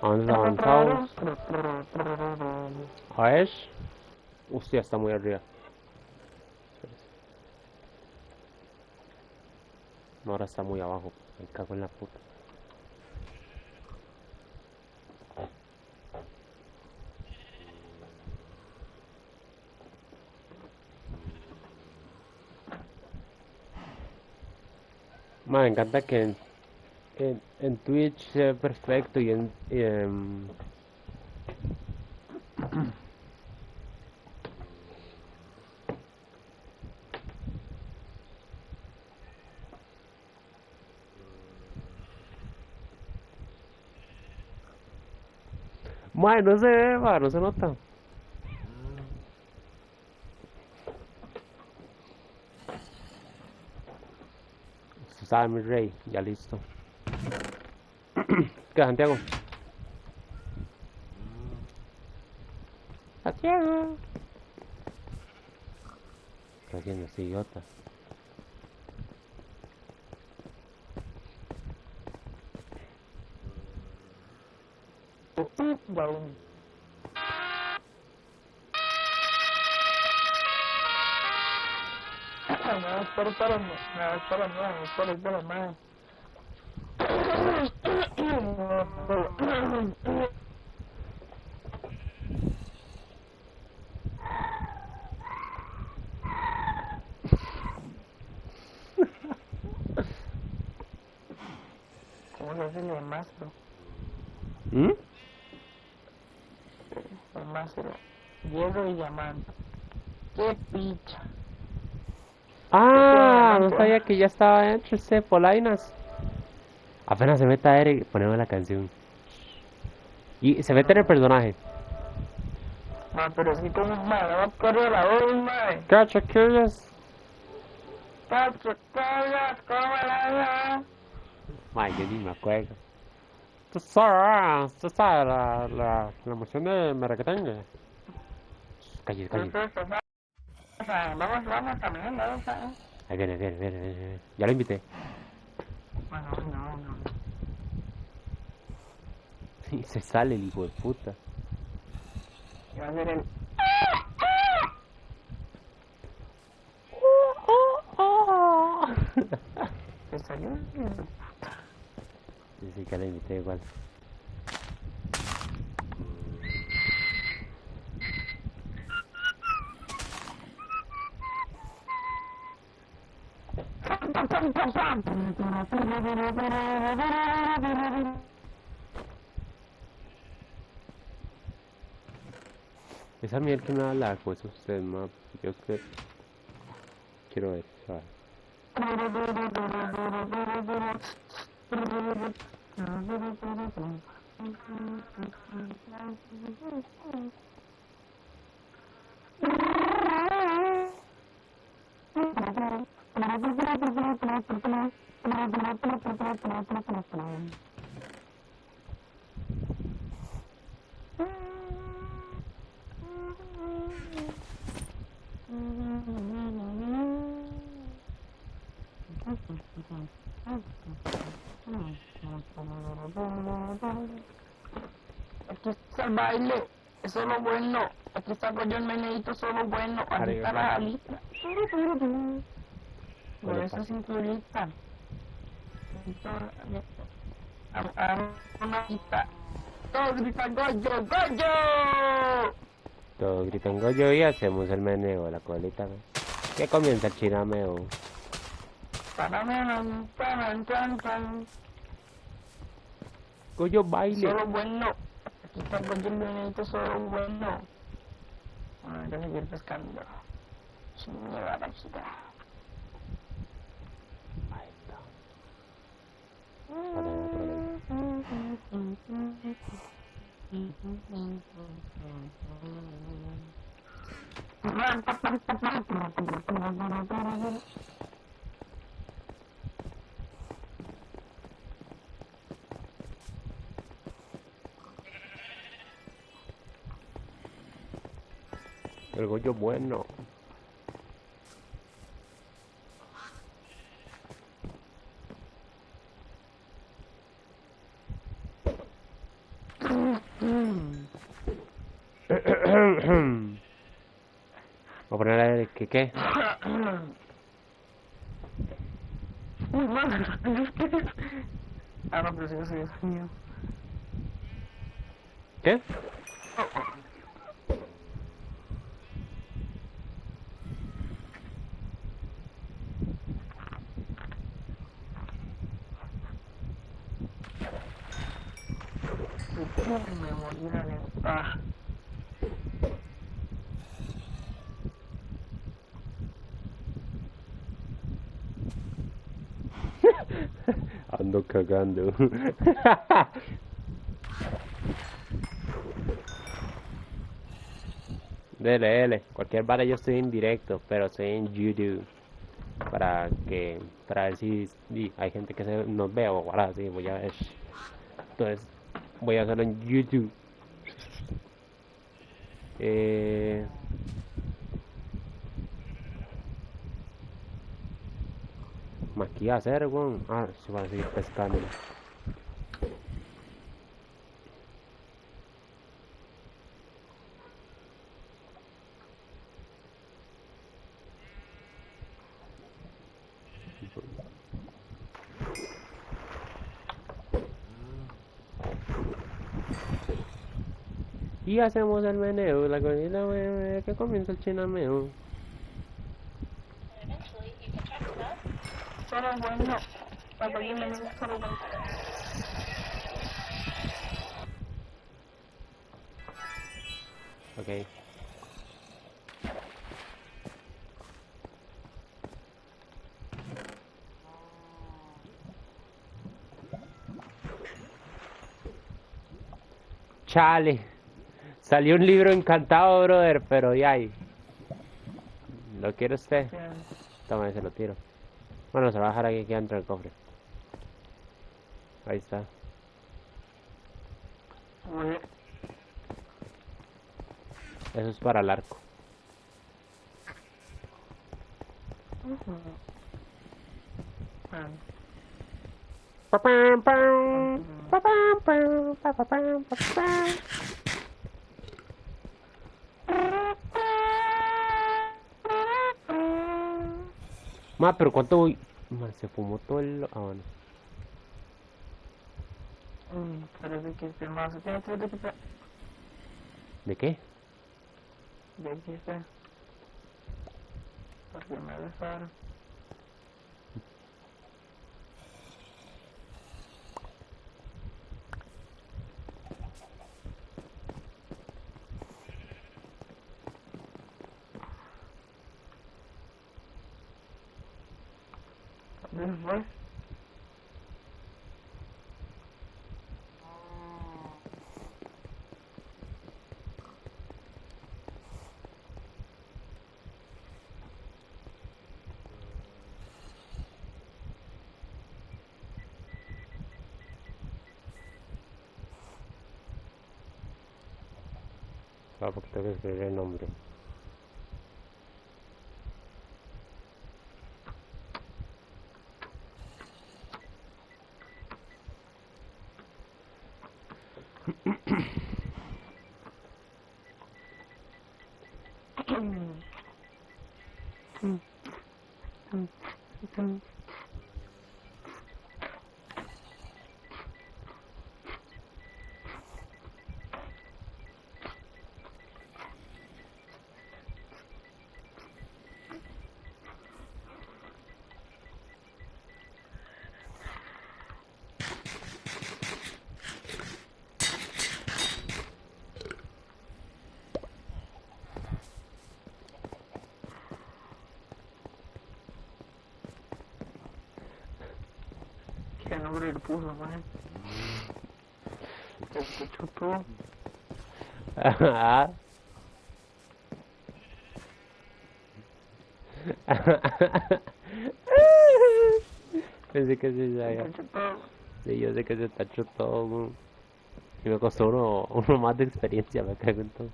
Avanza avanzados. A ver. Hostia, está muy arriba. No, ahora está muy abajo. Me cago en la puta. Me encanta que en Twitch se ve perfecto y en no se ve, no se nota. Usted sabe, mi rey, ya listo. ¿Qué, Santiago? Santiago. ¿Qué está haciendo este idiota? ¿Cómo se hace el mastro? ¿Mm? El mastro. Hierro y diamante. ¡Qué picha! Ah, no sabía que ya estaba dentro este Polainas. Apenas se meta Eric, ponemos la canción. Y se mete en el personaje. Pero si como madre, va a correr la voz, madre. Cacha, curious. Pacho, corre, ¿cómo la Yo ni me acuerdo. Tú sabes la emoción de Maracatengue. Calle, calle. Vamos caminando, vamos. Ahí viene. Ya lo invité. Bueno, no. Y se sale el hijo de puta. Y va a ser el... ¿Te salió? Sí, que lo invité igual. Esa miel que me habla, pues usted, ma. Yo que quiero ver, ¿sabes? Aquí está el baile, eso es lo bueno. Aquí está yo el meneíto, eso es lo bueno. Aquí Arriba, está la papi. alita. Por Bueno, eso papi. cinturita. Una alita. Todos gritan Goyo, Goyo. Todos gritan Goyo y hacemos el meneo, la colita. Que comienza el chirameo. Goyo baile. Solo bueno. Aquí está yo el meneíto, solo bueno. Bueno, yo seguir pescando. Sin miedo a la chica. Ahí está. Para tener problema. El Goyo bueno. ¿Qué? Uy, madre, ah, no, pero sí que soy mío. ¿Qué? Me morí la neta. Ando cagando. Dele, dele. Cualquier vara yo estoy en directo, pero estoy en YouTube. Para ver si hay gente que nos ve o algo así. Voy a ver. Entonces, voy a hacerlo en YouTube. Eh, ¿Qué iba a hacer, weón? Ah, se van a seguir pescando. Y hacemos el meneo, la comida que comienza el chinameo. Pero bueno, para que me diga solo bueno. Ok. Chale. Salió un libro encantado, brother, pero ya ahí. ¿Lo quiere usted? Toma, se lo tiro. Bueno, se lo va a dejar aquí dentro del cofre. Ahí está. Eso es para el arco. Ma, pero ¿cuánto voy? Ma, se fumó todo el... Ah, bueno. Parece que este mazo tiene 3 de XP. ¿De qué? De XP. Porque me dejaron. Después. Ah, porque tengo que escribir el nombre. ¿Qué nombre le puso, man? Se chutó. Pensé que se sabía. Se chutó. Sí, yo sé que se tachó todo, weón. Y me costó uno más de experiencia, me cago en todo.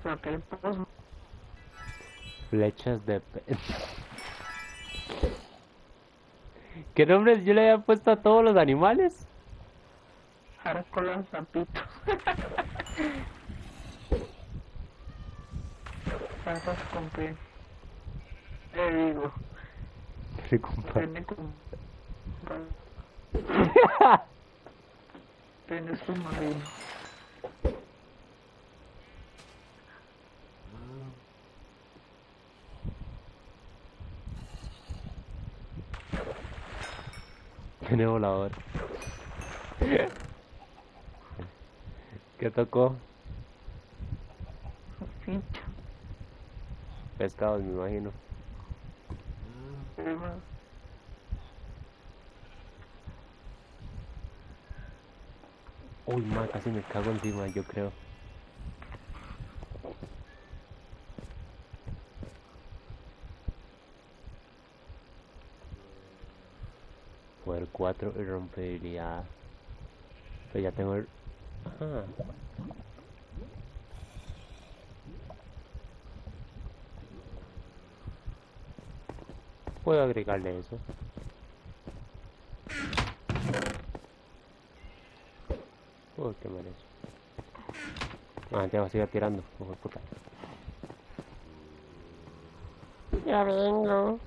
Pero ¿qué le puso? Flechas de pez. ¿Qué nombres yo le había puesto a todos los animales? Jaracolas, zapitos. Pasas con P. Digo, Le compa- pene con... Pene submarino. Tiene volador. ¿Qué tocó? Ficha. Pescados, me imagino. Uy, ma, casi me cago encima, yo creo. Poder 4 y rompibilidad. Pero ya tengo el... Ah. Puedo agregarle eso. Uy, qué mal eso. Ah, te vas a seguir tirando, hijo de puta. Ya vengo.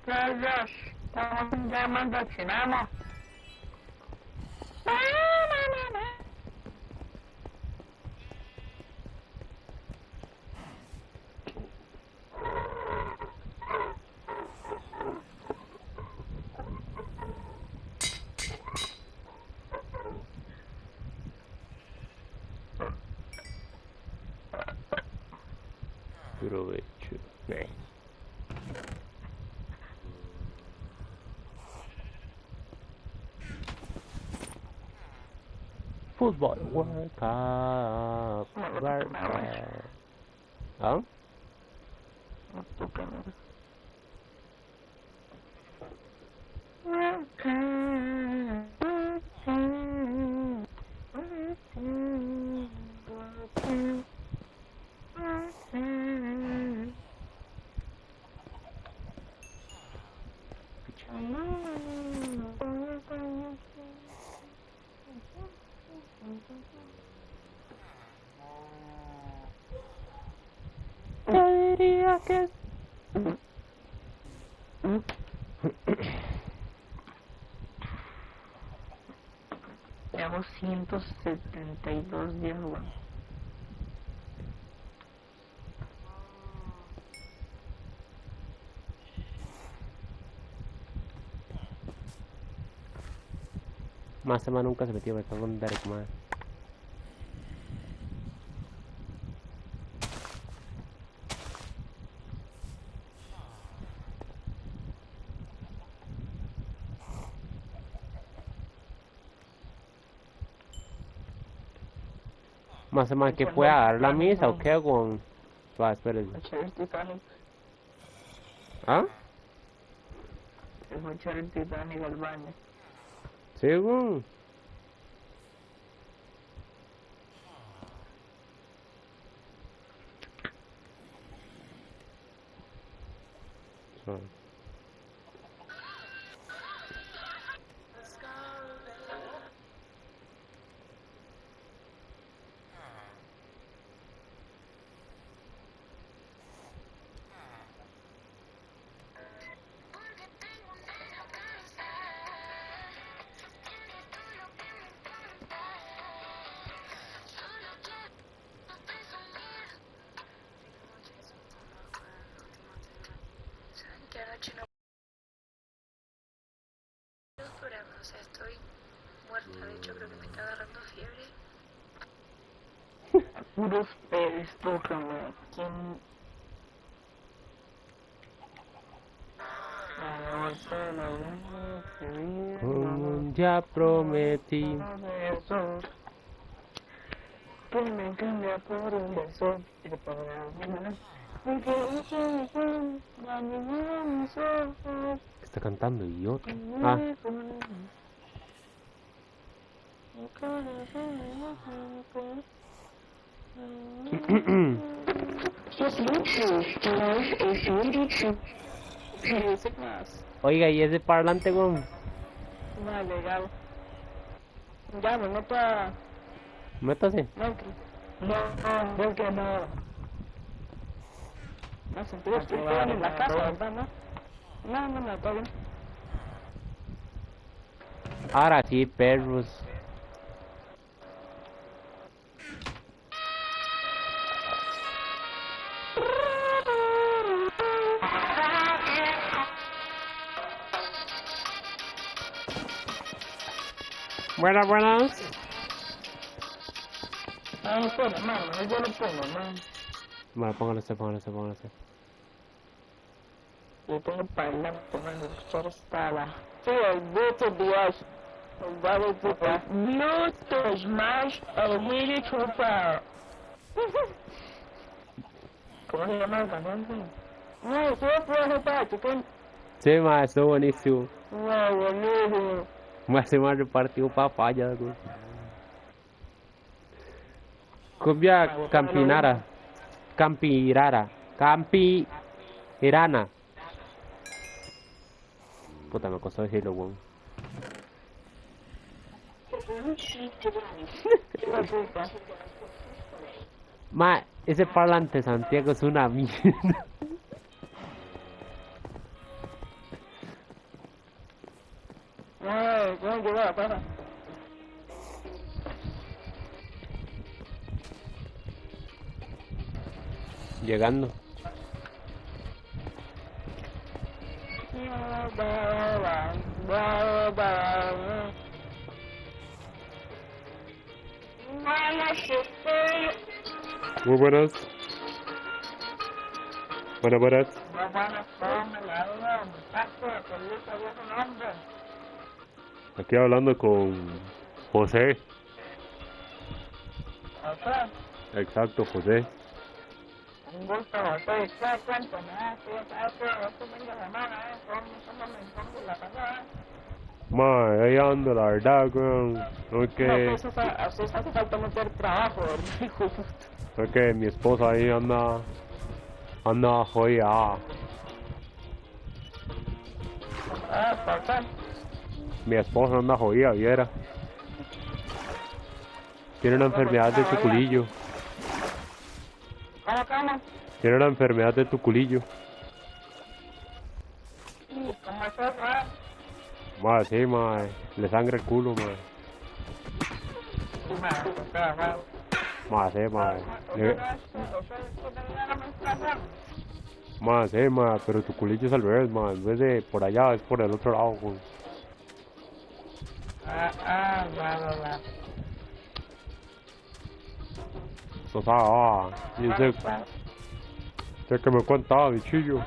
Gracias. Estamos llamando a Chinamo. Provecho. Fútbol. World Cup. World Cup. ¿Ah? Yo diría que... Llevo 172 días jugando. Más tema nunca se metió, me cago en Derek, man. Más tema que pueda dar la misa o qué hago. Va, espérese. Echar el Titanic. ¿Ah? Se fue a echar el Titanic al baño. Sí, güey. Sorry. Que anoche no programa, o sea, estoy muerta, de hecho creo que me está agarrando fiebre. Puros peres, tócame. ¿Quién? Como ya prometí. Que me cambia por un beso y te pongo porque mis ojos. ¿Qué está cantando, idiota? Ah. His Bluetooth device is ready to music más. Oiga, ¿y ese parlante, weón? No, legal. Ya, me meto a... Métase. No, que no. No, sentí que estoy en la casa, ¿verdad? No, todo bien. Ahora sí, perros. Buenas, buenas. No puedo, hermano, yo lo pongo, hermano. Bueno, póngase. Yo tengo parlante, hermano, solo está la... Sí, el Bluetooth device. Bluetooth Smash Elite Trooper. ¿Cómo se llama el canal? No, sí, puedo estar, chicken. Sí, ma, eso es buenísimo. No, boludo. Me hace más repartido papaya, güey. Cumbia campinara. Campirara. Campirana. Puta, me costó decirlo, güey. Ma, ese parlante Santiago es una mierda. ¿Cómo llegó la pata? Llegando. Muy buenas. Buenas. Aquí hablando con José. Exacto, José. Un gusto, José. Cuéntame, este fin de semana, ¿cómo la pasada? Ma, ahí ando, la verdad, weón. No es que, No, pues así hace falta meter trabajo, hijo. no es que mi esposa ahí anda jodida. ¿Por qué? Mi esposa anda jodida, viera. Tiene una enfermedad de tu culillo. ¿Cómo? Tiene una enfermedad de tu culillo. ¿Cómo es eso, Ma, sí, ma, le sangra el culo, ma. Ma, sí, ma. Ma, sí, ma, pero tu culillo es al revés, ma. En vez de por allá, es por el otro lado, güey. Va. O sea, y sé que me cuenta, bichillo.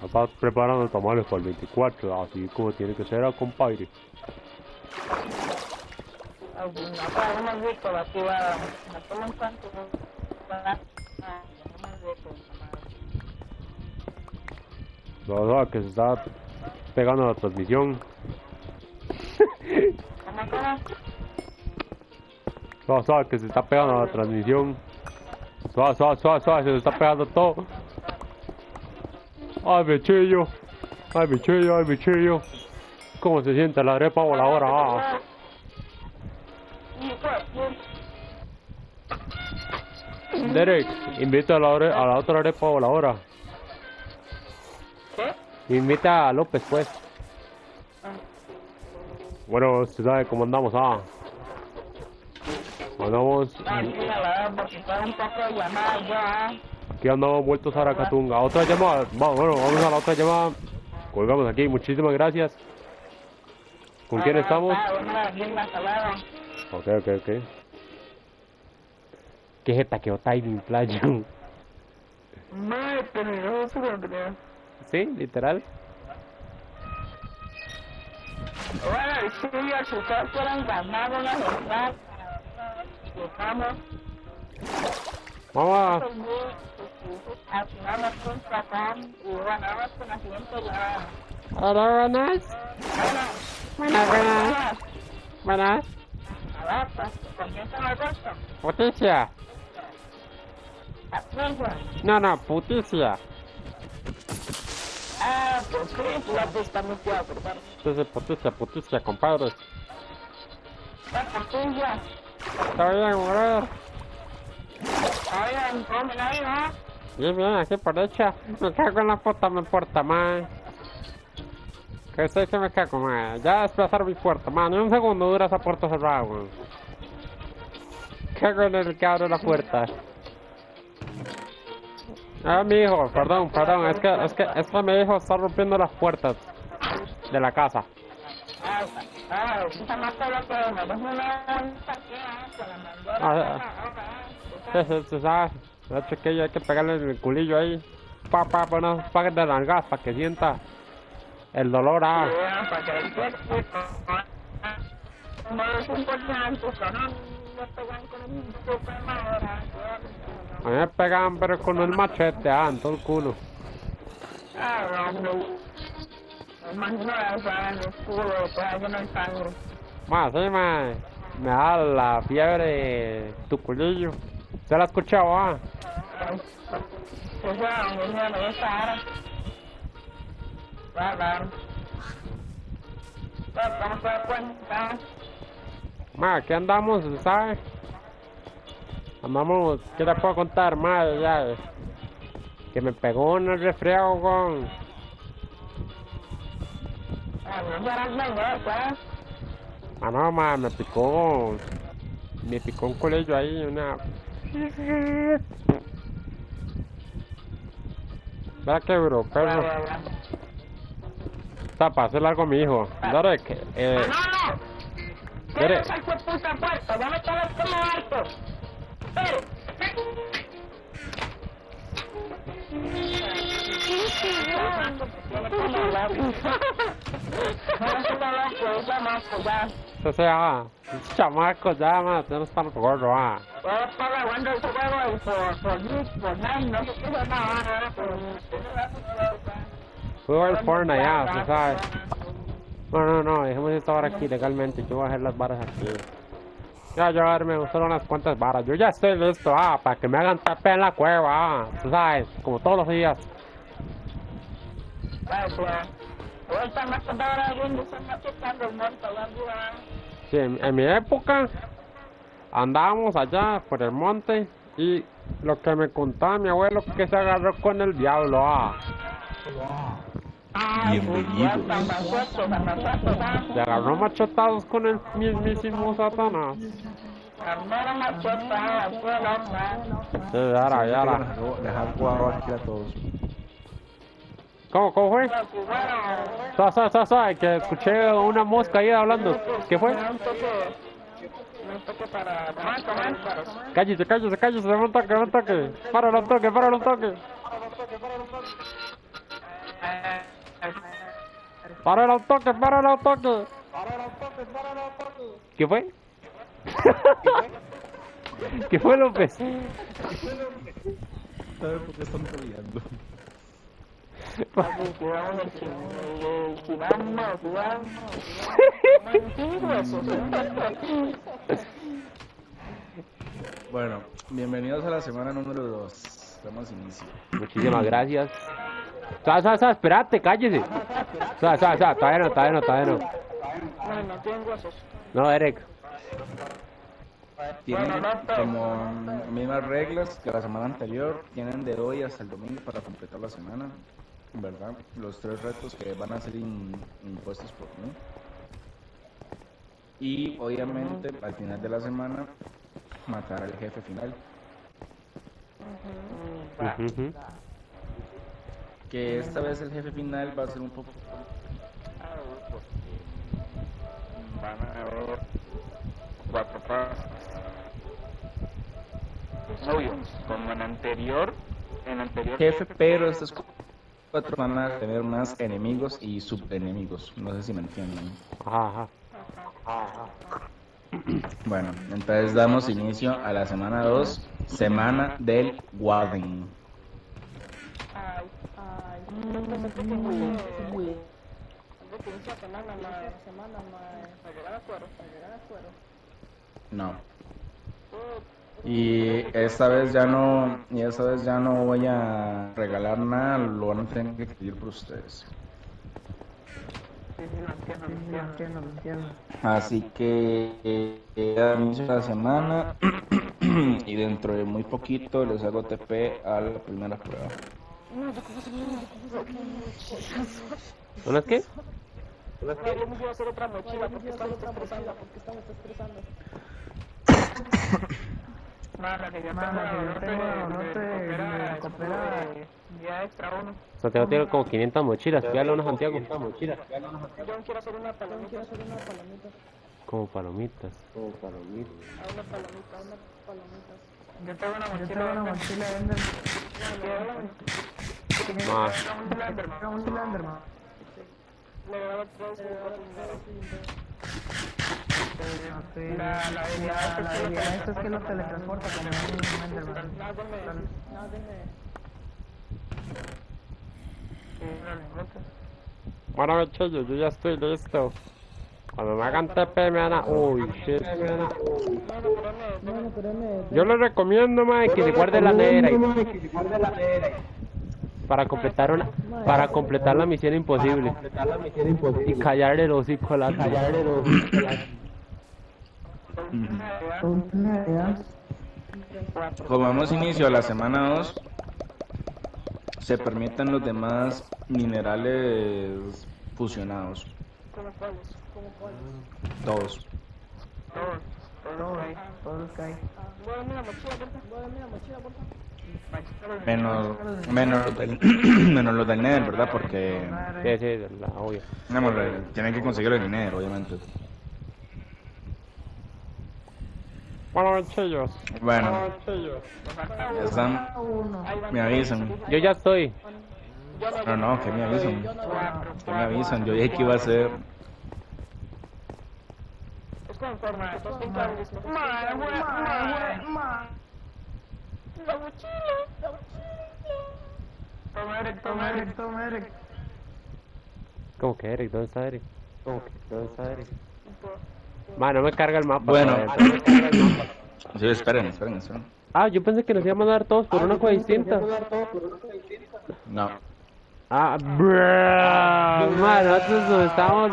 Estás preparando tamales para el 24, así como tiene que ser, compadre. Hemos visto la ciudad, no toman tanto, La verdad que se está pegando la transmisión. Suave, que se está pegando la transmisión. Suave, se está pegando todo. Ay, bichillo. ¿Cómo se siente la arepa voladora? Derek, invita a la otra arepa voladora. ¿Qué? Invita a López, pues. Bueno, usted sabe cómo andamos, Andamos... Aquí andamos vueltos a Aracatunga. Otra llamada. Vamos a la otra llamada. Colgamos aquí. Muchísimas gracias. ¿Con quién estamos? Ok. ¿Qué jeta que timing, playo? Sí, literal. Bueno, sí, si ustedes quieren ganar una jornada, estamos. Vamos Al final nos contratan y bueno, vamos con la siguiente llamada. Hola, buenas. Buenas. Buenas. Alerta, ¿con quién se me gusta? Puticia. Atlanta. No, puticia. Ah, pues sí, la pista muy cuidado, perdón. Entonces, puticia, compadre. La portilla. Está bien, brother. Oigan, comen ahí, ¿no? Bien, aquí por hecha. Me cago en la puta, me importa, man. Que sé que me cago, man. Ya desplazar mi puerta, man. Ni un segundo dura esa puerta cerrada, man. Cago en el que abre la puerta. Ah, mi hijo, perdón. Es que mi hijo está rompiendo las puertas de la casa. Esa más lo que me dejo una taquera con la manguera. Se sabe. De hecho, que hay que pegarle en el culillo ahí. Bueno, para de las gas, para que sienta el dolor, Para que el cuerpo, como es importante, no me pegan con un poco de madera. A mí me pegaban, pero con el machete, en todo el culo. Imagino eso en el culo, pues lleno de sangre. Más, sí, me da la fiebre tu culillo. ¿Se la ha escuchado, Pues ya, me dio Sahara. Claro. Pues, ¿cómo se da cuenta? Aquí andamos, ¿sabes? Andamos, ¿qué te puedo contar, ya? Que me pegó en el resfriado, con... No eras menor, pues. No, me picó un culillo ahí, una... ¿Verdad que, bro? Pero... Está para hacerle algo a mi hijo. Derek, ¡No! Derek. ¡Esa fue puta puerta! ¡Ya me estaba como alto! ¡Pero! O sea, chamaco ya, ya no están gordos, Yo estaba jugando el juego y por nada, no sé qué fue nada, Juego el Fortnite, tú sabes. No, dejemos esto ahora aquí legalmente. Yo voy a hacer las varas aquí. Ya, yo a ver, me gustaron unas cuantas varas. Yo ya estoy listo, para que me hagan tape en la cueva, tú sabes, como todos los días. Ahorita me acordaba viendo esa noche cuando el muerto la Sí, en mi época andábamos allá por el monte y lo que me contaba mi abuelo que se agarró con el diablo, Bienvenidos. Se agarró machetados con el mismísimo Satanás. Sí, ya Les ha jugado aquí a todos. ¿Cómo fue? Que escuché una mosca ahí hablando. ¿Qué fue? Cállese, dame un toque. Páralo un toque. Páralo un toque. ¿Qué fue? ¿Qué fue, López? ¿Sabes por qué están peleando? Bueno, bienvenidos a la semana número 2. Damos inicio. Muchísimas gracias. Espérate, cállese. Todavía no. No, Eric. Tienen como mismas reglas que la semana anterior. Tienen de hoy hasta el domingo para completar la semana, ¿verdad? Los 3 retos que van a ser impuestos por mí. Y obviamente al final de la semana matar al jefe final. Que esta vez el jefe final va a ser un poco van a haber 4 pasos. Obvio, como en anterior jefe, pero estos 4 van a tener más enemigos y subenemigos. No sé si me entienden. Ajá. Bueno, entonces damos inicio a la semana 2, semana del Warden. que inicia semana, para llegar a cuero. No. Y esta vez ya no voy a regalar nada, lo van a tener que pedir por ustedes. Sí, lo entiendo. Así que ya inicio la semana y dentro de muy poquito les hago TP a la primera prueba. ¿Unas qué? Yo me voy a hacer otra mochila porque está estresando. Mala, que yo tengo de coopera ya extra uno. Santiago tiene como 500 mochilas. Pídale una a Santiago. Yo quiero hacer una palomita. Como palomitas. A una palomita. Yo tengo una mochila de Enderman. Ma, Un Enderman. Le voy a dar 3 La habilidad de esto es que los teletransporta como un Enderman. Nada, bueno, muchachos, yo ya estoy listo. Cuando me hagan TP me van a... Uy, shit. Yo les recomiendo, mae, que se guarde la nevera. Para completar la misión imposible. Y callarle el hocico a la Como damos inicio a la semana 2, se permiten los demás minerales fusionados. Todos. Todos caen. Menos los del Nether, ¿verdad? Porque Sí, la obvia. tienen que conseguirlo en el Nether, obviamente. Bueno, muchachos. Bueno, ya están. Me avisan. Yo ya estoy. No, que me avisan. Que me avisan. Yo dije que iba a ser. Es conforme. La mochila. Toma Eric. ¿Cómo que Eric? ¿Dónde está Eric? Ma, no me carga el mapa. Bueno. Joder. Sí, esperen. Ah, yo pensé que nos íbamos a dar todos por una cosa distinta. No. Ah, bruh. Ma, nosotros nos estamos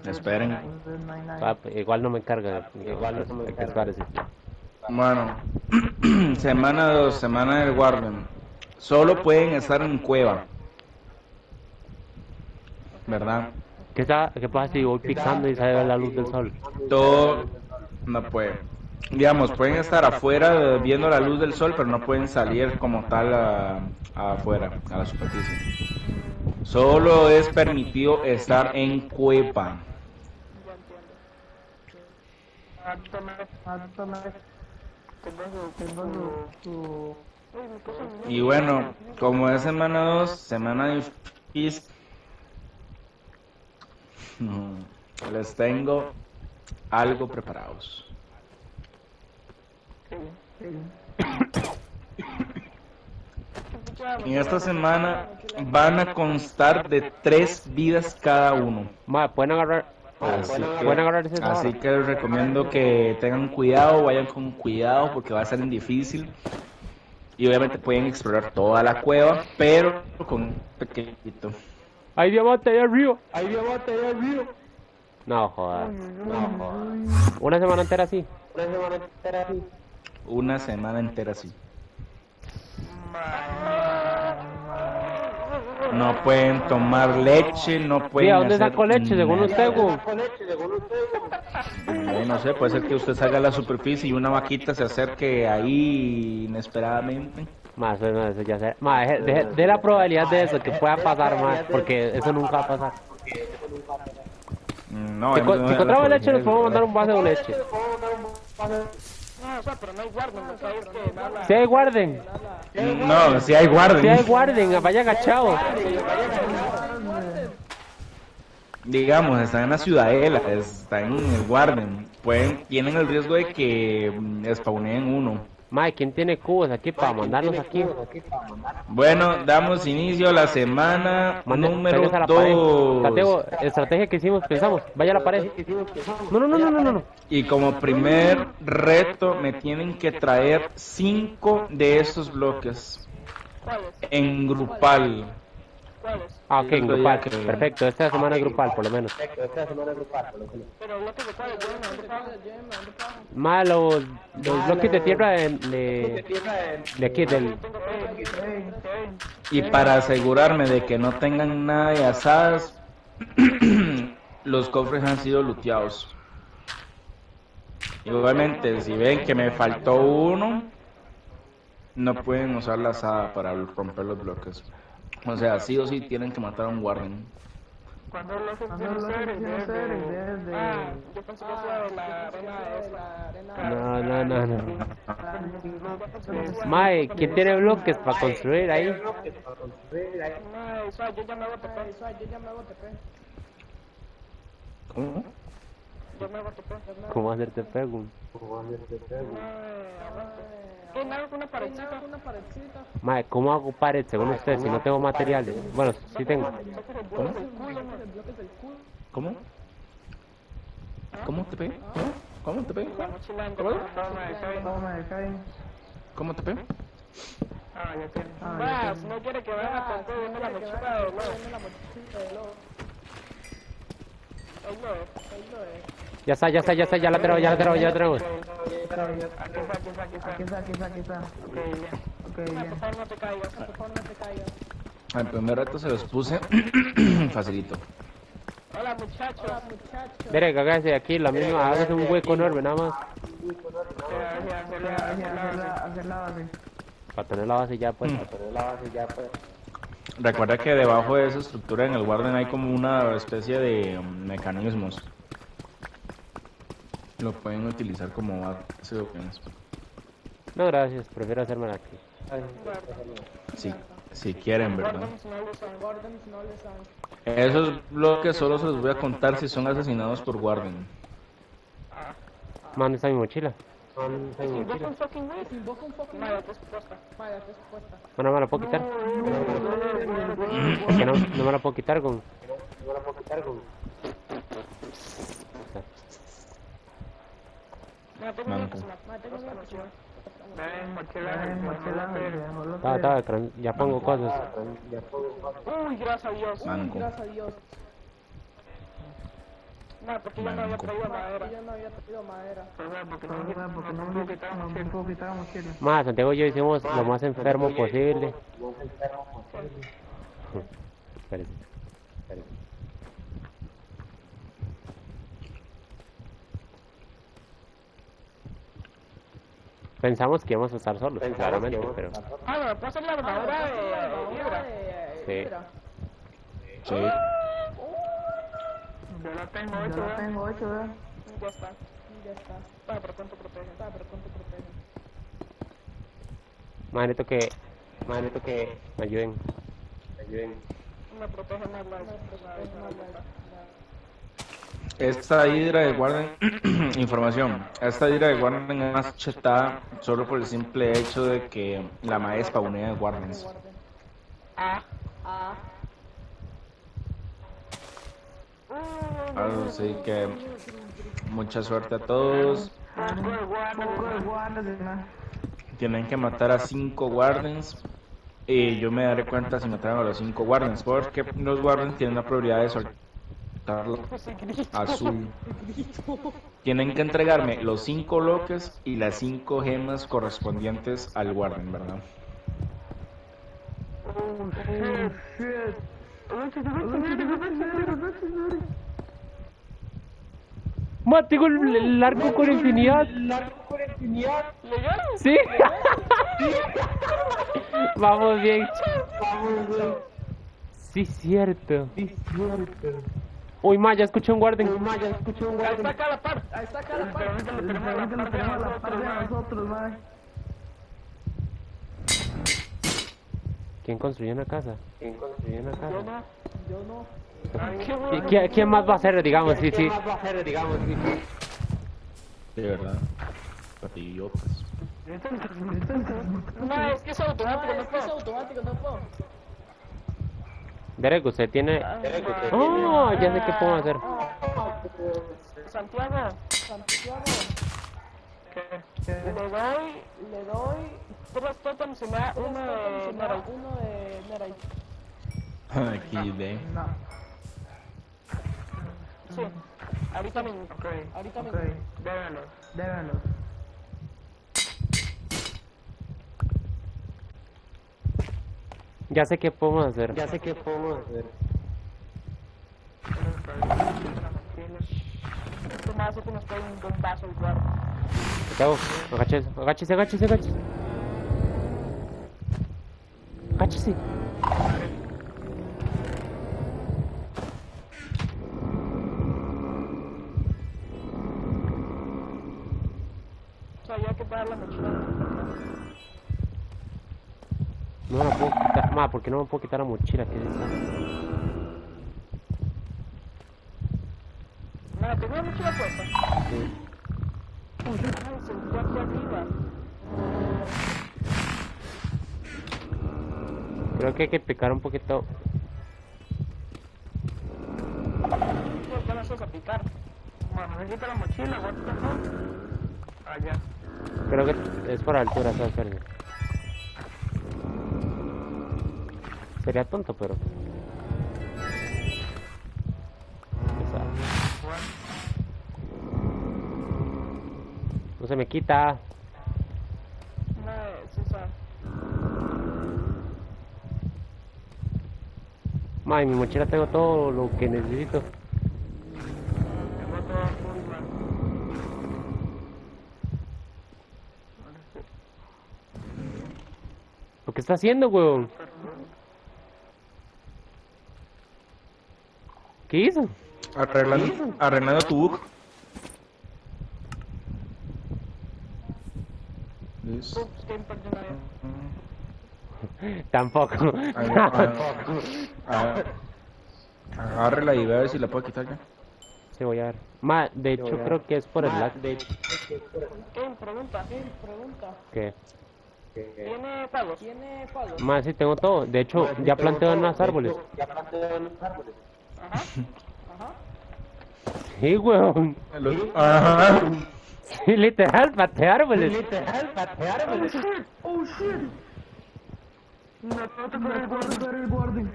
Esperen. igual no me carga. Igual no me carga. Bueno. Semana 2, semana del Warden. Solo pueden estar en cueva. ¿Verdad? ¿Qué pasa si voy picando y sale la luz del sol? Todo no puede. Digamos, pueden estar afuera viendo la luz del sol, pero no pueden salir como tal afuera, a la superficie. Solo es permitido estar en cueva. Y bueno, como es semana 2, semana difícil, les tengo algo preparados. En esta semana van a constar de 3 vidas cada uno. Ma, pueden agarrar ese Así que les recomiendo que tengan cuidado, vayan con cuidado porque va a ser difícil. Y obviamente pueden explorar toda la cueva, pero con un pequeñito. ¡Hay diamante ahí arriba! No jodas. Una semana entera así. Una semana entera así. No pueden tomar leche, no pueden. Sí, ¿a dónde hacer sacó leche según nada. usted, güey? No sé, puede ser que usted salga a la superficie y una vaquita se acerque ahí inesperadamente. Más eso ya sé. Ma, de la probabilidad de eso que pueda pasar más, porque eso nunca va a pasar. No, Si encontramos leche, nos podemos mandar un vaso de leche. No, o sea, pero no hay guarden, o sea, es que nada. Si hay guarden, No, si hay guarden. vaya agachado. Digamos, están en la ciudadela, están en el guarden. Tienen el riesgo de que spawneen uno. Mae, ¿quién tiene cubos aquí para mandarnos aquí? Bueno, damos inicio a la semana número Pegues a la pared. 2. Tateo, estrategia que hicimos, pensamos. Vaya a la pared. No, no, no, no, no, no, no. Y como primer reto me tienen que traer 5 de estos bloques ¿Cuáles? en grupal. ¿Cuáles? Ah, ok, en Eso ya grupal. que- Perfecto, esta semana es grupal, por lo menos. Pero bloques de cuáles, ¿dónde pagan? Mae, los bloques de tierra de aquí, del... Tengo tres. Y para asegurarme de que no tengan nada de asadas, los cofres han sido looteados. Igualmente, si ven que me faltó uno, no pueden usar la asada para romper los bloques. O sea, sí o sí tienen que matar a un guardian. ¿Cuándo lo haces desde... Ah, yo pensé que eso de la arena No, no, no, no. Mae, ¿quién tiene bloques para construir ahí? No, eso, yo ya me hago TP. ¿Cómo? Yo me hago TP. ¿Cómo hacerte pego? ¿Qué? ¿Me hago una paredcita? Mae, ¿cómo hago pared según usted si no tengo materiales? Bueno, sí tengo. ¿Cómo? ¿Cómo? ¿Cómo te pegué? ¿Cómo te pegué? La mochila en ¿Cómo te pegué? Ah, ya tiene. Más, no quiere que vaya a contar viendo la mochila de Lobo. Ahí lo es. Ya está, ya está, ya está, ya la tenemos, ya la tenemos, ya la tenemos. Aquí está. Ok, bien. Por favor, no te caigas. Al primer reto se los puse facilito. Hola, muchachos. Mire, cágase de aquí, la misma, hágase un hueco enorme nada más. Hacer la base. Para tener la base ya, pues. Recuerda que debajo de esa estructura en el Warden hay como una especie de mecanismos. Lo pueden utilizar como base de opciones. No, gracias, prefiero hacérmela aquí. Si quieren, ¿verdad? Esos bloques solo se los voy a contar si son asesinados por Warden. Man, está mi mochila. Invoca un fucking wave. Vaya, te expuesta. Bueno, no me la puedo quitar. Es que no me la puedo quitar con... Manco. Ya pongo cosas. Uy, gracias a Dios. Manco. No, porque yo no había Manco. traído madera. Porque no me puedo quitar la mochila. Más, Santiago y yo hicimos lo más enfermo posible. Espérese. Pensamos que íbamos a estar solos, claramente, pero... Ah, no, ¿puedo hacer la armadura de Libra? Sí. Sí. Yo la tengo 8, ¿verdad? Ya está. Ah, pero ¿cuánto protege? Manito que me ayuden. Me protege más la... Esta hidra de Warden, información, esta hidra de Warden es más chetada solo por el simple hecho de que la mae spawnea de Wardens. Así que mucha suerte a todos. Tienen que matar a 5 Wardens. Y yo me daré cuenta si mataron a los 5 Wardens, porque los Wardens tienen la probabilidad de soltar azul. Tienen que entregarme los 5 bloques y las 5 gemas correspondientes al Warden, ¿verdad? ¡Ma, tengo el arco con infinidad! ¿Sí? Vamos bien. Sí, cierto. Uy, ma, ya escuché un guarden. Ahí está cada par. Pero tenemos la par de nosotros, madre. ¿Quién construyó una casa? Yo no. ¿Quién más va a hacer, digamos? Sí. De verdad. Patriotas. No, es que es automático, no puedo. Derek, usted tiene... Derek, Oh, ya sé qué puedo hacer. Santiago. Le doy 3 tótems y me da uno de Nerite. Aquí de. No. Sí, ahorita mismo. Débenlos. Ya sé qué podemos hacer. Esto me hace que nos peguen un bombazo el cuarto. Santiago, agáchese. Agáchese. O sea, yo hay que pagar la mochila. No me la puedo quitar. Ma, ¿por qué no me puedo quitar la mochila? ¿Qué es eso? No, tengo la mochila puesta. Sí. Ay, se fue aquí arriba. Creo que hay que picar un poquito. ¿Por qué no se vas a picar? Bueno, necesito la mochila, what the fuck? Allá. Creo que es por altura, ¿sabes? Espérame. Sería tonto, pero... No se me quita. No, César. Ma, en mi mochila tengo todo lo que necesito. Tengo todo full, man. ¿Lo que está haciendo, weón? ¿Qué hizo? Arreglando tu bug. Listo. Ups, qué impertinente. Tampoco. Agárrela y ve a ver si la puedo quitar ya. Sí, voy a ver. Ma, de hecho creo que es por el lag. Kevin, pregunta. ¿Qué? ¿Tiene palos? Ma, sí, tengo todo. De hecho, ya planteo en más árboles. Ajá. Sí, weón. Ajá. Sí, literal, planté árboles. Oh shit. No te tocar el guardia.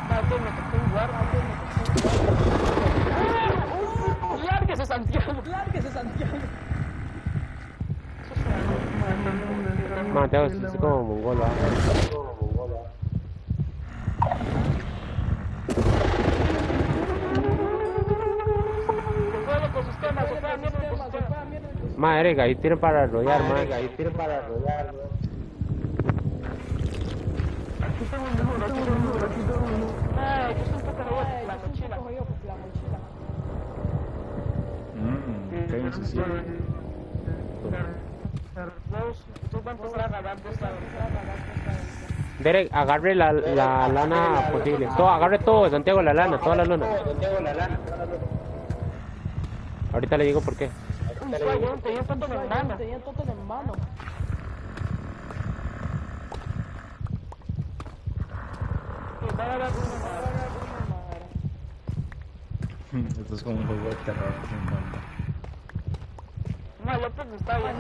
Me tocó un guardia. Lárguese, Santiago. Ma, tengo que ser como mongolo. Se fue el ecosistema, se fue a mierda el ecosistema. Ma, Erika, ahí tienen para arrollar, ma. Aquí tengo un mejor, Ay, yo estoy un poco jodido por la mochila. ¿Qué necesito? Tú vas a empezar a agarrar de esta Derek, agarre la lana posible. Todo, agarre todo, Santiago, la lana, toda la lana. Ahorita le digo por qué. Tenía todo en mano. Esto es como un juego de terror, me encanta. No, López está bien.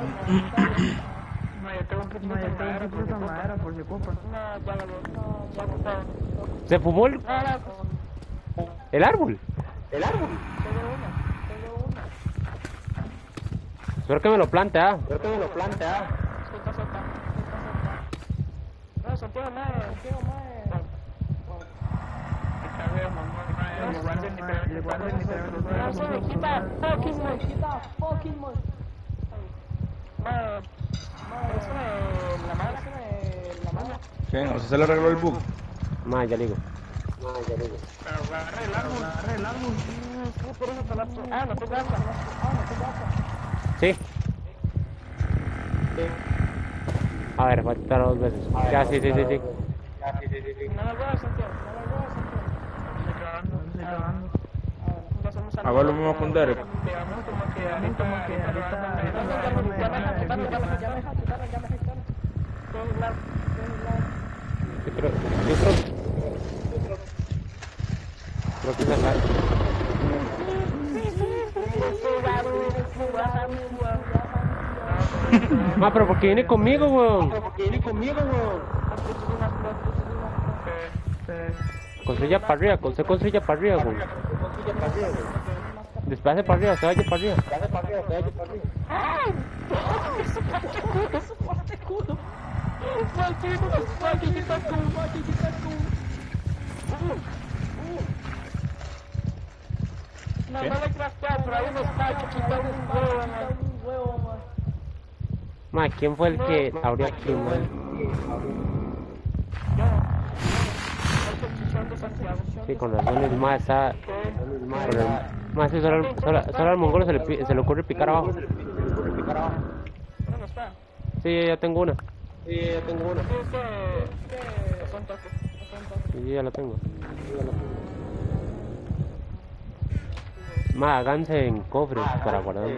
No, yo tengo un poquito de madera por si ocupa. No, ya lo veo. Ya ocupado. ¿Se fumó el árbol? Tengo una. Espero que me lo plante, ¿ah? Suelta. No, Santiago, no se me quita fucking mon. La mano. ¿Qué? ¿O sea, se le arregló el bug? Ma, ya le digo. Agarré el árbol. ¿Qué por eso colapso? No te gasta. ¿Sí? A ver, va a quitar 2 veces. Ya, sí. No me acuerdo, Santiago. Estoy acabando. Ya hacemos Hago lo mismo con Derek. Digamos como que ahorita Yo creo que es acá. Ma, pero ¿por qué viene conmigo, weón? Construya para arriba, se construya para arriba, weón. Desplace para arriba, se vaya para arriba. No le craftear, pero hay unos tachos que están un huevo, man. Ma, ¿quién fue el que abrió aquí, man? Sí, con razón el ma está... Ma, sí, solo al mongolo se le ocurre picar abajo. Sí, ya tengo una. Sí, ya la tengo. Ma, háganse en cofres para guardar.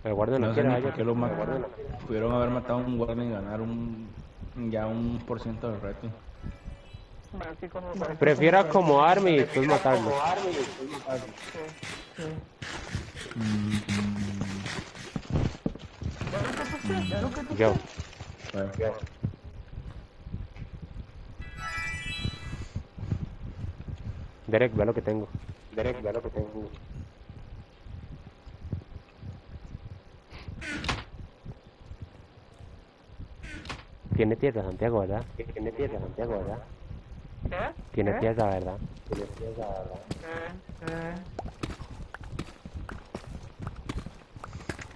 El guardia no No sé quiere, ni vaya. por qué lo mataron. Pudieron haber matado a un guardia y ganar ya un % del rating. Prefiero acomodarme y después matarlo. Yo. Bueno. Derek, ve lo que tengo. Tiene tierra, Santiago, ¿verdad? ¿Qué? Tiene tierra, ¿verdad?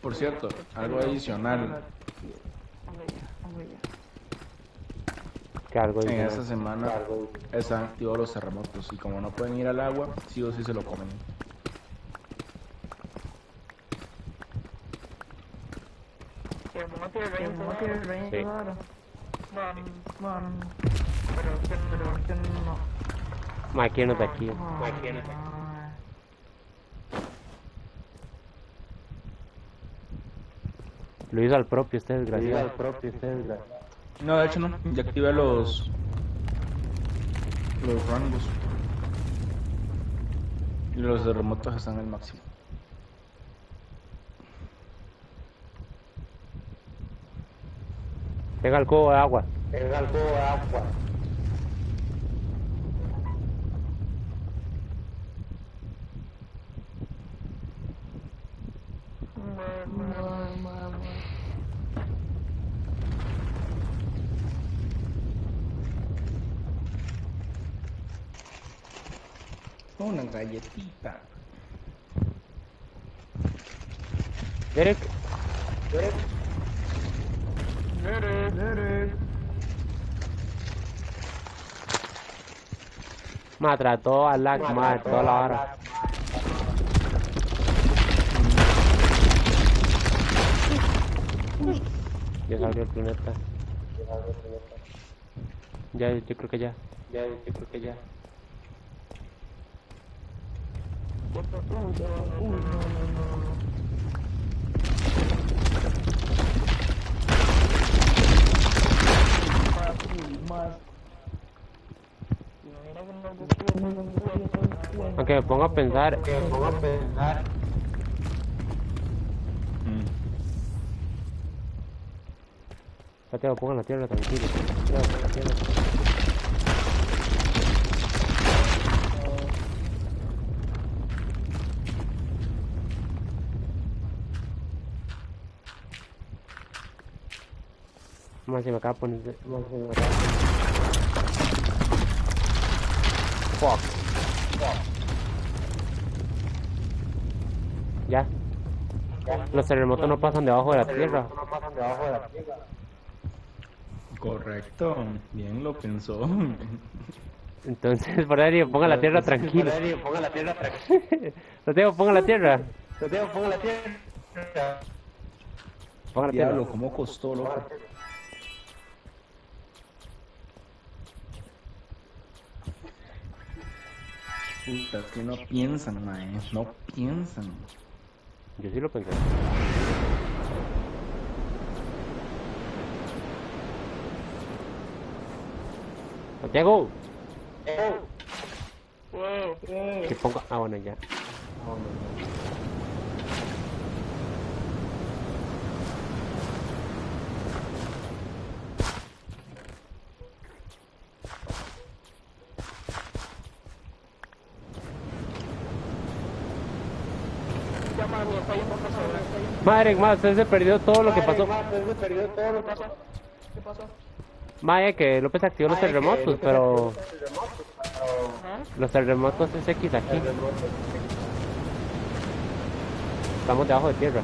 Por cierto, algo adicional. Que algo En dice, esta semana están activados los terremotos y como no pueden ir al agua, sí o sí se lo comen. Sí. Ma, ¿quién no está aquí? Lo hizo al propio, este desgraciado. No, de hecho no, ya activé los rangos. Y los terremotos están al máximo. Tenga el cubo de agua. Una galletita. Derek, ma, trató a lag, ma, toda la hora. Ya salió el planeta. Ya, yo creo que ya. Aunque me ponga a pensar. Santiago, ponga la tierra tranquilo. Más se me acaba de poner. Fuck. Ya. Los terremotos no pasan debajo de la tierra. Correcto, bien lo pensó. Entonces, por ahí, ponga la tierra tranquila. Santiago, ponga la tierra. Ponga la tierra. Diablo, cómo costó, loco. Puta, es que no piensan, mae. No piensan. Yo sí lo pensé. Santiago. Que ponga... Ah, bueno, ya. Madre, más, usted se perdió todo lo que pasó. ¿Qué pasó? Madre, que López activó los terremotos, pero... Los terremotos es X aquí. Estamos debajo de tierra.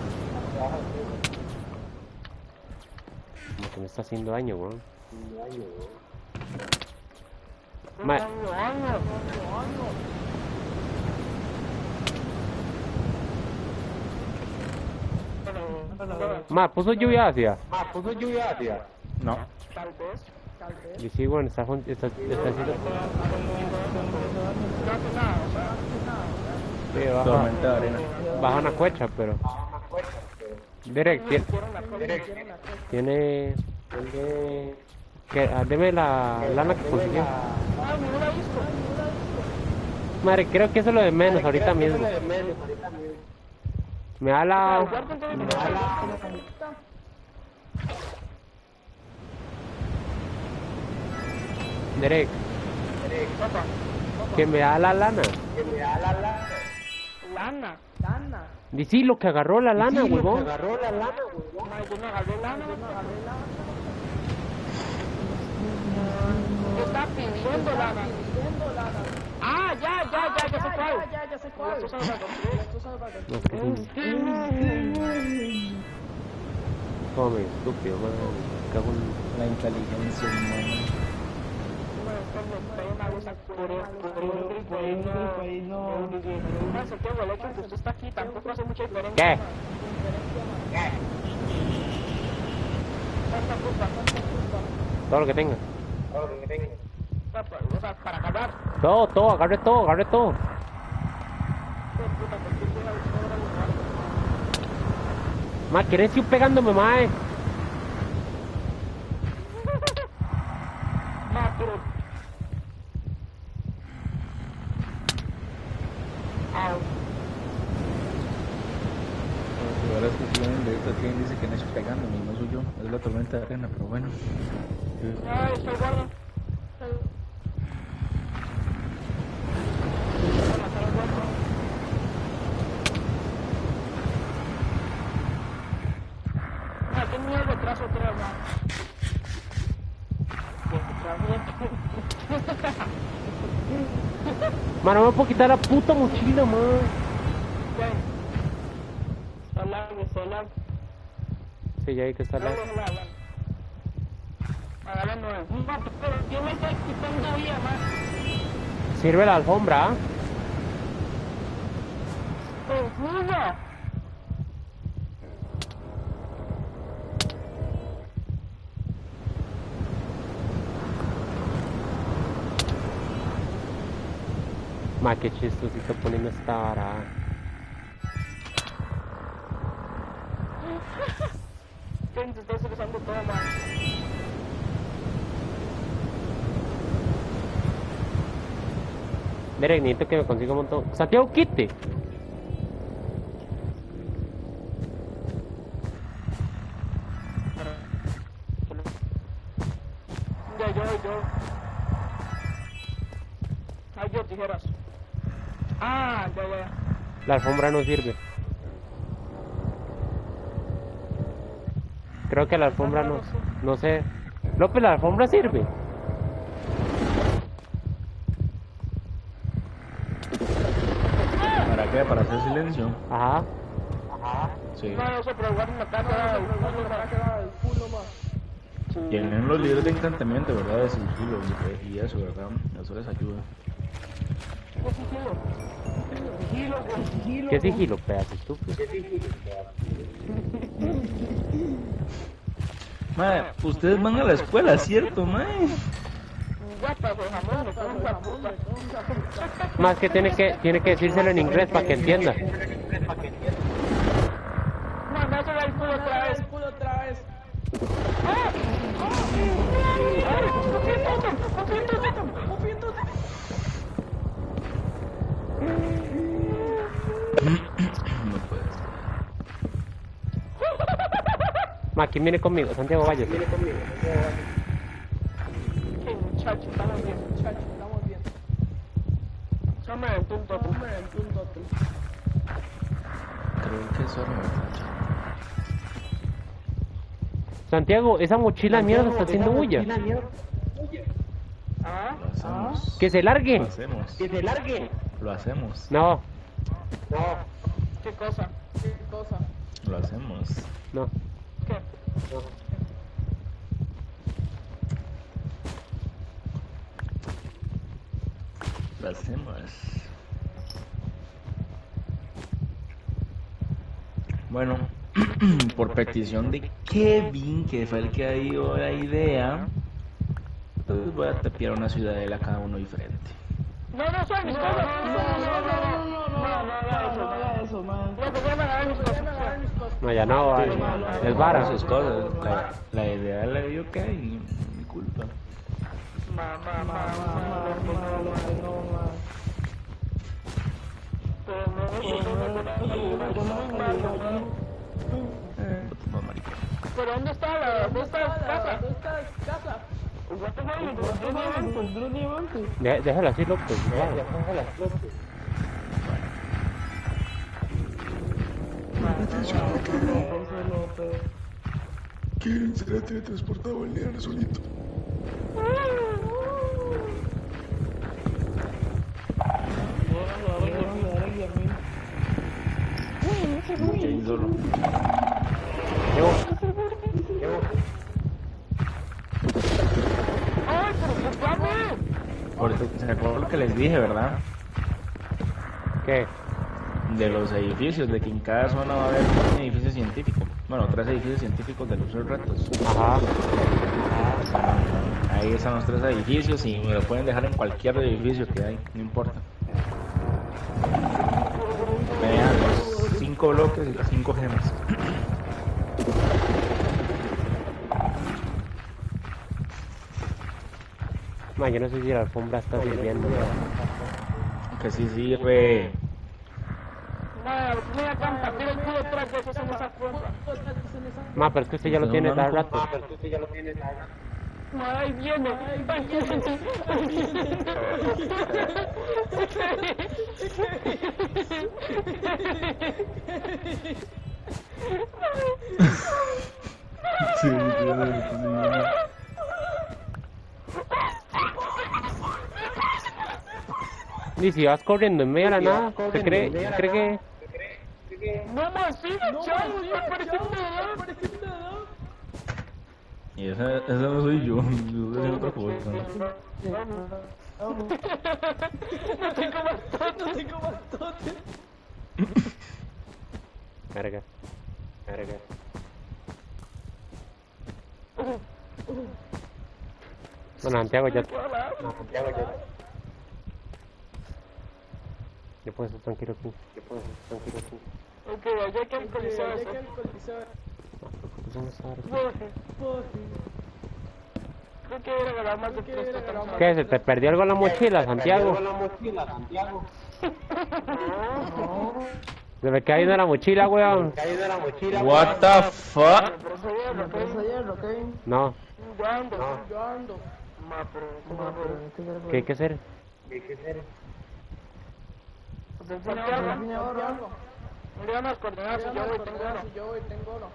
Como que me está haciendo daño, weón. Madre, puso lluvia ácida. No. Tal vez. Y sí, bueno, está haciendo... No hace nada, o sea, Sí, baja, Tormenta de arena. baja una cuecha, pero... Derek, tiene... Deme la lana que consiguió. Ah, me hubiera visto. Madre, creo que eso es lo de menos ahorita mismo. Me da la... Derek, que me da la lana. Lana. Dice lo que agarró la lana, huevón. Yo no agarré lana. Está pidiendo lana. Ah, ya sé cuál. No, es que sí. Come, estúpido, man. Cago en... La inteligencia humana. Usted está aquí, tampoco hace mucha diferencia. ¿Qué? Todo lo que tenga. O sea, para acabar. Todo, agarre todo. Ma, ¿querés ir pegándome, mae? Pero... Ahora es que si vienen de esta quien dice que no es pegándome, no soy yo, es la tormenta de arena, pero bueno. Ay, estoy guarda. ¿Qué miedo retraso otra vez, Mano, no me puedo quitar la puta mochila, man. Solar. Sí, ya vi que está la... Hágale nueve. Pero yo me estoy quitando vía más. Sirve la alfombra, ¿ah? ¡Confusa! Ma, qué chistosito poniendo esta vara. Gente, estoy utilizando todo mal. Derek, necesito que me consiga un montón. Santiago, quite. Yo. Ay, yo, tijeras. Ah, ya. La alfombra no sirve. Creo que la alfombra no sé. López, la alfombra sirve. ¿Para qué? Para hacer silencio. Ajá. Sí. No, eso, pero igual me queda el culo más. Tienen los libros de encantamiento, ¿verdad? De sigilo y eso, ¿verdad? Eso les ayuda. ¿Qué sigilo, pedazo estúpido? Mae, ustedes van a la escuela, ¿cierto, mae? Ya pasó jamón, me cago en la puta. Más que tiene que decírselo en inglés para que entienda. No, no se va el culo otra vez. No puedes. Ma, ¿quién viene conmigo? Santiago Valles. Muchacho, estamos bien. Somos el punto. Creo que eso no me está. Santiago, esa mochila de mierda está haciendo bulla. ¿Ah? Lo hacemos. Que se largue. Lo hacemos. No, ¿Qué cosa? Lo hacemos. no. ¿Qué? Lo hacemos. Bueno, por petición de Kevin, que fue el que dio la idea, entonces voy a tapiar una ciudadela cada uno diferente. No soy mis cosas. No haga eso, man. No, porque me agarran mis cosas. No, ya no, vale. Es vara. Sus cosas. La idea la dio Kevin, mi culpa. Mamá. ¿Pero dónde está la casa? Déjalo así, López. ¿Quién será teletransportado el león solito? Ahí solo. ¡Ay, pero escúchame! Por eso, ¿se acuerdan lo que les dije, verdad? ¿Qué? De los edificios, de que en cada zona va a haber un edificio científico. Bueno, 3 edificios científicos de los 3 retos. Ajá. Ahí están los 3 edificios y me lo pueden dejar en cualquier edificio que hay, no importa. Vean los 5 bloques y las 5 gemas. Ma, yo no sé si la alfombra está sirviendo. Que sí sirve. Madre, mira, campa, tira el culo 3 veces en esa cuenta. Ma, pero es que usted ya lo tiene cada rato. Ahí viene. Sí, Y si vas corriendo en medio de la nada, ¿te cree que...? No más, sí, chao, me parece un dedo. Y esa no soy yo, yo soy otra cosa. No tengo bastante. Verga. Bueno, Santiago ya... Yo puedo estar tranquilo aquí. Ok, allá que el coliseo ese. Creo que era ganar más de 3 totalmente. ¿Qué? ¿Se te perdió algo en la mochila, Santiago? Se me cae de la mochila, weón. What the fuck? No. Yo ando. Ma, pero... ¿Qué hay que hacer? Santiago. Mira las coordenadas y yo voy, tengo oro.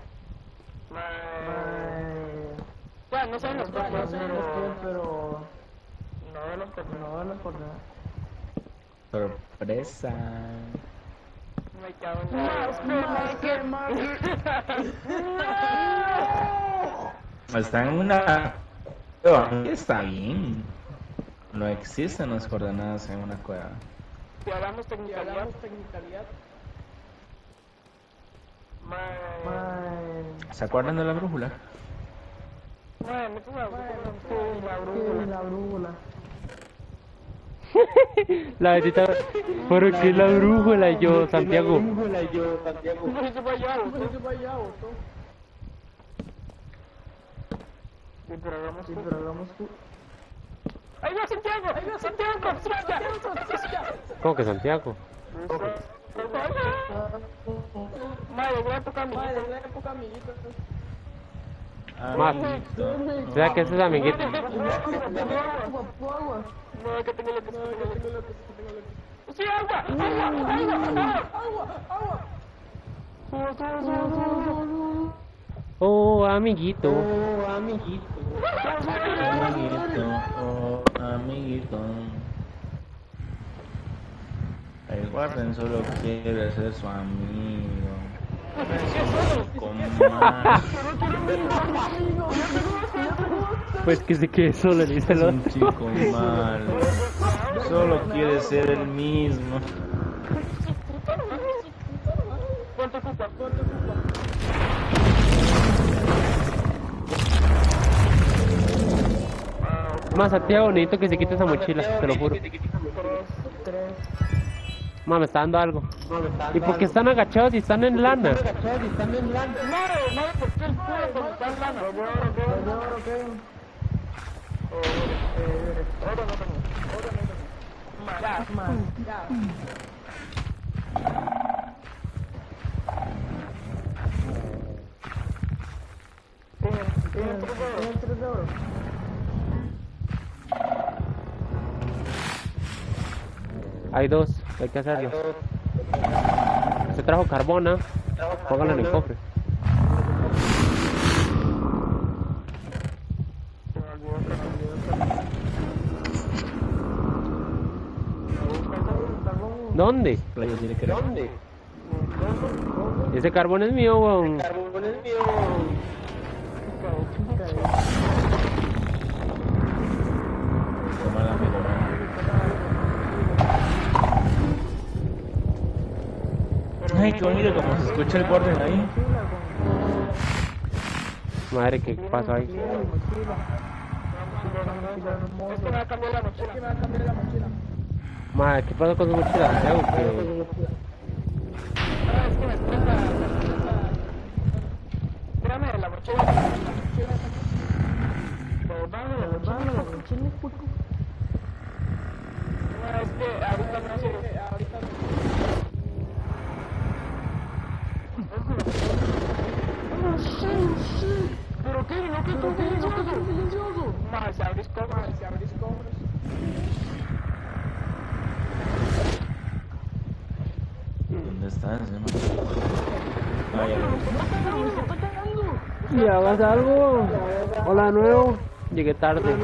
Ya, no saben las coordenadas, pero... No de las coordenadas. Sorpresa. Me cago en la... Está en una... Está bien. No existen las coordenadas en una cueva. Si hablamos tecnicalidad. ¿Se acuerdan de la brújula? La brújula. La visita. ¿Por qué la brújula? Yo, Santiago. No se vaya auto. Sí, pero hagamos tú. ¡Ahí va Santiago! ¿Cómo que Santiago? Madre, voy a tocar amiguito. Más. ¿Sabes qué es ese amiguito? No, que tengo lo que ¡Sí, agua! Oh, amiguito. Amiguito. El Warden solo quiere ser su amigo. Con más. Pues que se quede solo, le dice el Es un otro. chico malo. Solo quiere ser el mismo. ¿Cuánto ocupa? Más, Santiago, necesito que se quite esa mochila, te lo juro. 3. Mamá, me está dando algo. ¿Y por qué están agachados y están en lana? No, ¿por qué el culo cuando está en lana? Ahora no tengo. Ya. Tiene 3 euros. Hay dos, hay que hacerlos. Se trajo carbona, póngalo en el cofre. ¿Dónde? ¿Dónde? Ese carbón es mío, weón. Ay, qué bonito como se escucha el Warden ahí. Madre, ¿qué pasó ahí? Es que me va a cambiar la mochila. Madre, ¿qué pasó con su mochila, Santiago? Que... Es que me estresa. Espérame, la mochila. No, es que ahorita no sé. ¿Pero qué? ¿No que tú silencioso? Más, se abrís cofres. ¿Dónde estás, hermano? Ay, ¿Ya vas algo? Hola, de nuevo. Llegué tarde.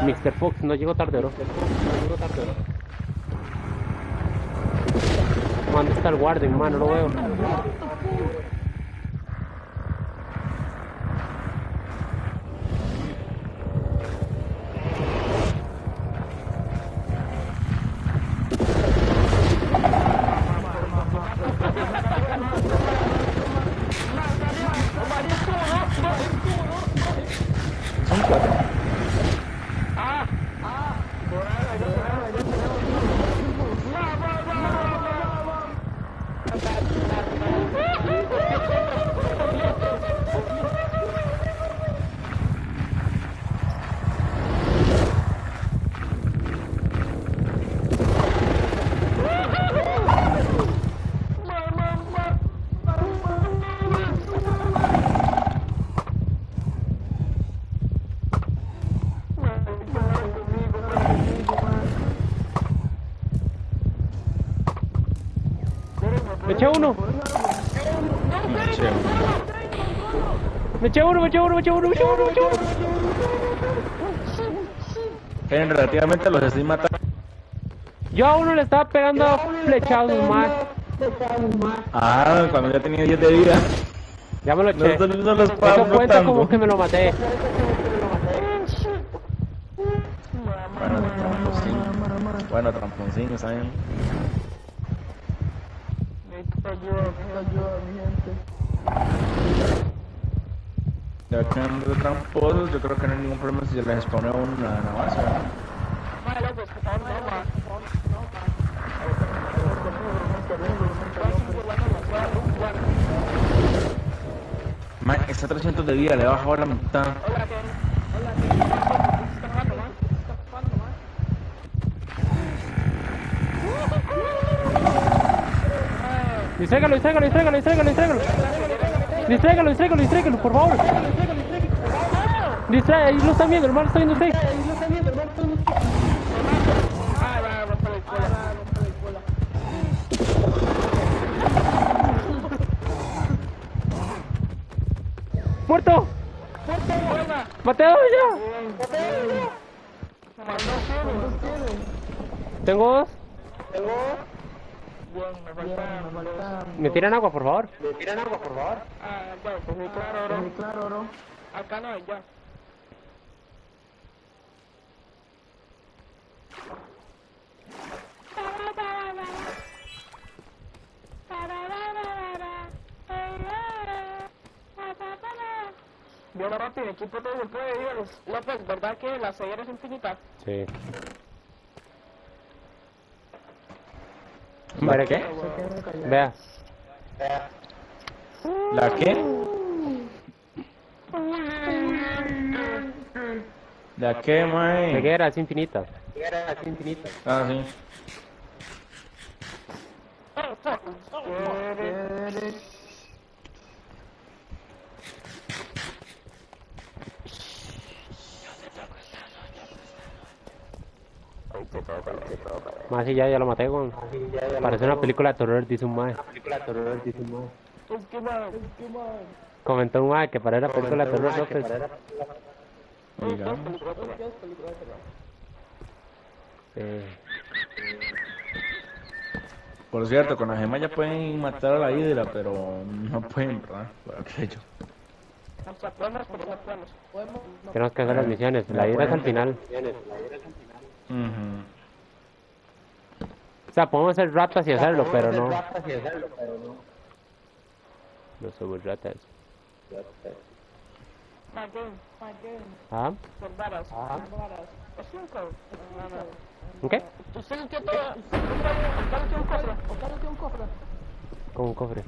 Mr. Fox, no llegó tarde, bro. ¿Dónde está el Warden, mano? No lo veo. Me eché uno. Me eché uno. Relativamente los estoy matando. Yo a uno le estaba pegando a flechazos más. Ah, cuando ya tenía 10 de vida. Ya me lo eché. No los Eso puedo cuenta matando. como que me lo maté. Bueno, tramponcín, ¿saben? Necesito ayuda, mi gente. Ya que ando de tramposos, yo creo que no hay ningún problema si se les expone a uno nada más, ¿verdad? Mae, loco, por favor, no, mae. Man, está a 300 de vida, le he bajado la mitad. Hola, Kevin. Hola, Kevin. ¿Está jugando, mae? ¿Está jugando, mae? Distráigalo, por favor. Ahí lo están viendo, hermano, está viendo usted. Ah, va, rompe el cola. ¡Muerto! Buena. ¡Mateo ya! Tengo dos. Bien, me falta. ¿Me tiran agua, por favor? Ah, ya, pues claro, oro. Acá no hay, ya. Bueno, rápido, el equipo todo se puede ir. López, ¿verdad que la ceguera es infinita? Sí. ¿La qué? Vea. ¿La qué? ¿La qué, mae? Ceguera es infinita. Ah, sí. Más si ya lo maté, güey. Parece una película de terror, dice un mae. Es que no. Comentó un mae que para una película de terror, López. Mira. Por cierto, con la gema ya pueden matar a la hidra, pero no pueden, ¿verdad? Por aquello. Hasta planos, pero no planos. Tenemos que hacer las misiones. La ira es al final. Ujú. O sea, podemos ser ratas y hacerlo, pero no. No somos ratas. ¿Ah? Por varas. Es 5. ¿Un qué? ¿Usted no tiene todo? ¿Octavio tiene un cofre? Con un cofre.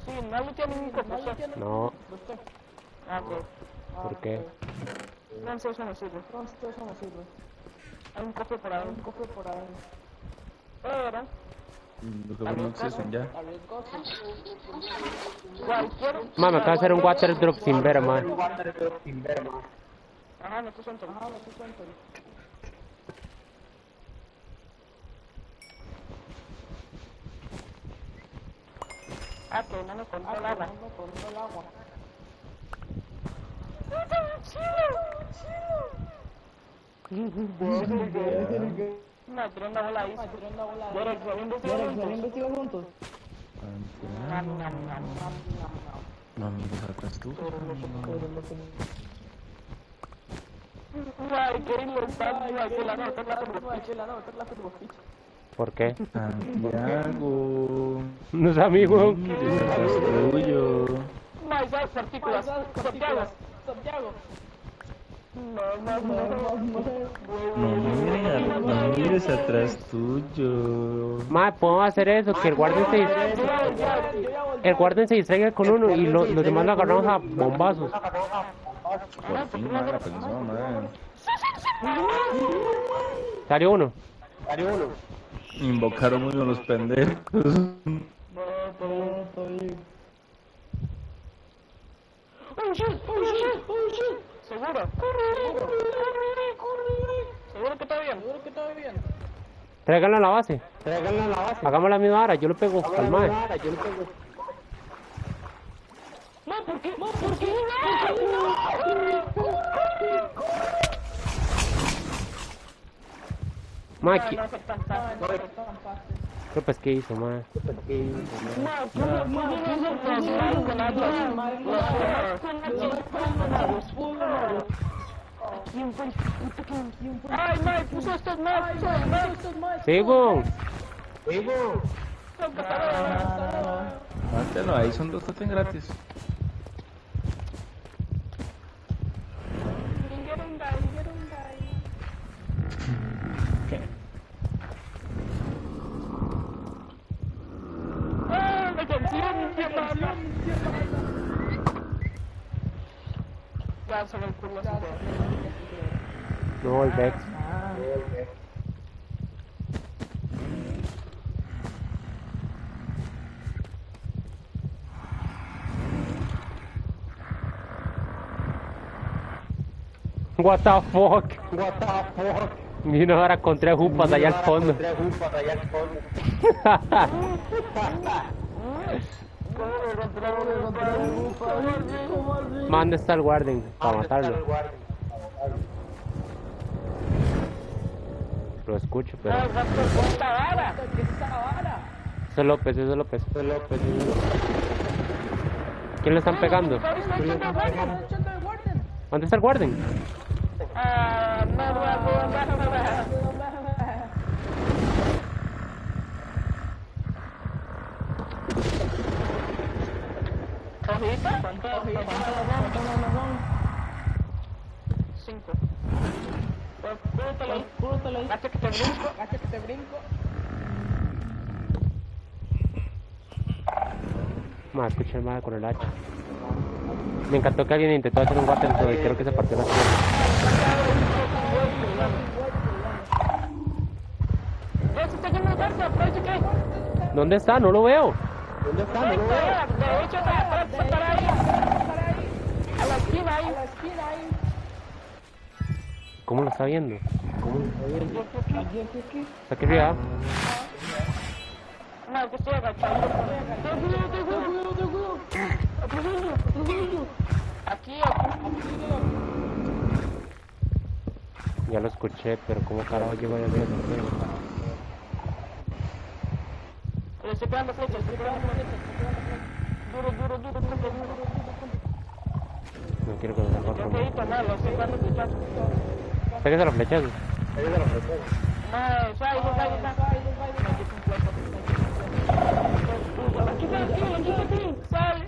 Sí, nadie tiene un cofre. No. Ah, ok. ¿Por qué? No sé, eso no sirve. Hay un cofre por ahí. Pero, Los cofres no existen ya. cualquier... Ma, me acaba de hacer un water drop sin ver, ma. Ajá, no te suelto. Ah, que no me contó el agua. No, tiró una bola ahí. Derek, ¿se investigan juntos? No mires atrás tú. Ay, qué lindo está, que la nota, ¿Por qué? Santiago. No es amigo. Mires atrás tuyo. No, esas partículas. Santiago. No mires atrás tuyo. Ma, podemos hacer eso, que el guardia se distraiga con uno y los demás lo agarramos a bombazos. Por fin, madre, la pensó, madre. Salió uno. Invocaron uno los pendejos. ¿Seguro? ¿Seguro que todo bien? Tráiganlo a la base. Hagamos la misma hora, yo lo pego al mae. No, ¿por qué? Ma, No fue tan fácil. ¿qué pues qué hizo, ma? Ay, Mike, puso estos más. Sigo. Mátelo, ahí son 2 totem gratis. dárselo el culo así que... No volvés. What the fuck? Y una hora con 3 jupas allá al fondo. ¿Dónde está el guardián? Para matarlo. Lo escucho, pero... Eso es López, eso es López. ¿Quién le están pegando? ¿Dónde está el guardián? Cinco. Cúrtalo ahí. Gacha que te brinco. Más, escucha el madre con el hacha. Me encantó que alguien intentó hacer un water y creo que se partió la pierna. ¿Dónde está? No lo veo. De hecho, para ahí. A la esquina ahí. ¿Cómo lo está viendo? Está aquí arriba. No, que estoy agachado. Aquí. Ya lo escuché, pero ¿cómo carajo llego a ver? Le estoy pegando flechas. Duro. No quiero que lo salga Yo por te mí. digo, no, le estoy pegando flechas. Sáquese los flechazos. No, suave. Aquí. Suave.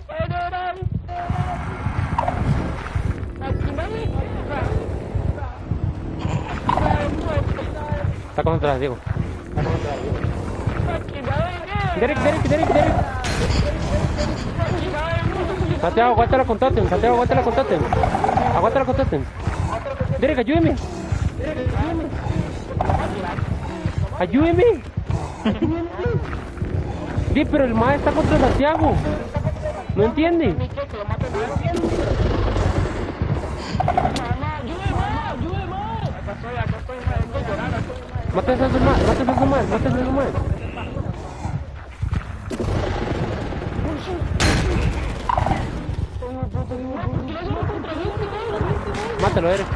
Está con atrás, Diego. Derek. Santiago, aguántala con Totem. Aguántala con Totem. Derek, ayúdeme. Sí, pero el mae está contra Santiago. ¿No entiende? Mátese a su mae. Mátalo, Derek.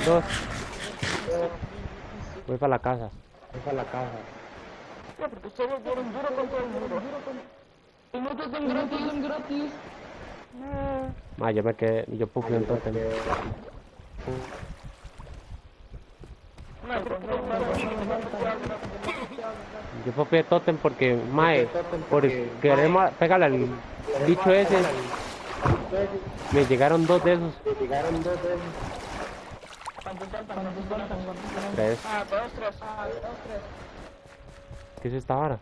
2. Voy para la casa. No, porque ustedes dieron duro con todo el mundo. Y no te den gratis. Yo me quedé, yo puse un Totem. Yo popé Totem porque, por querer pegarle al bicho ese, me llegaron 2 de esos. 3. 2, 3. ¿Qué es esta vara?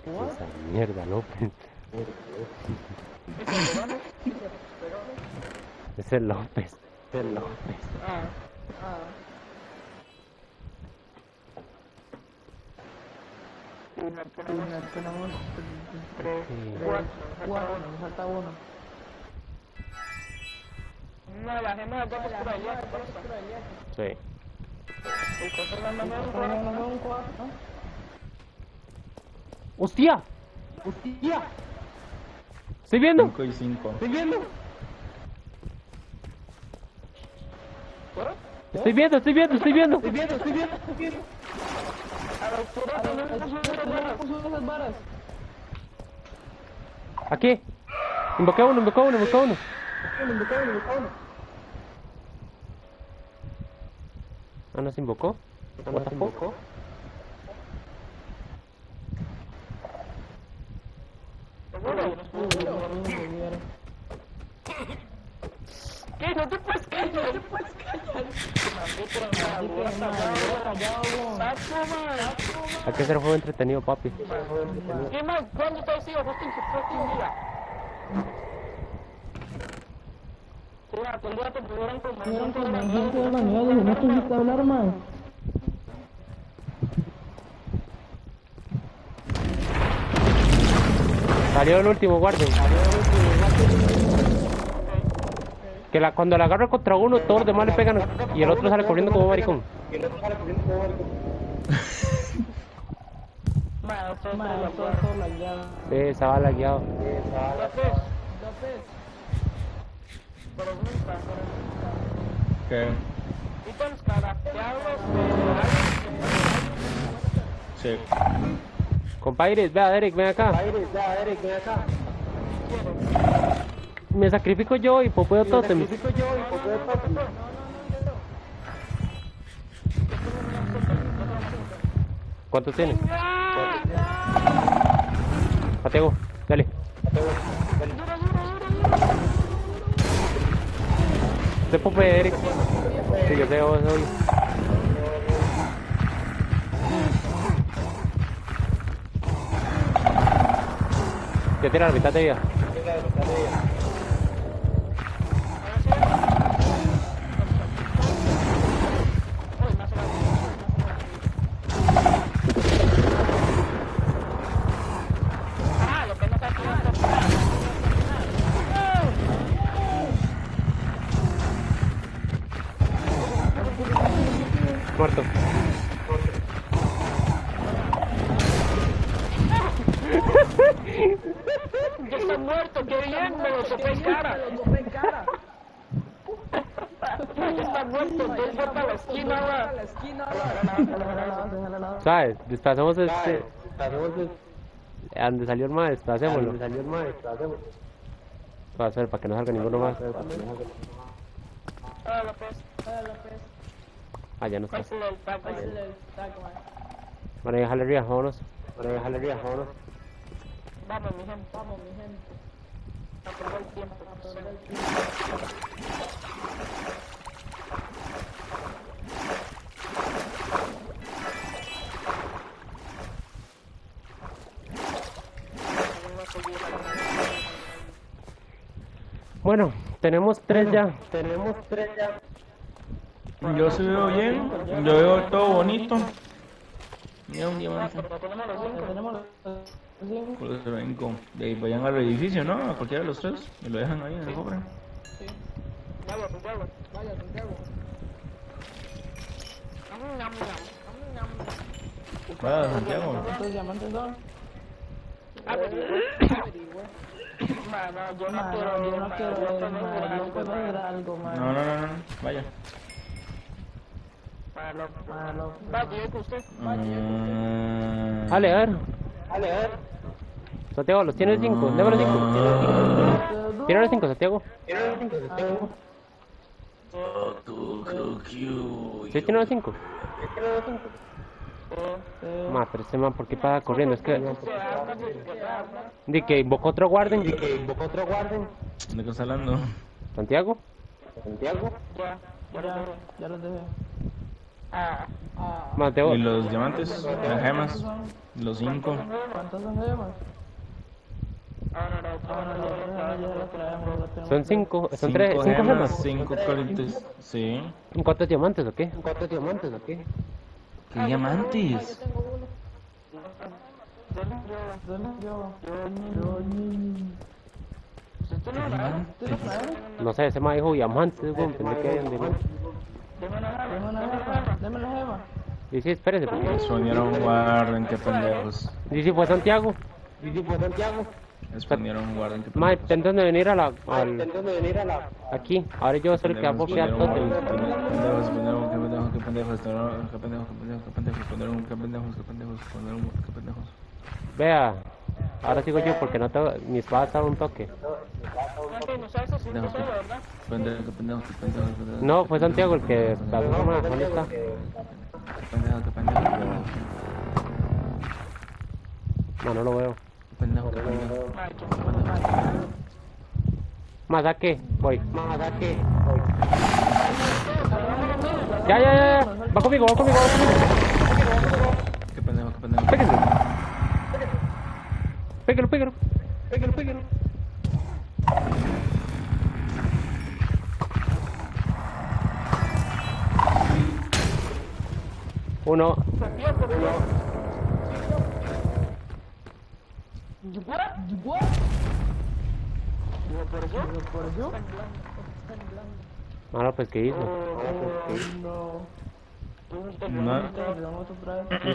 Esa mierda, López. Es el López. Tenemos 3, Sí. 4, nos falta uno. No, la gema ya es por allá. Sí. ¡Hostia! ¿Estoy viendo? 5 y 5. Estoy viendo. Aquí. Invoqué uno. Ah, ¿no se invocó? What the fuck? ¿Qué? No te puedes callar, no te puedes callar. Hay que hacer un juego entretenido, papi. ¿Qué más? ¿Cuándo te has ido? Vos tenés fucking vida. Mira, te olvídate, tuvieron como gente de la mierda, no te gusta hablar más. Salió el último, guarden. Que cuando la agarra contra uno, todos los demás le pegan y el otro sale corriendo como maricón. Todo lagueado. Sí, estaba lagueado. ¿Qué? Sí. Compadres, vea, Derek, ven acá. Me sacrifico yo y popeo totem. ¿Cuánto tiene? Mateo, dale. ¿Usted popea, Derek? Sí, yo sé, vos hoy. Ya tiene la mitad de vida. Muerto. Ya está muerto, qué bien, me lo sopé en cara. Ya está muerto, entonces fue para la esquina ahora. ¿Sabes? Desplazamos este. ¿A dónde salió el mae? Desplacémoslo. Va a hacer para que no salga ninguno más. Hágalo pues. Ah, ya no está. Pásale el taco. Bueno, déjale arriba, vámonos. Vamos, mi gente. A perder el tiempo. Bueno, tenemos tres ya. Yo se veo bien, yo veo todo bonito. Mira un diamante. Por eso vengo. De ahí vayan al edificio, ¿no? A cualquiera de los tres. Me lo dejan ahí en el cofre. Vaya, Santiago. ¿Cuántos diamantes son? Yo no quiero ver algo, man. No. Vaya. Vaya, usted. Dale, a ver. Santiago, los tienes 5. Dame los 5. Tiene los 5, Santiago. ¿Sí tiene los 5? Ma, pero este man, ¿por qué pasa corriendo? Es que... Di que invocó otro guarden. ¿De qué estás hablando? ¿Santiago? Ya los dejé. Mateo. ¿Y los diamantes? ¿Las gemas? ¿Los 5? ¿Cuántos son gemas? Son 5, son 3, 5 gemas. 5 colitos. Sí. ¿Cuántos diamantes o qué? ¿Qué diamantes? No sé, ese man dijo diamantes, güey, pensé que habían diamantes. Deme la gema. Y sí, espérese, porque... Respondieron guarden, qué pendejos. Y si fue Santiago. Respondieron guarden, qué Ma, pendejos. intentan de venir a la... Aquí, ahora yo soy el que va a popear todo. Vea, ahora sigo yo porque no tengo... Mi espada está a un toque. No, fue Santiago el que... ¿Dónde está? No, no lo veo. Más saque, voy. Más saque, voy. Ya. Va conmigo. Qué pendejo. Pégalo. Uno. Mano, pues, ¿qué hizo? No. No.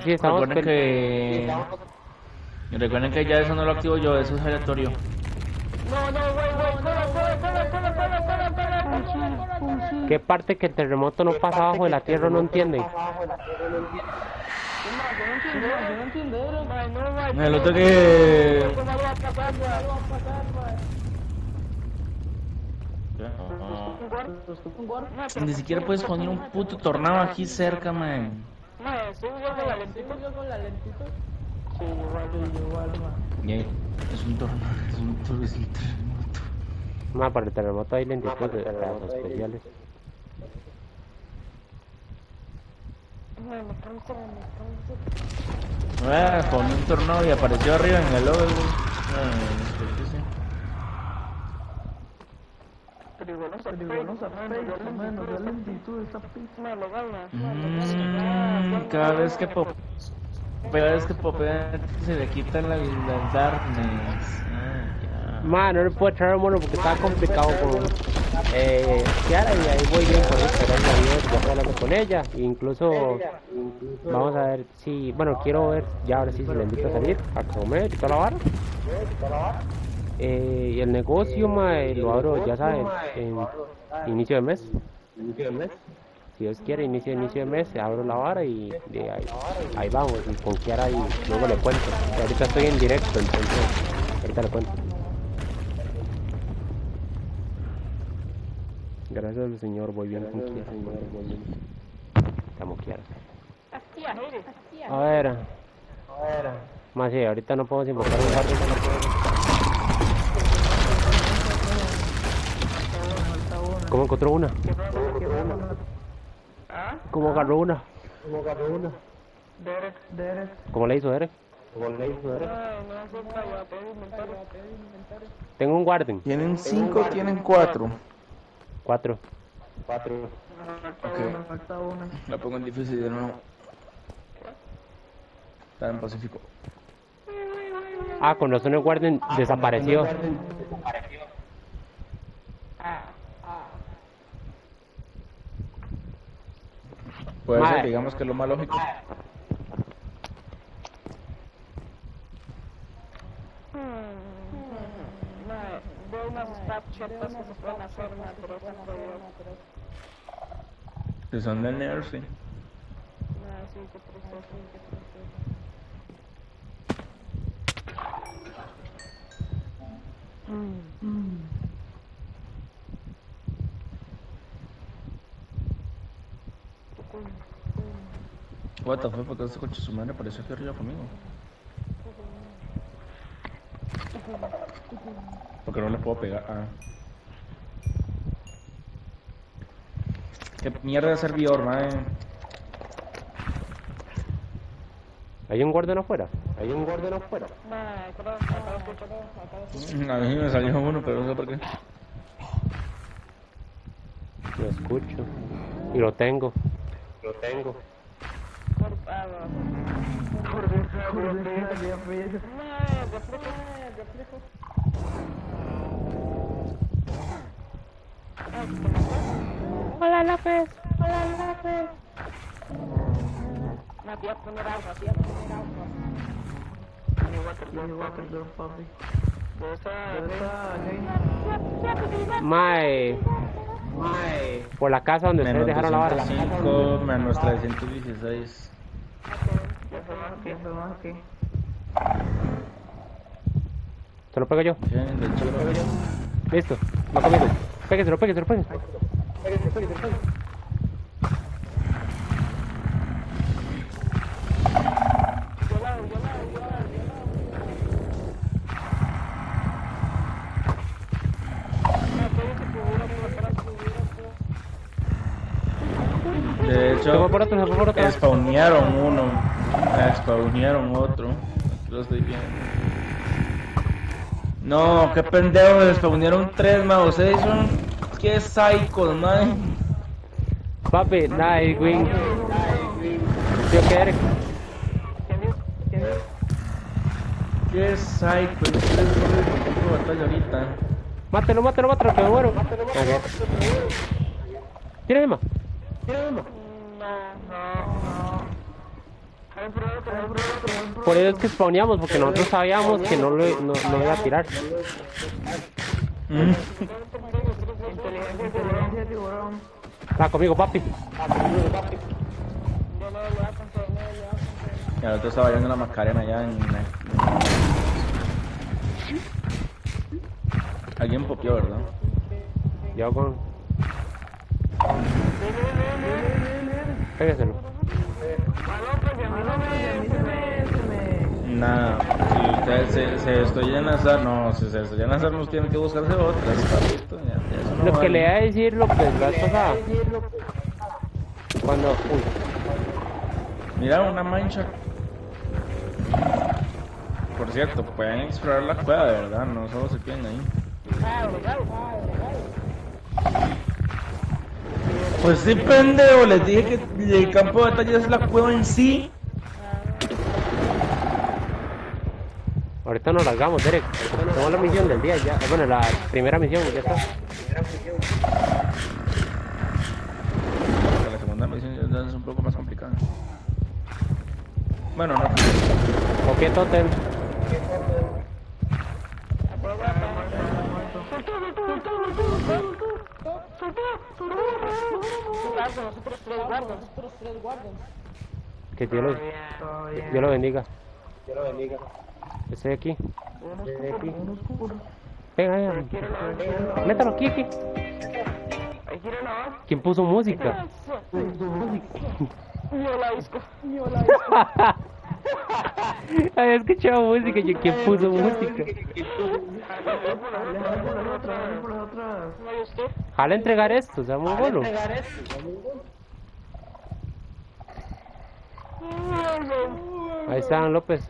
Sí, estamos Recuerden que ya eso no lo activo yo, eso es aleatorio. ¿Qué parte que el terremoto no pasa abajo de la tierra no entienden? Yo no entiendo, El otro que... Ni siquiera puedes poner un puto tornado aquí cerca, man. con la lentitud. Sí, igual, man. Es un tornado, es un terremoto. Más para el terremoto hay lentitudes de pedazos especiales. Con un tornado y apareció arriba en el logo. Pero igual no se afecta, man, no da lentitud esa pista. Cada vez que popea se le quita la darkness. No le puedo echar mono porque está complicado con Kiara y ahí voy bien con esto, gracias a Dios, ya estoy hablando con ella, incluso vamos a ver si, bueno, quiero ver ya ahora sí si le invito a salir a comer y toda la vara. Y el negocio, lo abro, ya saben, en inicio de mes. Si Dios quiere, inicio de mes, abro la vara y de ahí vamos, y con Kiara y luego le cuento. Y ahorita estoy en directo, entonces ahorita le cuento. Gracias al Señor, voy bien con Kiara. Estamos Kiara. A ver. Más sí, ahorita no podemos invocar un guardia. ¿Cómo encontró una? ¿Cómo agarró una? ¿Cómo le hizo Derek? Tengo un guardian. ¿Tienen 5 tienen 4? 4. Ok. La pongo en difícil de nuevo. Está en Pacífico. Con razón el guardian desapareció. Puede ser, digamos que lo más lógico. Veo unas Snapchatas que se pueden hacer, pero son jodidos. Que son de Nerd, sí. Sí, qué tristeza. What the fuck, porque ese coche su madre apareció aquí arriba conmigo. Porque no le puedo pegar. ¿Qué mierda de servidor, man? ¿Hay un guardián afuera? A mí me salió uno, pero no sé por qué. Lo escucho. Y lo tengo. Hola, López. Me voy a poner agua, Mae. Por la casa donde ustedes dejaron la vara. 5 menos 316. ¿Se lo pego yo? Bien, de hecho, Listo. Va conmigo. Pégueselo. por otro, se fue por otro. Spawnearon uno. Spawnearon otro. Lo estoy viendo. No, qué pendejo, spawnearon 3, man. Ustedes son... Qué psychos, man. Papi, nice win. Tío, ¿qué eres? Qué psycho. Ustedes son el campo de batalla ahorita. Mátelo, que me muero. Okay. Tira más. Por eso es que spawneamos, porque nosotros sabíamos que no lo iba a tirar. Inteligencia, tiburón. Está conmigo, papi. Y el otro estaba yendo la Macarena allá en... Alguien popió, ¿verdad? Yo con... Pégueselo. Nada, si ustedes se destruyen azar, no, si se destruyen azar nos tienen que buscarse otras, papito, ya, eso no Lo que vale. le iba a decir López la vez pasada. Cuando... Uy, Mira, una mancha. Por cierto, pueden explorar la cueva, de verdad, no solo se queden ahí. Pues sí, pendejo, les dije que el campo de batalla es la cueva en sí. ahorita nos largamos, Derek. Tenemos la misión del día ya. Bueno, la primera misión, ya está. La segunda misión ya es un poco más complicada. Bueno, no. Ok, Totem. Que Dios lo bendiga. Estoy aquí. Venga, métalo aquí. ¿Quién puso música? Había escuchado música, yo ¿quién puso música? Jala entregar esto, o sea, muy bueno. Ahí están López.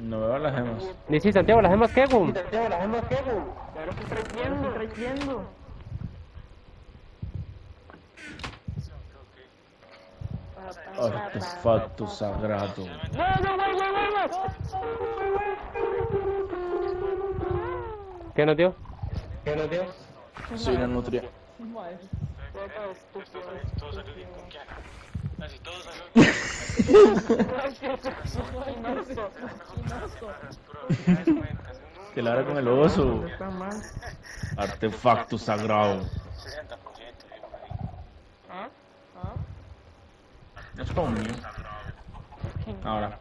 No veo las gemas. Dice Santiago, las gemas qué, güey. Artefacto sagrado. ¿Qué nos dio? Soy una nutria. Que la hará con el oso. Artefacto sagrado. Es para un mío. Ahora.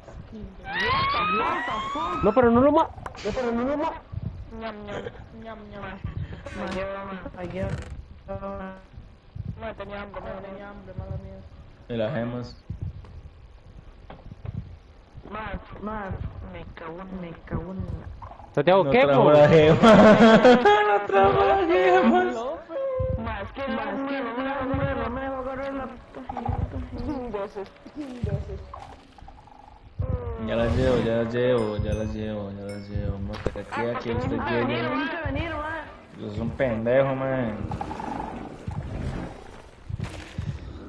No, pero no lo ma... Y las gemas. Me cago en la... Santiago, No ¿qué, trajo güey? las gemas. No trajo las gemas. No me va a agarrar la... Ya las llevo. Aquí usted llegue. Yo soy un pendejo, man.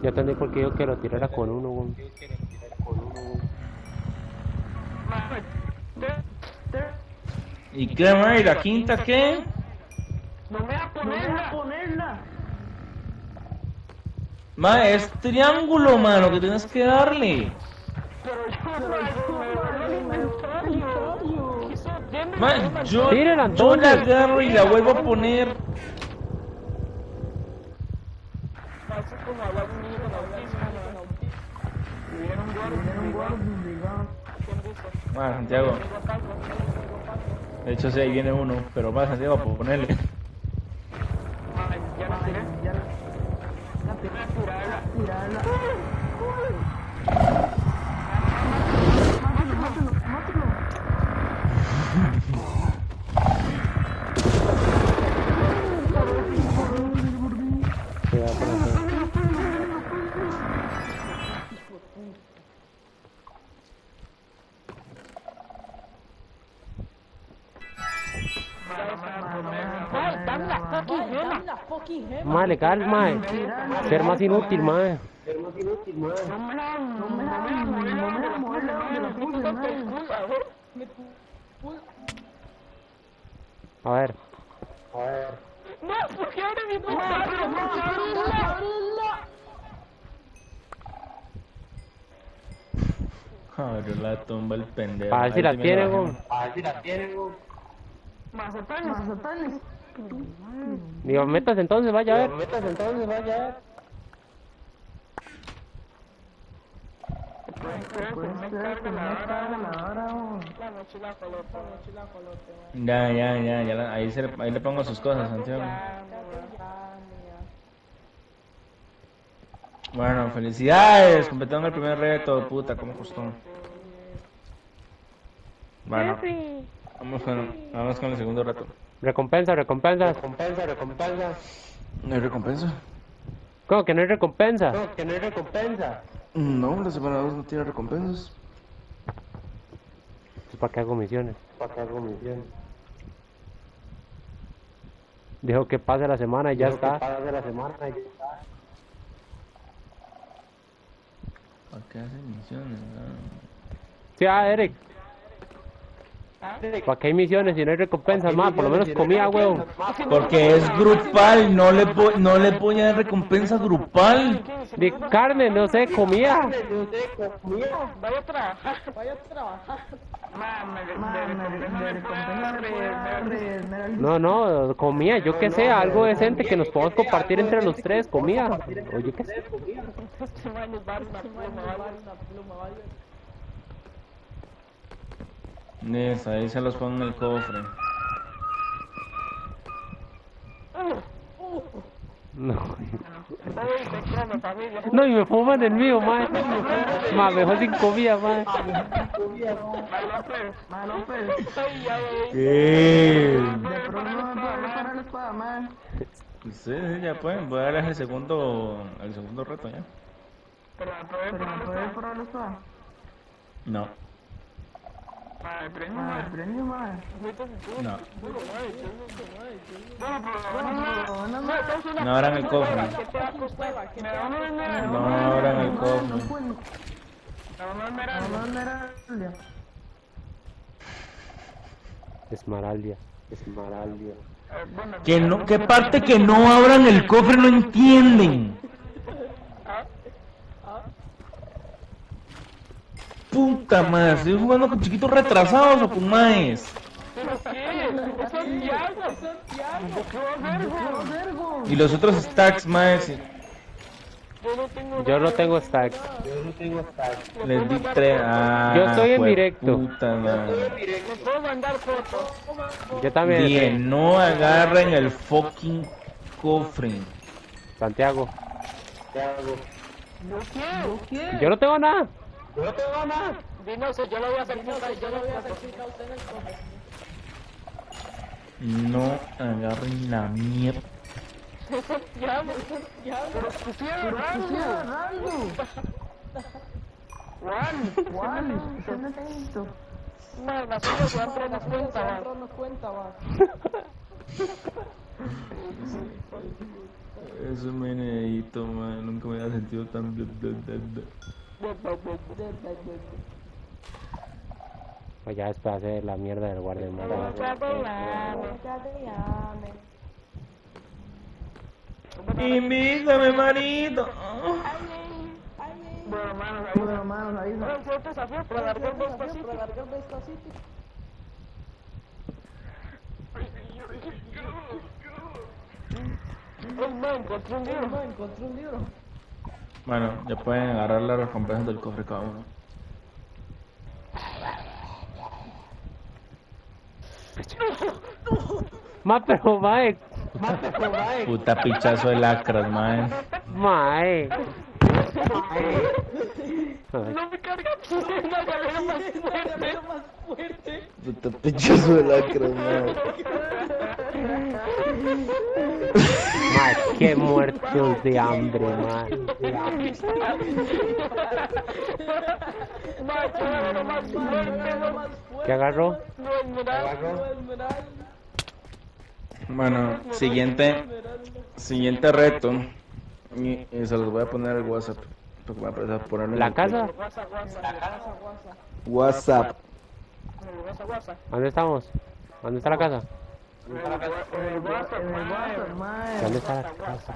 Ya entendí por qué yo quiero tirara con uno, güey. ¿Y qué, man? ¿Y la quinta qué? No me va a ponerla. Ma, es triángulo, mano, que tienes que darle. Ma, yo Tírala, la entonces. agarro y la vuelvo a poner. Ma, Santiago. De hecho, sí, ahí viene uno, pero va, Santiago, por ponerle. Cuidado con eso. Mae, dame la fucking gema. Mae, legal, mae. Ser más inútil, mae. No me dejan mover la puta del culo, a ver. A ver. No, ¿por qué abre mi puta? Abrió la tumba el pendejo. A ver si Ahí la sí me tiene, la güey. Mazapanes. Digo, metas entonces, vaya a ver. Ya, ahí le pongo sus cosas, Santiago. Bueno, felicidades, completaron el primer reto, puta, cómo costó. Bueno, vamos con el segundo reto. Recompensa. ¿No hay recompensa? ¿Cómo que no hay recompensa? No, la semana 2 no tiene recompensas. Pues, ¿para qué hago misiones? Dijo que pase la semana y ya está. ¿Para qué hacen misiones? Sí, Eric. ¿Para qué hay misiones si no hay recompensas, más? Por lo menos comida, huevón. Porque es grupal, no le voy a dar recompensa grupal. De carne, no sé, comida. Vaya a trabajar. No, comida, yo que sé, algo decente que nos podamos compartir entre los tres, comida. O yo qué sé. Listo, ahí se los pongo en el cofre. No, y me fuman el mío, mae. Más mejor sin comida, mae. ¿Qué? De pronto no me puedo agarrar la espada, man. Sí, ya pueden, voy a darles el segundo reto ya. Pero me puedo disparar la espada. No. Premio, man. No. No abran el cofre. No abran el cofre. Esmeralda. ¿Qué parte que no abran el cofre no entienden? Puta madre, estoy jugando con chiquitos retrasados o con maes. Y los otros stacks maes. Yo no tengo stack. Les di 3. Yo estoy en directo. Puta madre. Yo también. Bien, no agarren el fucking cofre. Santiago. Yo no tengo nada. Yo lo voy a hacer clic a usted en el cofre. No agarren la mierda. Pero estoy agarrando. Juan, ¿Qué necesito? la suya siempre nos cuenta, va. Es un menedito, man. Nunca me había sentido tan. Pues ya después hacer la mierda del guardia. Invítame, marito. Bueno, hermanos, ahí va. Para largar el despacito. Encontré un libro. Bueno, ya pueden agarrar las recompensas del cofre cada uno. Pero mae. Puta pichazo de lacras, man. Mae. No me carga la galera más fuerte. Puta pichazo de lacras, man. Mae, qué muertos de hambre, mae. ¿Qué agarró? Bueno, siguiente reto. Y se los voy a poner al WhatsApp. Porque voy a empezar a ponerlo en ¿La el casa? WhatsApp. ¿Dónde estamos? ¿Dónde está la casa? En el WhatsApp, mae. ¿Dónde está la casa?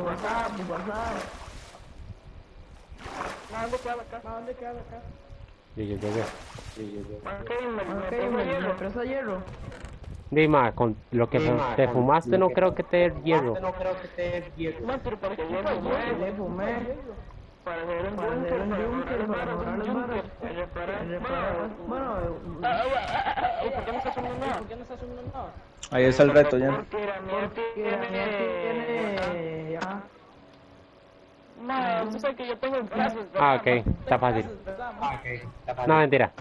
WhatsApp. ¿Dónde queda la casa? Yo llegué. Ok, Me presa hierro. Dima, con lo que te fumaste no creo que te dé hierro. No, pero para que yo Le fumé. para hacer un Para hacer un búnker, yunque, para mejorar las varas. Reparar. Bueno, ¿por qué no estás haciendo nada? Ahí está el reto ya. Porque la mía porque la mía tiene... Ya. No, tú sabes que yo tengo brazos. Ah, ok, está fácil. No, mentira.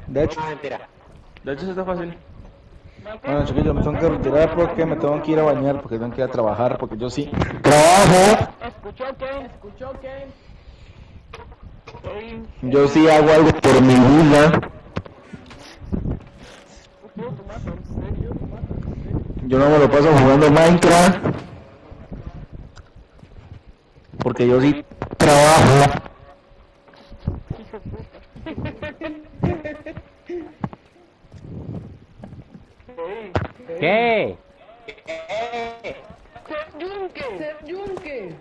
De hecho, sí está fácil. Bueno, chiquillos, me tengo que retirar porque me tengo que ir a bañar, porque tengo que ir a trabajar, porque yo sí trabajo. ¿Escuchó qué? Yo sí hago algo por mi vida. Yo no me lo paso jugando Minecraft. Porque yo sí trabajo. ¿Qué? Yunque.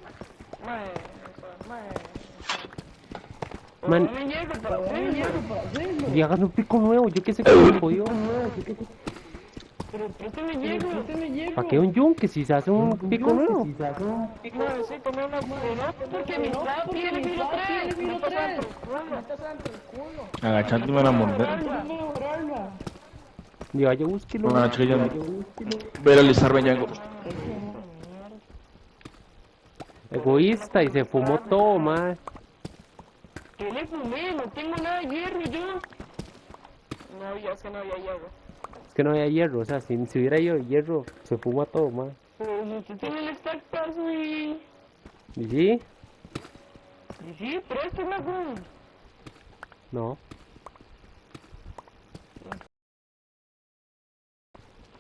Man, Me llego para hacerlo. y hagas un pico nuevo, yo qué sé cómo se jodió. Pero préstame llego. ¿Para qué un yunque si se hace un pico nuevo? No, sí, tomé una buena. Porque mi lado tiene filo 3. No pasa por culo. Agachate y me la morder. Digo, yo búsquelo. Bueno, chiquillos, voy a realizar Beñango. Egoísta y se fumó todo, man. ¿Qué le fumé? No tengo nada de hierro yo. No había hierro. Es que no había hierro, o sea, si hubiera hierro, se fuma todo, man. Pero si usted tiene el stackazo y... ¿Y sí? Y sí, préstame, güey. No.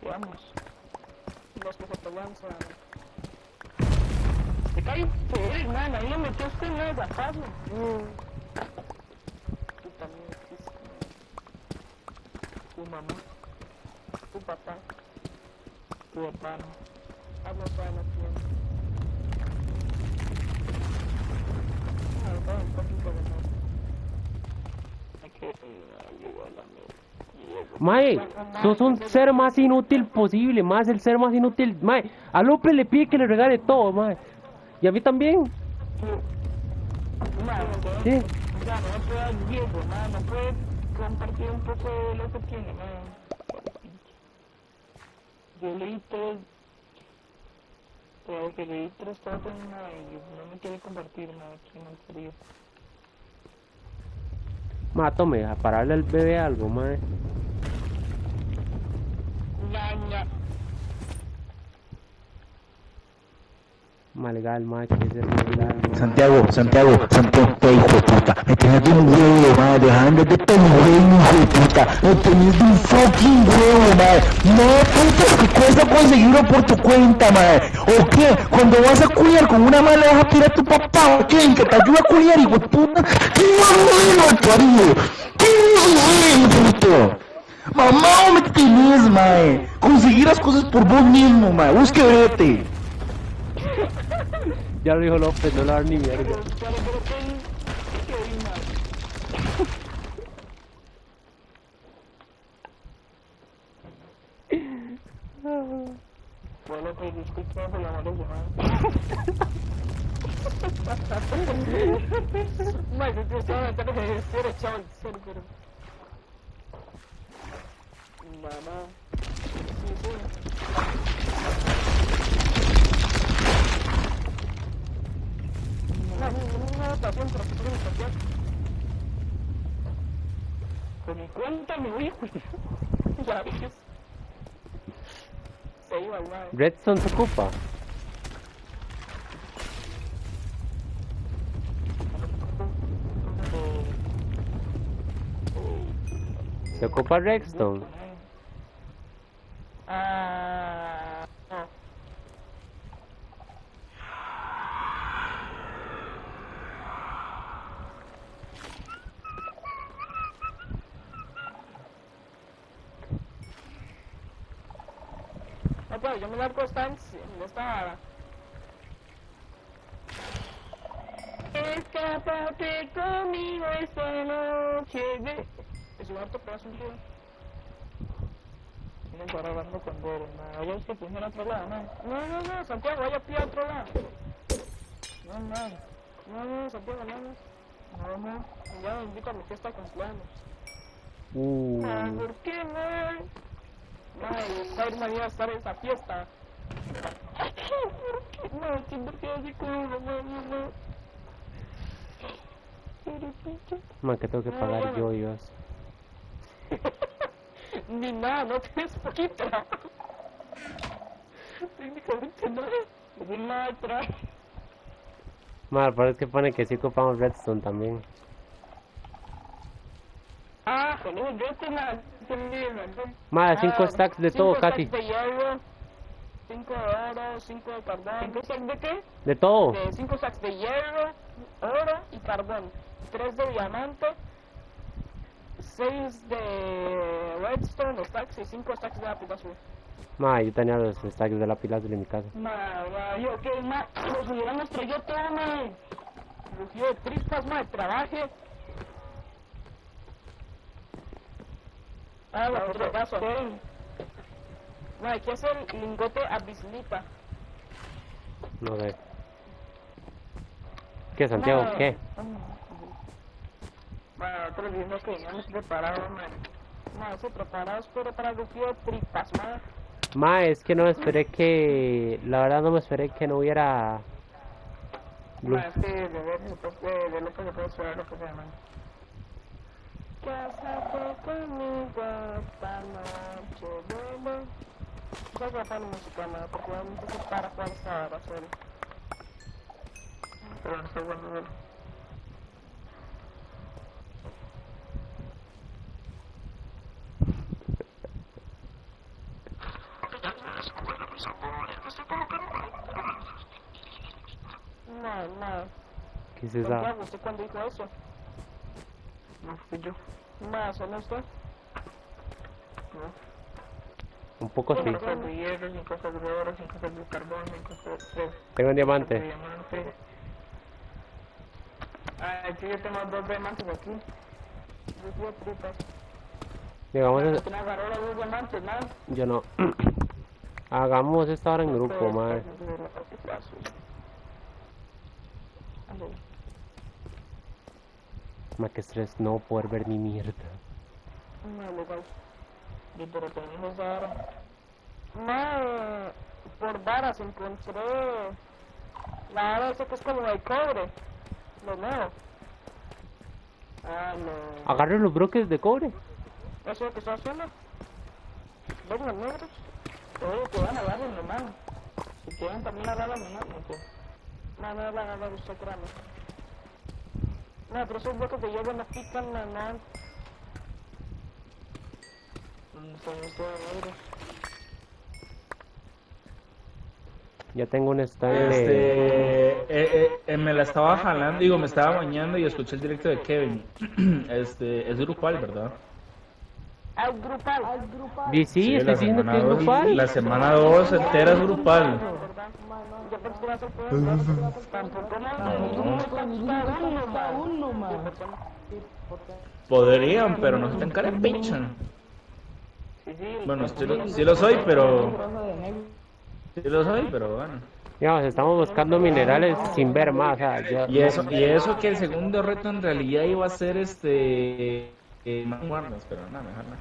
Vamos. Los que se te lanzan. Te cae feliz, man. Ahí le metiste en el bajazo. Tú también, tu mamá, tu papá, tu hermano. Habla toda la tienda. No, un poquito de más. Hay que llegar a la meta. Mae, sos un ser más inútil posible, más el ser más inútil. Mae, a López le pide que le regale todo, mae. Y a mí también. Sí. Ya, no puede dar Diego, no puede compartir un poco de lo que tiene, Yo leí pero que leí 3 fotos y no me quiere compartir nada, aquí no quería. Ma, tome, a pararle al bebé algo, mae. Ya. Malgal, mae, que es el malgal. Santiago, qué hijo de puta. Me tenés de un huevo, madre. Dejando de tu huevo, hijo de puta. Me tenés de un fucking huevo, madre. No, puta, que cuesta conseguirlo por tu cuenta, madre. ¿O qué? Cuando vas a culiar con una mala vas a tirar a tu papá, ¿o qué? Que te ayuda a culiar, hijo de puta. ¡Qué huevo, parido! ¡Qué huevo, puto! Mamá, me tenés, mae. Conseguir las cosas por vos mismo, mae. Vos quebrete. Ya lo dijo López, no le va a dar ni mierda. Bueno, pues disculpa por llamar a Mas eu estava até no terceiro, tchau, terceiro. Mamá. No, pasión, pero que tengo pasión. Con mi cuenta me voy. Ya ves. Se iba igual. Redstone se ocupa. Se ocupa Redstone. Ah. puedo, yo me largo esta en esta... Escápate conmigo esta noche de... Es un harto pedazo un tío. Tienen que agarrarlo con Doro, no, vaya usted primero a otro lado, no, Santiago, vaya a pie a otro lado. No, Santiago, no, ya me invito a mi fiesta de cumpleaños. ¿Por qué no? Spider-Man iba a estar en esa fiesta. ¿Por qué no? ¿Por qué así como no? Man, que tengo que pagar yo y vos. Ni nada, no tienes poquito. Técnicamente no. Ni nada trae. Man, pero es que pone que sí ocupamos redstone también. Ah, genial, yo tengo Man, 5 stacks de todo casi. 5 stacks de hierro, 5 de oro, 5 de carbón. ¿5 stacks de qué? De todo. 5 stacks de hierro, oro y carbón. 3 de diamante, 6 de redstone stacks y 5 stacks de lápiz azul. Man, yo tenía los stacks de la pila azul en mi casa. Yo qué más, los hubiéramos traído todo, man. Rugido de tripas, man, trabaje. Ah, bueno, por si acaso. No, hay que hacer lingote a bislita. No sé. ¿Qué, Santiago? ¿Qué? Bueno, nosotros dijimos que veníamos preparados, man. No, estoy preparados, pero para rugido de tripas, man. Ma, es que no esperé que... La verdad no me esperé que no hubiera... No, es que de ver lo que se puede esperar lo que se llama. Cásate conmigo esta noche, bebé. Voy a grabar música, man, porque obviamente se para forzar a hacer. Pero no sé bueno ver. No. ¿Qué es esa? Santiago, ¿usted cuándo dijo eso? No fui yo. Más, ¿o no usted? No. Un poco sí. Sin cosas de hierro, sin cosas de oro, sin cosas de carbón, sin cosas de... Tengo un diamante. diamante. Aquí yo tengo 2 diamantes aquí. Yo tengo tripas. Digamos, No tengo agarrar 2 diamantes, ¿no? yo no. Hagamos esta hora en grupo, madre. Ma, que estrés no poder ver ni mierda. No, legal. Y pero tenemos ahora. No, por varas encontré la vara esa que es como de cobre. Lo nuevo. Ah, no. Agarre los bloques de cobre. Eso es lo que está haciendo. ¿Ven los negros? Oye, que van a agarrar en la mano. Si quieren también agarrar en la mano. No van a agarrar usted, créame. No, pero esos bloques de hierro no pican, no. Ya tengo un stack de... Me la estaba jalando, digo, me estaba bañando y escuché el directo de Kevin. Es grupal, ¿verdad? Al grupal. Sí, estoy diciendo que es grupal. La semana 2 entera es grupal. Yo pensé que iba a ser tampoco Podrían, pero no se te encarepichan. Bueno, sí lo soy, pero... Sí lo soy, pero bueno. Digamos, estamos buscando minerales sin ver más. O sea, Y eso que el segundo reto en realidad iba a ser más guardas, pero no, mejor no.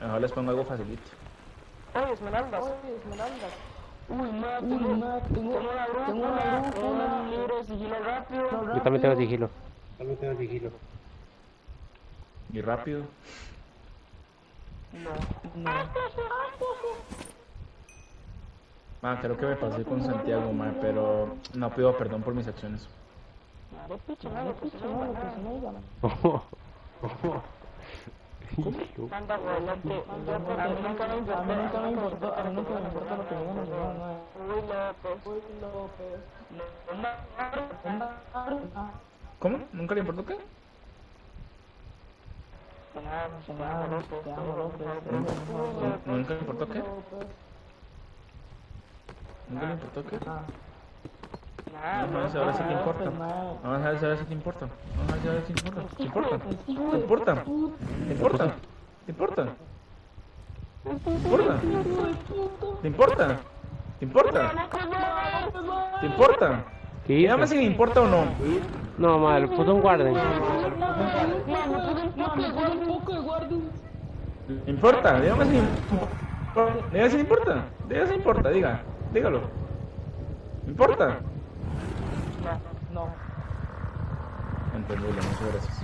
Mejor les pongo algo facilito. Oye, esmeraldas. Uy, tengo una brújula, un libro de sigilo rápido. Yo también tengo sigilo. Y rápido. Creo que me pasé con Santiago, pero no pido perdón por mis acciones. Manda, güey, a mí nunca me importó lo que digan los demás, ¿no? Uy, López. ¿Cómo? ¿Nunca le importó qué? ¿Nunca le importó qué? ¿Nunca le importó qué? Nada, Vamos a ver si te importa. Vamos a ver si te importa. Vamos a ver si te importa. ¿Te importa? ¿Te importa? ¿Te importa? ¿Te importa? ¿Te importa? ¿Te importa? ¿Te importa? ¿Te importa? ¿Qué Dígame hizo? si me importa o no. No, madre, le puso un guarden. ¿Me importa? Dígame si me importa. Dígame si me importa. Dígame si me importa, dígalo. ¿Me importa? No. Entendible, muchas gracias.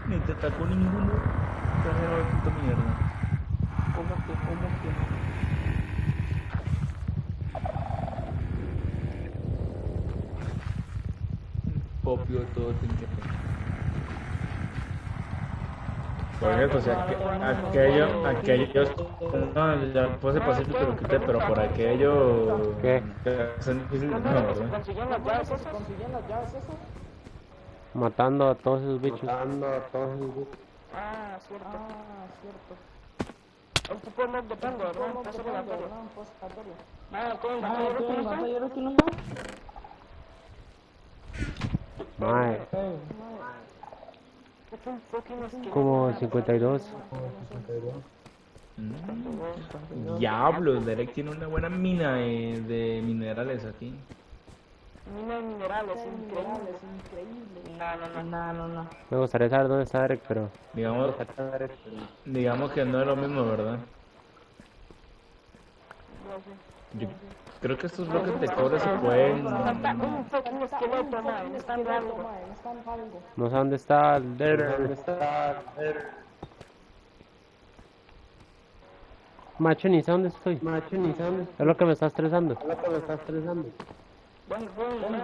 Ni te atacó ninguno. Cajero de puta mierda. ¿Cómo que? Popio todo tiene que tener. Por ejemplo, o sea, aquellos, no, ya puse pacífico y lo quité, pero por aquello ¿Qué? que son difíciles, no, ¿verdad? ¿Consiguen las llaves esas? Matando a todos esos bichos. Ah, cierto. El tipo no depende, ¿verdad? Es obligatorio. Nada, ¿qué? ¿Batallero que no está? Madre, Es un fucking esqueleto. como 52. Diablos, Derek tiene una buena mina de minerales aquí. Mina de minerales, increíble. No. Me gustaría saber dónde está Derek, pero... Digamos que no es lo mismo, ¿verdad? Yo creo que estos bloques de cobre se pueden... Un fucking esqueleto, man. Está en algo. No sé dónde está el Derek. Macho, ni sé dónde estoy. Es lo que me está estresando. Ven, una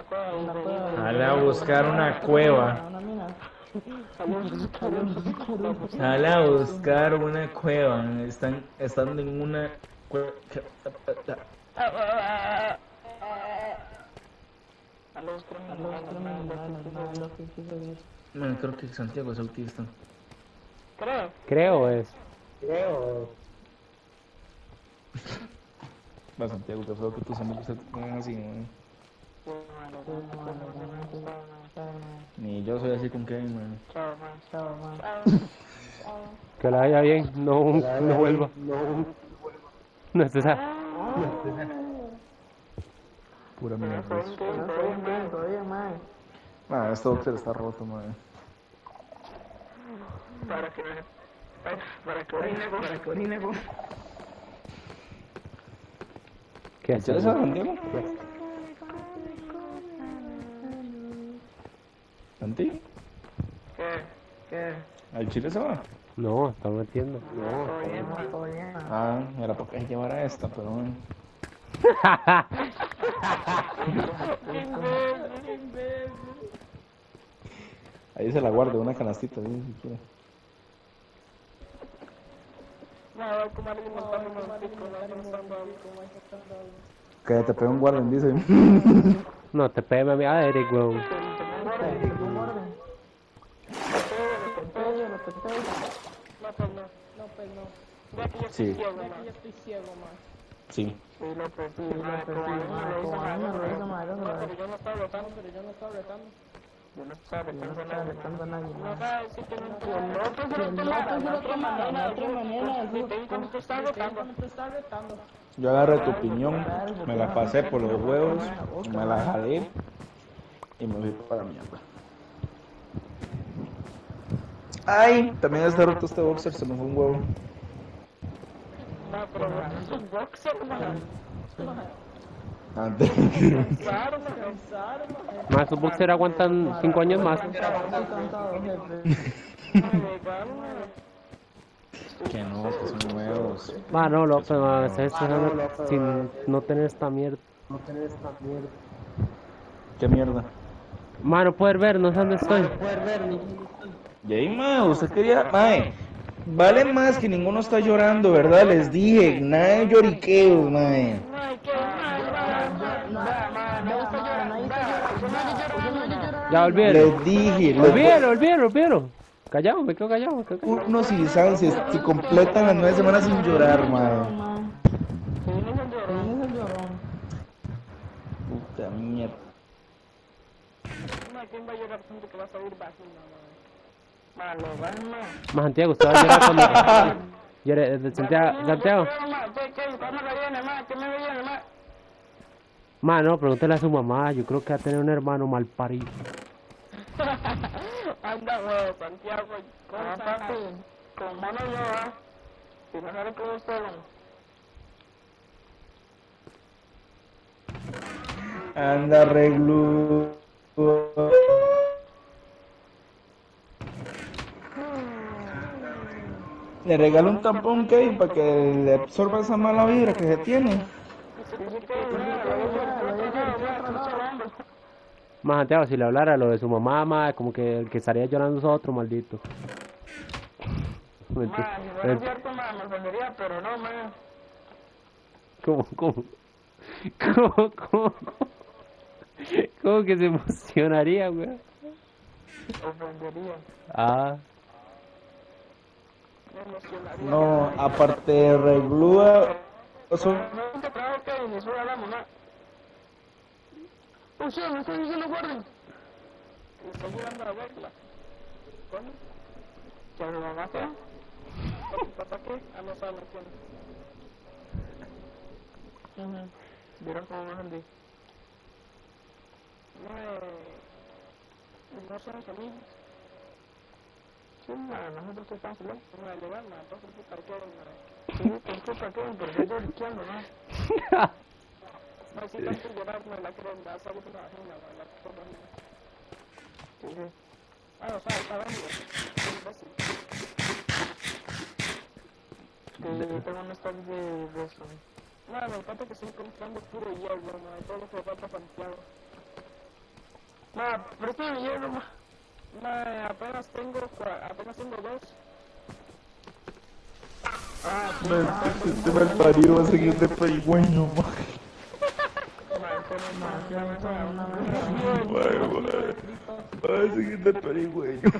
cueva. Sale a buscar una cueva. Sale a buscar una cueva. Están en una cueva. A los criminales. Bueno, creo que Santiago es autista. Creo. Creo es. Va, Santiago, que feo que tus amigos se pongan así, man. Ni yo soy así con Kevin, man. Chao, man. Que la haya bien. No vuelva. No es esa. Pura mierda. Todavía, man. Ah, este boxer está roto, man. Para que orine, vos. ¿Qué ¿Ya haces? les Santiago? ¿Santi? ¿Qué? ¿Al Chile se va? No, está metiendo. Ah, era porque llevara esta, pero bueno. Ahí se la guardo, una canastita, si quiere. No, voy a comer alimentándome Que te pega un guarden, dice. No, te pega a mí a Derek, weón. Sí. Sí. Pero yo no estaba retando. Yo no estaba retando a nadie. No sabes si tiene un cuando te estás retando. Yo agarré tu opinión, me la pasé por los huevos, me la jalé y me fui para la mierda. Ay, también está roto este boxer, se me fue un huevo. No, pero es un boxer, man. Antes. Claro, man. Más, los boxers aguantan 5 años más. Que no, que son nuevos. No, López, me estás estresando sin no tener esta mierda. ¿Qué mierda? No poder ver, no sé dónde estoy. Y ahí, ma, usted quería, mae, vale más que ninguno está llorando, ¿verdad? Les dije, nada de lloriqueos, mae. Ay, qué mal, Ya, olvídalo. Les dije, Olvídalo. Callado, me quedo callado. unos si saben si completan las 9 semanas sin llorar, madre. Puta mierda. ¿Quién va a llorar tanto que va a salir vagina, mano? Más Santiago, usted va a llorar cuando... Santiago. No, pregúntale a su mamá, yo creo que va a tener un hermano mal parido. Anda, huevo, Santiago, papi, con mano yo, si no sale con usted, Anda, reglu. Le regalo un tampón, Kevin, para que le absorba esa mala vibra que se tiene. Más Santiago, si le hablara lo de su mamá, como que el que estaría llorando es otro maldito. Si no es cierto, me ofendería, pero no, man. ¿Cómo que se emocionaría, güey? Ofendería. Ah. Me emocionaría. No, aparte de reglúa, eso... No te trajo que ni suena la mamá. Oh, sí, me estoy diciendo guarden. Le estoy llevando a verla. ¿Cómo? ¿Que mi mamá qué? ¿Mi papá qué? Ah, no sabe, no entiendo. ¿Vieron cómo me entendí? No somos amigos. Sí, nosotros estamos hablando. No, legal, entonces tú para qué, sí, por culpa que, pero yo estoy liqueando, ¿no? No, si tanto llorar, no la creo, me va a salir una vagina, la cosa vagina. Sí. Ah, o sea, está vendido. Imbécil. Que yo tengo un estado de eso. No, me encanta que estoy comprando puro hielo, todo lo que falta Santiago. Préstame hielo, apenas tengo 2. Este mal parido va a seguir de pedigüeño, va a seguir de pedigüeño.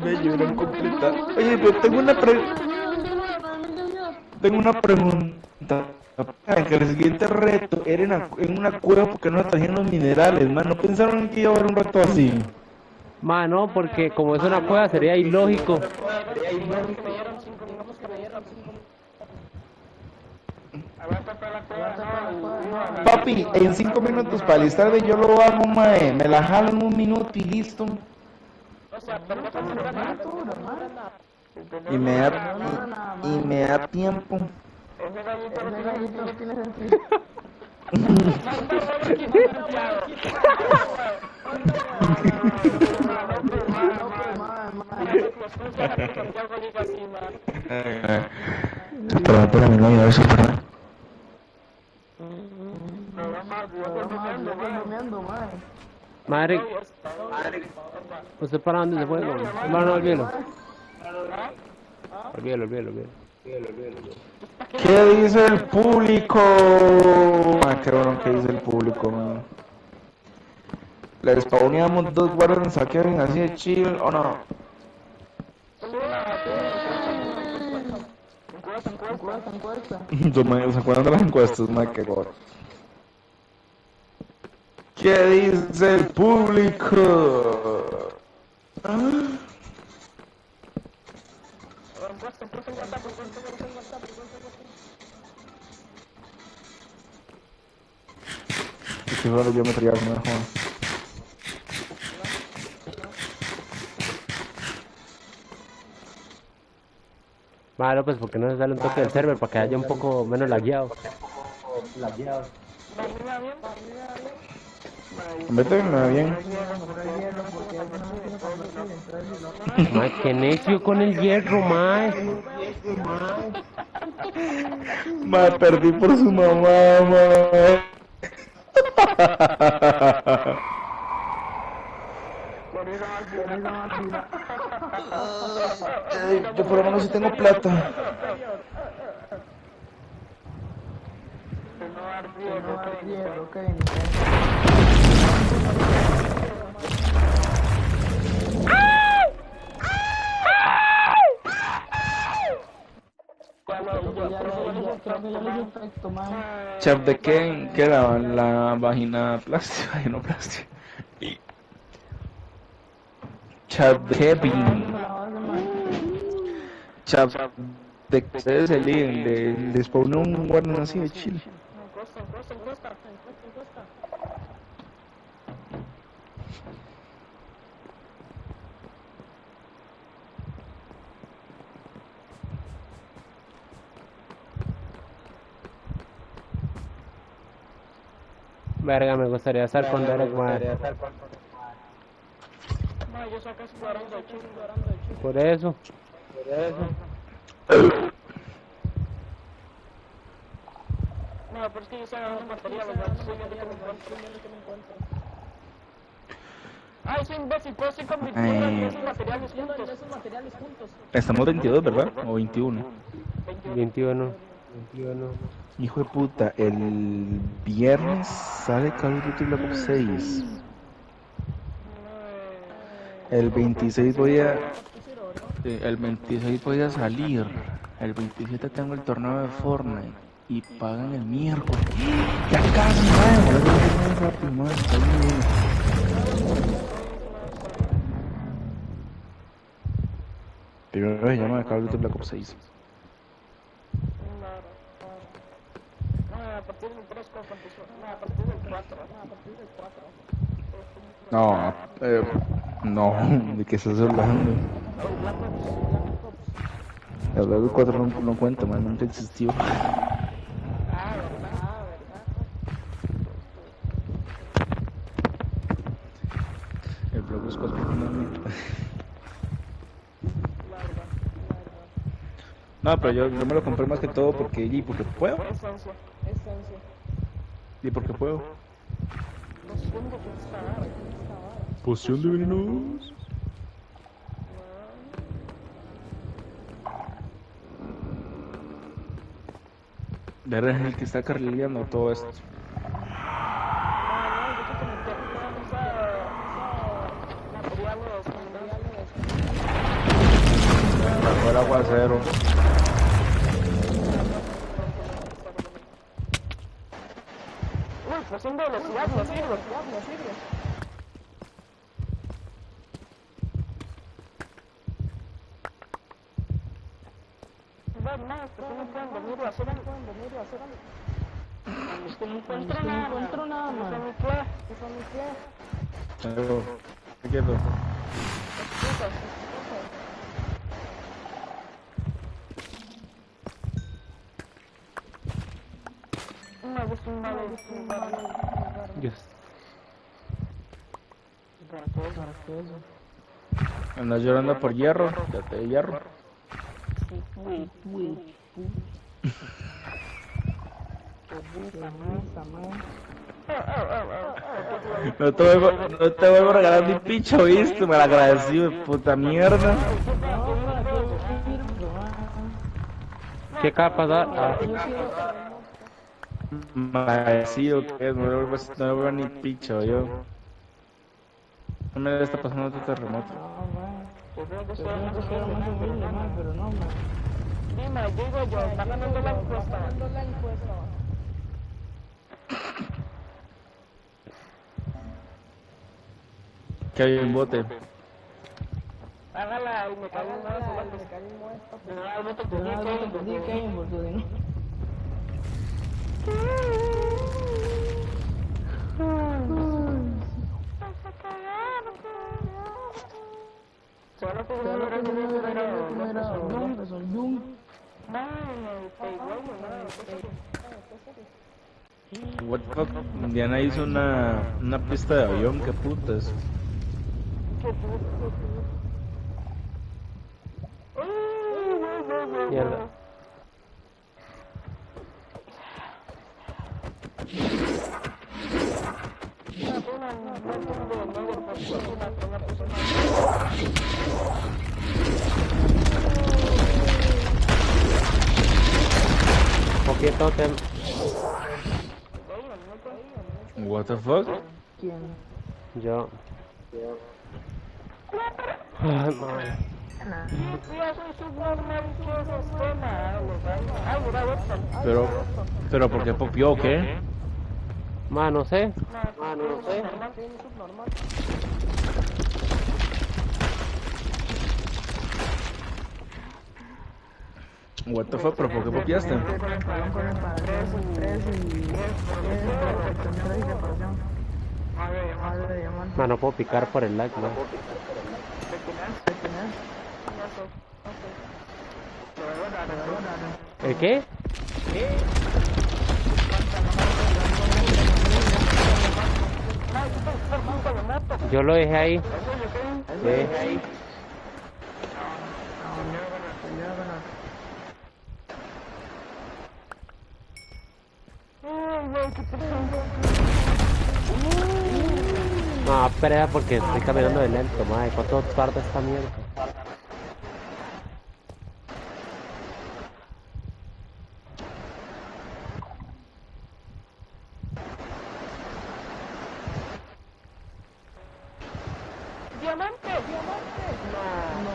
Me lloran completa. Oye, pero tengo una pregunta. Que el siguiente reto era en una cueva porque no trajeron los minerales, man. ¿No pensaron que iba a haber un reto así? No, porque como es una cueva sería ilógico. Papi, en 5 minutos para listar de yo lo hago, mae. Me la jalo en 1 minuto y listo. Y me da tiempo. Ese gallito no tiene sentido. Espera, mi novia, a ver si es verdad. Madre, ¿usted para dónde se fue? No, olvídalo. Olvídalo. ¿Qué dice el público? Qué bueno que dice el público, man. ¿Le spawneamos 2 guardias en saqueo así de chill o no? ¿Se acuerdan de las encuestas, man? Qué gordo. ¿Qué dice el público? Es que solo yo me traía alguna joda. Bueno, pues porque no se sale un toque del server para que haya un poco menos lagueado. Méteme bien. Mae, qué necio con el hierro, mae. Me perdí por su mamá, mae. Yo por lo menos sí tengo plata. no va a haber hierro, Kevin. Creo que ya le hice efecto, man. Chef de Ken, ¿qué era? La vagina plástica, vaginoplastia. Chef de Kevin. Chef de que ustedes eligen, les pone un guardan así de chile. Encuesta. Verga, me gustaría estar con Derek, man. No, yo saco ese guarando de chile. Por eso. No, pero es que yo estoy agarrando materiales, man. Estoy viendo que me encuentro. Ay, soy imbécil, pero estoy convirtiendo en esos materiales juntos. Estamos 22, ¿verdad? O 21. 21. Hijo de puta, el viernes sale Call of Duty Black Ops 6. El 26 voy a... el 26 voy a salir. El 27 tengo el torneo de Fortnite. Y pagan el miércoles. ¡Ya casi, man! Primero se llama Call of Duty Black Ops 6. A partir del 3 con a partir del 4. No, ¿de qué estás hablando? El Black Ops 4 no cuenta, man, nunca existió. El Black Ops 4 no. No, pero yo me lo compré más que todo porque puedo. Esencia. Y porque puedo. Poción de venenos. Verga es el que está carrileando todo esto. Fue el aguacero. Uy, poción de velocidad, no sirve. No, esto no pueden venir a hacer algo. Es que no encuentro nada, man. Eso me queda. Pero, ¿qué quiero? No, yo estoy mal. Dios. ¿Para qué eso? Andas llorando por hierro, ya te hierro. No te vuelvo a regalar mi picho, ¿viste? Me lo agradecido de puta mierda. ¿Qué acaba de pasar? Agradecido que es, no le vuelvo ni picho, yo. No me está pasando otro terremoto. Pero no, man. Dime, digo yo, está ganando la encuesta. Que hay un bote. Hágala y me cago en nada. No, te pedí que porque no. Solo que Solo que no me era son Jung. What the fuck? Diana hizo una pista de avión, qué putas. Mierda. Poquito tem. What the fuck? ¿Quién? Yo. Ay, madre. Nah. Ya soy subnormal, ¿qué es esto, madre? Ay, mira, Watson. Pero ¿por qué popió o qué? Ma, no sé. No sé. Subnormal. What the fuck, pero ¿por qué popiaste? Con el balón, con el balón. 3 y 10 y reparación. Madre de diamante. Ma, no puedo picar por el lag, ma. ¿De quién es? No sé. ¿El qué? Yo lo dejé ahí. Sí. No, espera porque estoy caminando de lento, madre. ¿Cuánto tarda esta mierda? ¡Diamante! No.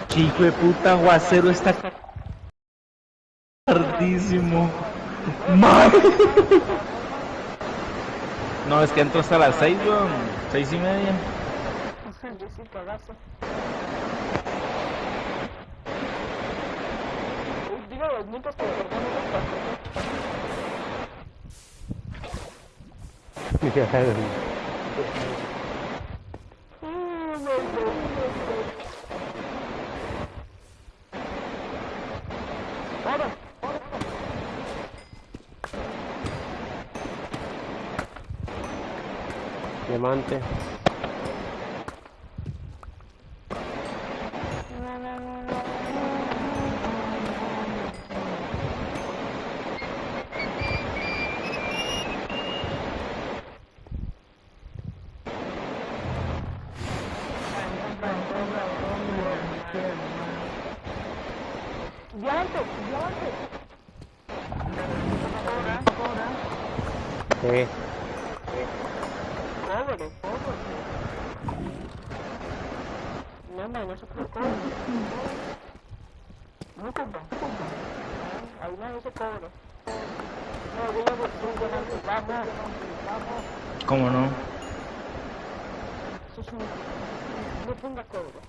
Qué hijo de puta aguacero está tardísimo. ¡Madre! No, es que entro hasta las 6, weón. 6:30. Yo sí cagazo. Digo los mitos que Diamante. Sí. No, no se puede cobre. No compra. Ahí no se cobra. No, digo que tú ganas, vamos. ¿Cómo no? Eso es un... No ponga cobre.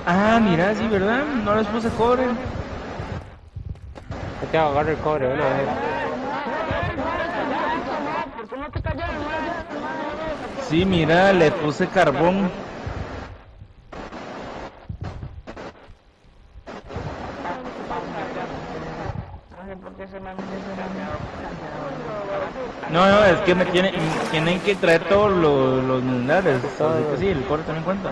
Ah, mira, sí, ¿verdad? No les puse cobre. Yo te agarro el cobre una vez. ¿Por qué no te callas? Sí, mira, le puse carbón. No, es que me tienen que traer todos los minerales. Así que sí, el cobre también cuenta.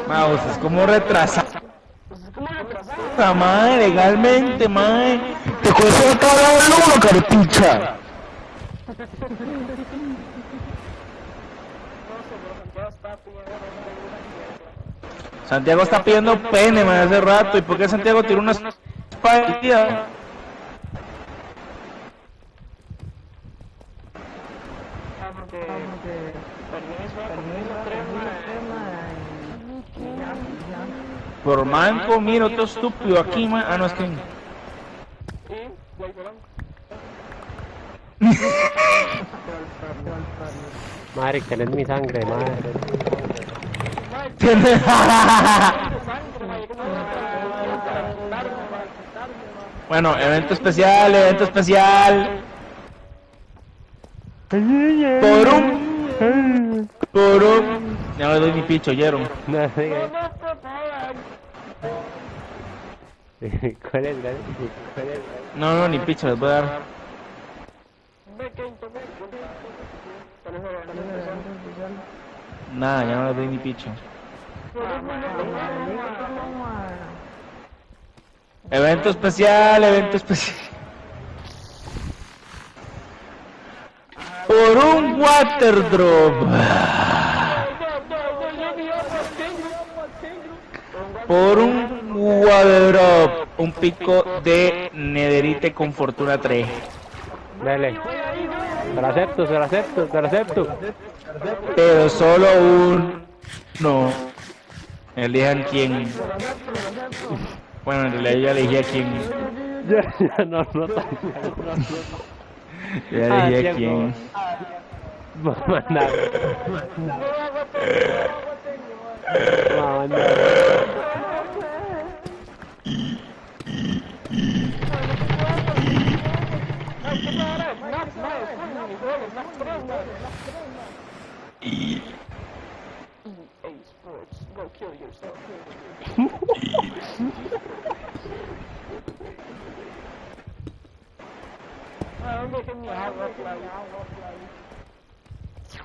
Mouse, es como retrasado. Madre, legalmente, madre. Te cuesta cada uno, carepicha. Santiago está pidiendo pene, man, hace rato. ¿Y por qué Santiago tiró una espalda? Por manco, mira, otro estúpido aquí, man. Ah, no, es que... Madre, tenés mi sangre, madre. Bueno, evento especial, evento especial. Por un... Ya le doy mi picho, oyeron. No, diga. ¿Cuál es, Gary? ¿Cuál es? No, no, ni picha les voy a dar. Nada, ya no les doy ni picha. Evento especial, evento especial. Por un water drop. Por un water drop. Un pico de nederite con fortuna 3. Dale. Se lo acepto, se lo acepto, se lo acepto. Pero solo uno. Elijan quién. Bueno, en realidad ya elegí a quién. Ya, no. Ya elegí a quién. Vamos a mandar. Vamos a mandar.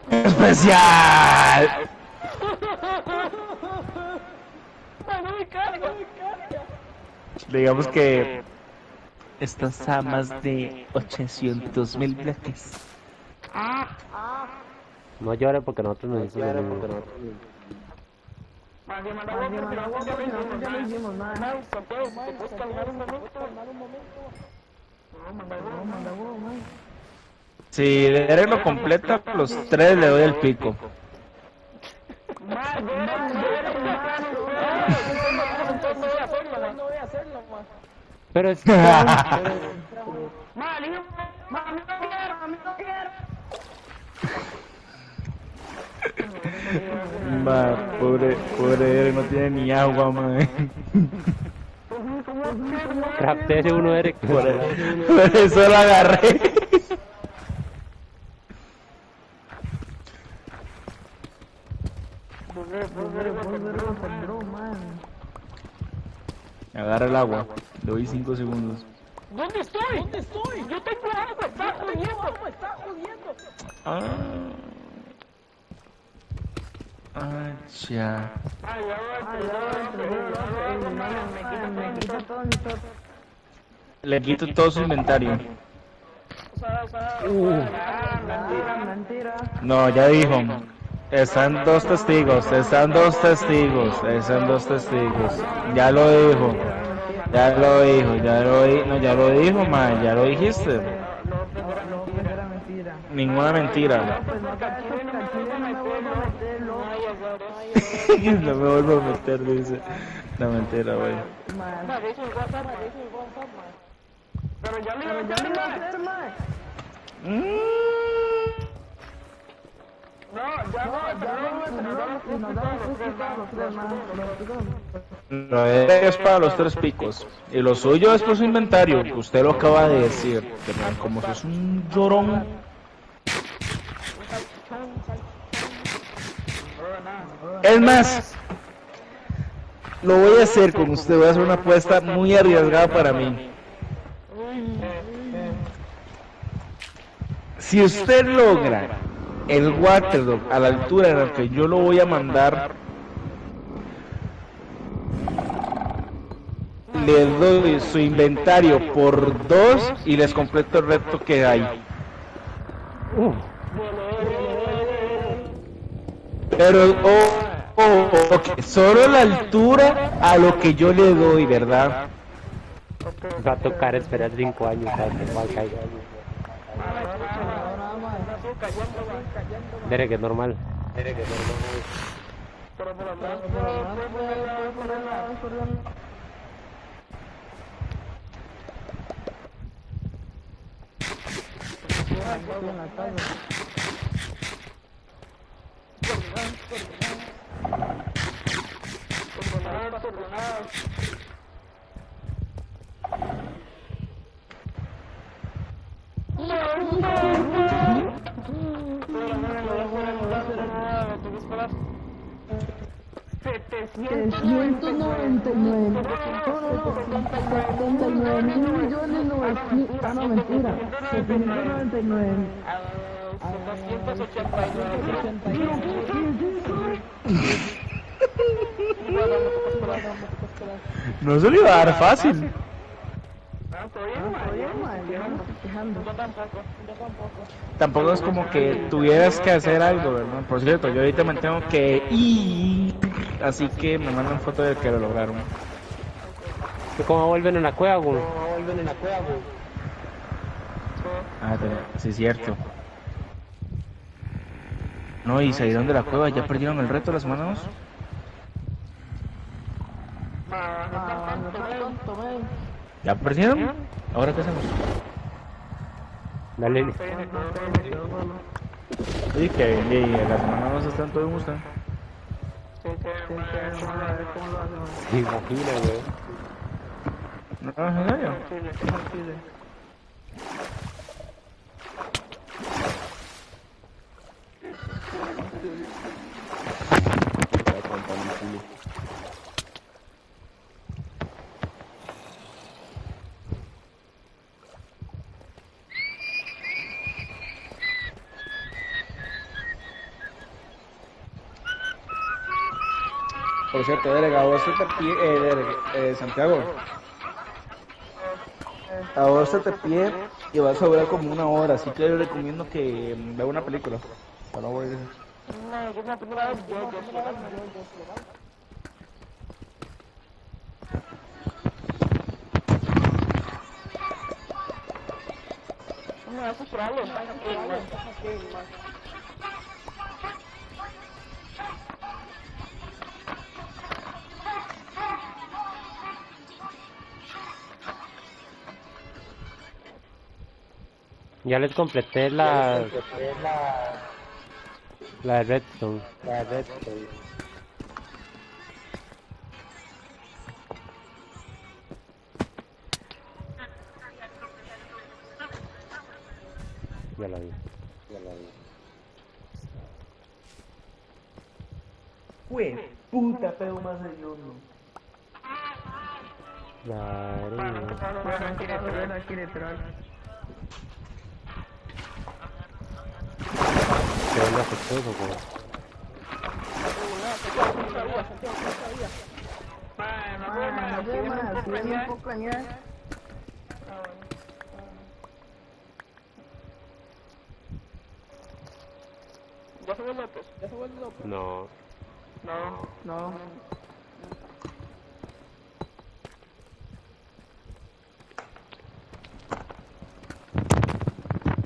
Especial. Digamos que estás a más de 800,000 bloques. No llore porque nosotros nos hicimos. Si Derek lo completa, los 3 le doy el pico. Pero es que... Pobre Derek no tiene ni agua, man. Crafté ese uno Eric. Por eso lo agarré. Agarra el agua. Le doy 5 segundos. ¿Dónde estoy? Yo tengo agua, está jodiendo. Ya. Le quito todo su inventario. No, ya dijo. Están 2 testigos. Ya lo dijo. No, ya lo dijo, man. Ya lo dijiste. Ninguna mentira. No me vuelvo a meter, dice. No, mentira, güey. Pero ya me iba a hacer, man. Lo es para los 3 picos. Y lo suyo es por su inventario. Usted lo acaba de decir. Pero como si es un llorón. Es más, lo voy a hacer con usted. Voy a hacer una apuesta muy arriesgada para mí. Si usted logra el Waterdog a la altura en la que yo lo voy a mandar, le doy su inventario por 2 y les completo el reto que hay. Pero, ok, solo la altura a lo que yo le doy, ¿verdad? Va a tocar esperar 5 años para que igual caiga. Derek es normal. 799. No, 79.000.900.000. Ah, no, mentira. 799. 789. No se le iba a dar fácil. Tampoco es como que tuvieras que hacer algo, ¿verdad? Por cierto, yo ahorita me tengo que ir, así que me mandan foto de que lo lograron. ¿Y cómo vuelven en la cueva, güey? Ah, sí es cierto. No, y salieron de la cueva, ya perdieron el reto la semana 2. ¿Ya perdieron? ¿Ahora qué hacemos? Dale. Sí, que la semana 2 están todos en Mustang. Se imagina, güey. No, en serio. Por cierto, Derek, a vos se te pide, Santiago, a vos se te pide y vas a durar como 1 hora, así que les recomiendo que vea una película. Para no aburrirse. No, yo la primera vez yo no, eso es probable. Ya les completé la de Redstone. Ya la vi. Puta, pedo más de Dios, no. Claro. Aquí literal. Qué onda sexoso, güey. Un poco de nieve. ¿Ya se fue López? No. No.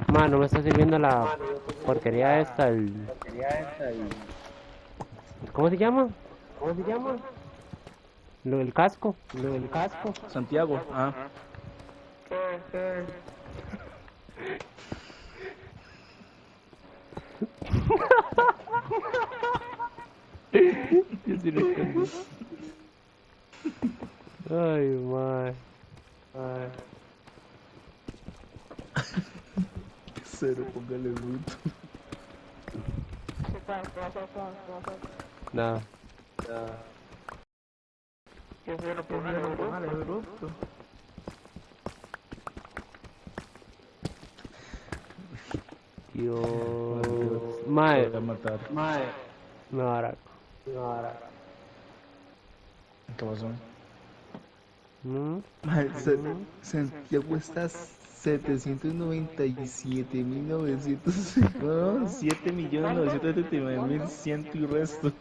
Man, no me está sirviendo la porquería esta, ¿Cómo se llama? Lo del casco. Santiago, Yo sí lo entendí. Ay, man. Cero, póngale bruto. Nada. Póngale bruto. Dios. Te Mae. voy a matar. Me va a ¿Qué pasó? ¿Mm? Santiago está 797.900, no, 7.979.100 y resto.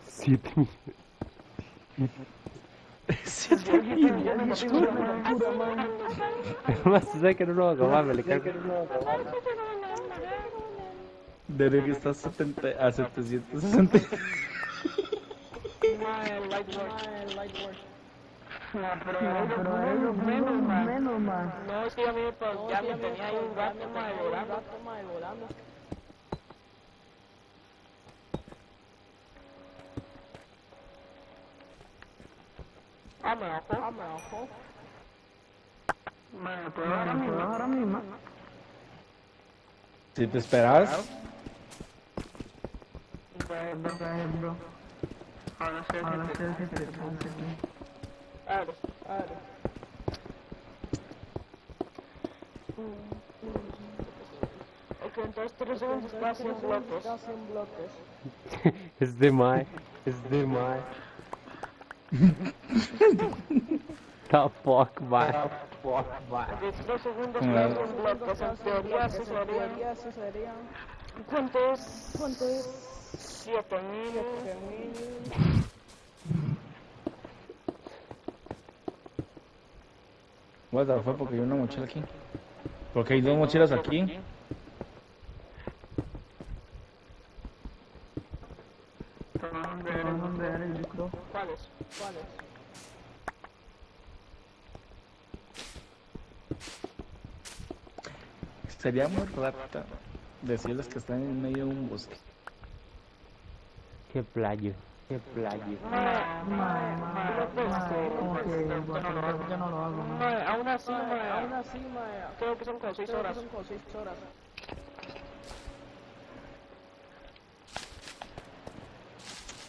7 Más tú sabes que no lo voy a acabar, me le cago. Derek está a 760. No, pero Menos más. no, es que a mí ya me tenía ahí un gato más volando. Me bajó. Pero ahora mismo. Si te esperas, Bro. Ahora sí es que te ponte aquí. Abre. Ok, entonces 3 segundos está 100 bloques. Es de mae. The fuck, mae. De 3 segundos Ah. está 100 bloques. En teoría sí serían... ¿Cuánto es? 7000. What the fuck, porque hay una mochila aquí. Porque hay 2 mochilas aquí. ¿Dónde era el micro? ¿Cuáles? Sería muy rata decirles que están en medio de un bosque. Qué playo. Como que yo no lo hago. Aún así, creo que son como 6 horas.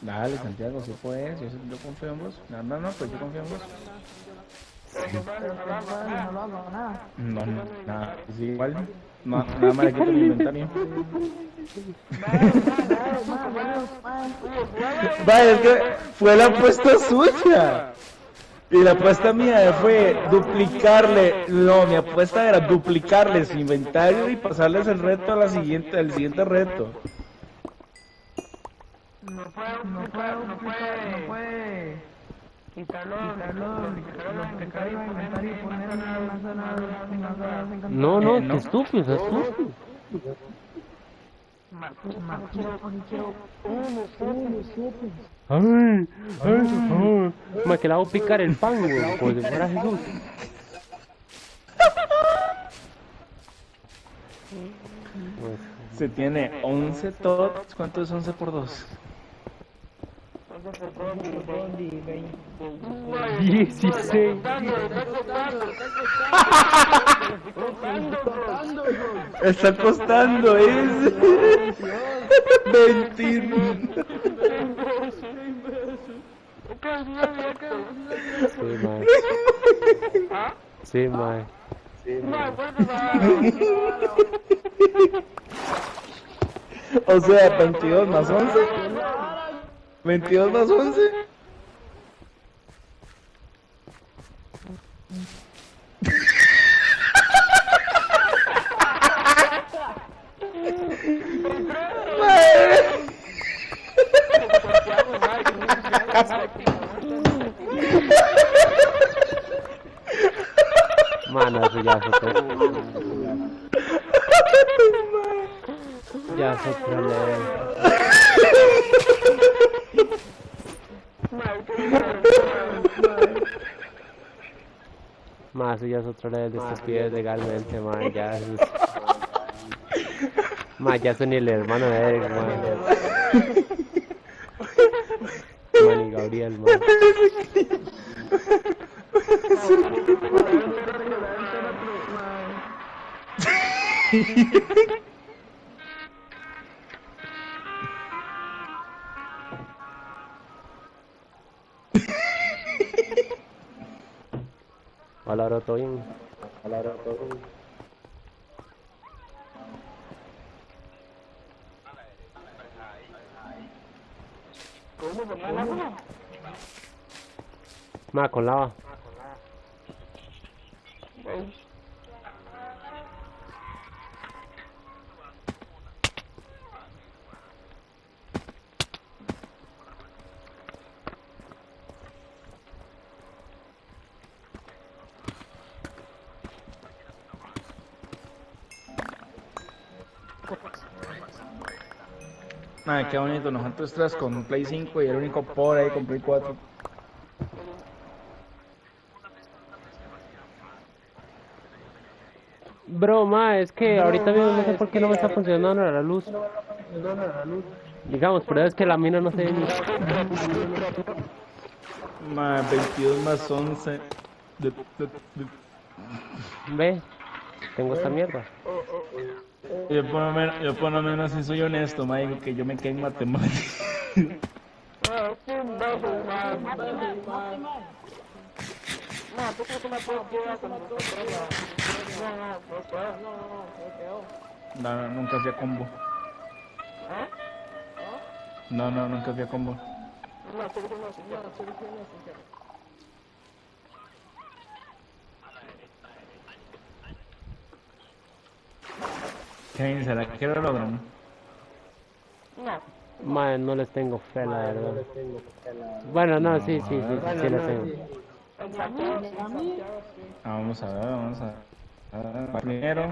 Dale, Santiago, si puedes, yo confío en vos. No, pues yo confío en vos. Pero no lo hago, nada. No, nada, es igual. No, nada más le quito el inventario. Vaya, es que fue la apuesta suya. Y la apuesta mía fue duplicarle. No, mi apuesta era duplicarle su inventario y pasarles el reto a al siguiente reto. No puede quitarlo duplicar el inventario y poner una zona No, ¿no? qué estúpido, Ay. Más que le hago picar el pan, güey, como si fuera Jesús. Se tiene 11 tots. ¿Cuánto es 11 por 2? 16. Está costando, es 20. Sí, mae. O sea, 22 más 11. 22 más 11. Mano, eso ya es otro. Ya es otro level. Más, eso ya es otro level de estupidez legalmente, man. Ya es. Man, ya soy ni el hermano de Eric, man. Man y Gabriel, man. Hola, bro, ¿todo bien? Ma, con lava. Ay, qué bonito, nosotros tres con Play 5 y el único pobre ahí con Play 4. Bro, ma, es que ahorita mismo no sé por qué no me está funcionando la luz. Digamos, pero es que la mina no se ve ni. Ma, 22 más 11. Ve, tengo esta mierda. Yo por lo menos si soy honesto, ma, digo que yo me quedé en matemáticas. Qué imbécil, man. No, tú crees que me puedes llevar con tu estrella. No, No, no, nunca fui a combo. ¿eh? No, no, nunca fui a combo. No, estoy diciendo sincero. Kevin, ¿será que lo logran? No. Madre, no les tengo fe, la verdad. Bueno, no, sí les tengo. Vamos a ver. Primero.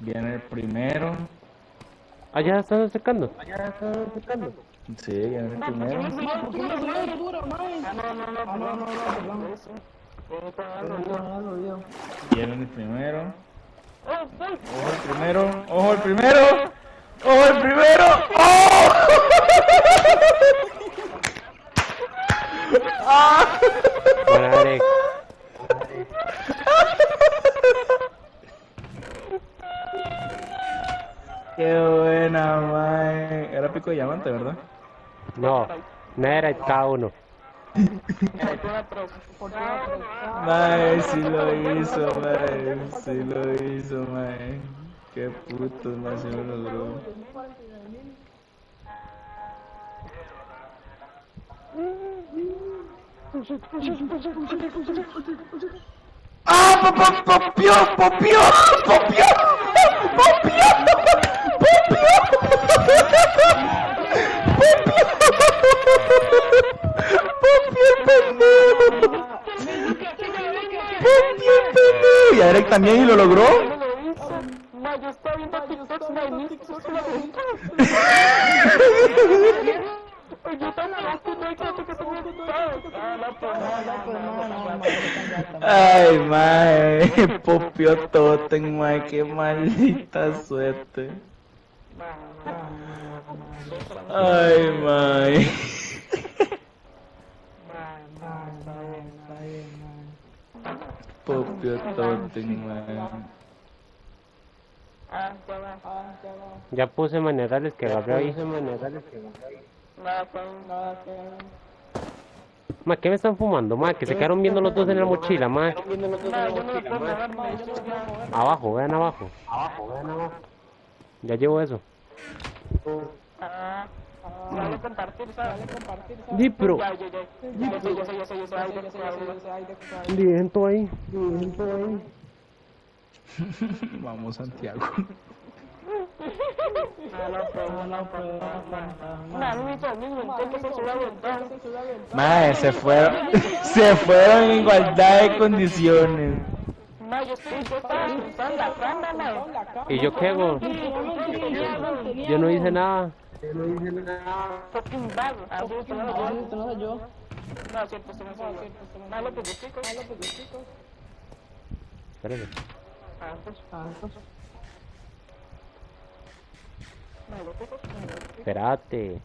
Viene el primero. Ah, ya están secando. Sí, viene el primero. Viene el primero. Ojo el primero. Ojo el primero. Ojo el primero. ¡Oh! ¡Ah! Bueno, Eric. Qué buena, mae. Era pico de diamante, ¿verdad? No, Netherite cada uno. Mae, sí lo hizo, mae. Sí lo hizo, mae. Qué puto, mae, se lo logró. ¡Ah! ¡Popió! ¡Popió! ¡Popió! ¡Popió! Y Eric también y lo logró. No, yo estoy viendo TikToks de Místicos. Yo también estoy viendo que tengo Ay, mae, popió Totem, mae, qué maldita suerte. Ay, mae. Popió Totem, mae. Ya puse minerales que agarré ahí. Ma, ¿qué me están fumando, ma? Que se quedaron viendo los dos en la mochila, ma. Abajo, vean abajo. Ya llevo eso. Dale compartir, ¿sabes? Di, pero... Ya sé. Diento ahí. Vamos, Santiago. Mae, se fueron en igualdad de condiciones. No, yo estaba cruzando la cama, mae. ¿Y yo qué hago? Yo no hice nada. Fucking vago. Así es, no yo. No, cierto, se me fue. Malo que chicos. Espérate. Espérate.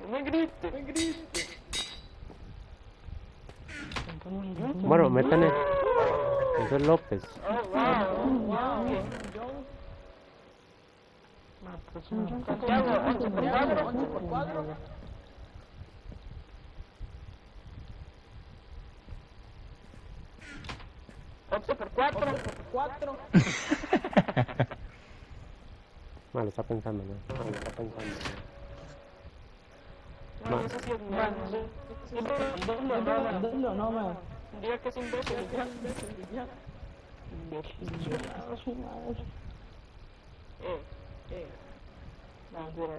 No me grites. Bueno, métane. Eso es López. Santiago, 11 por 4. Ma, lo está pensando, ma. No, eso sí es malo. Diga que es imbécil, ya.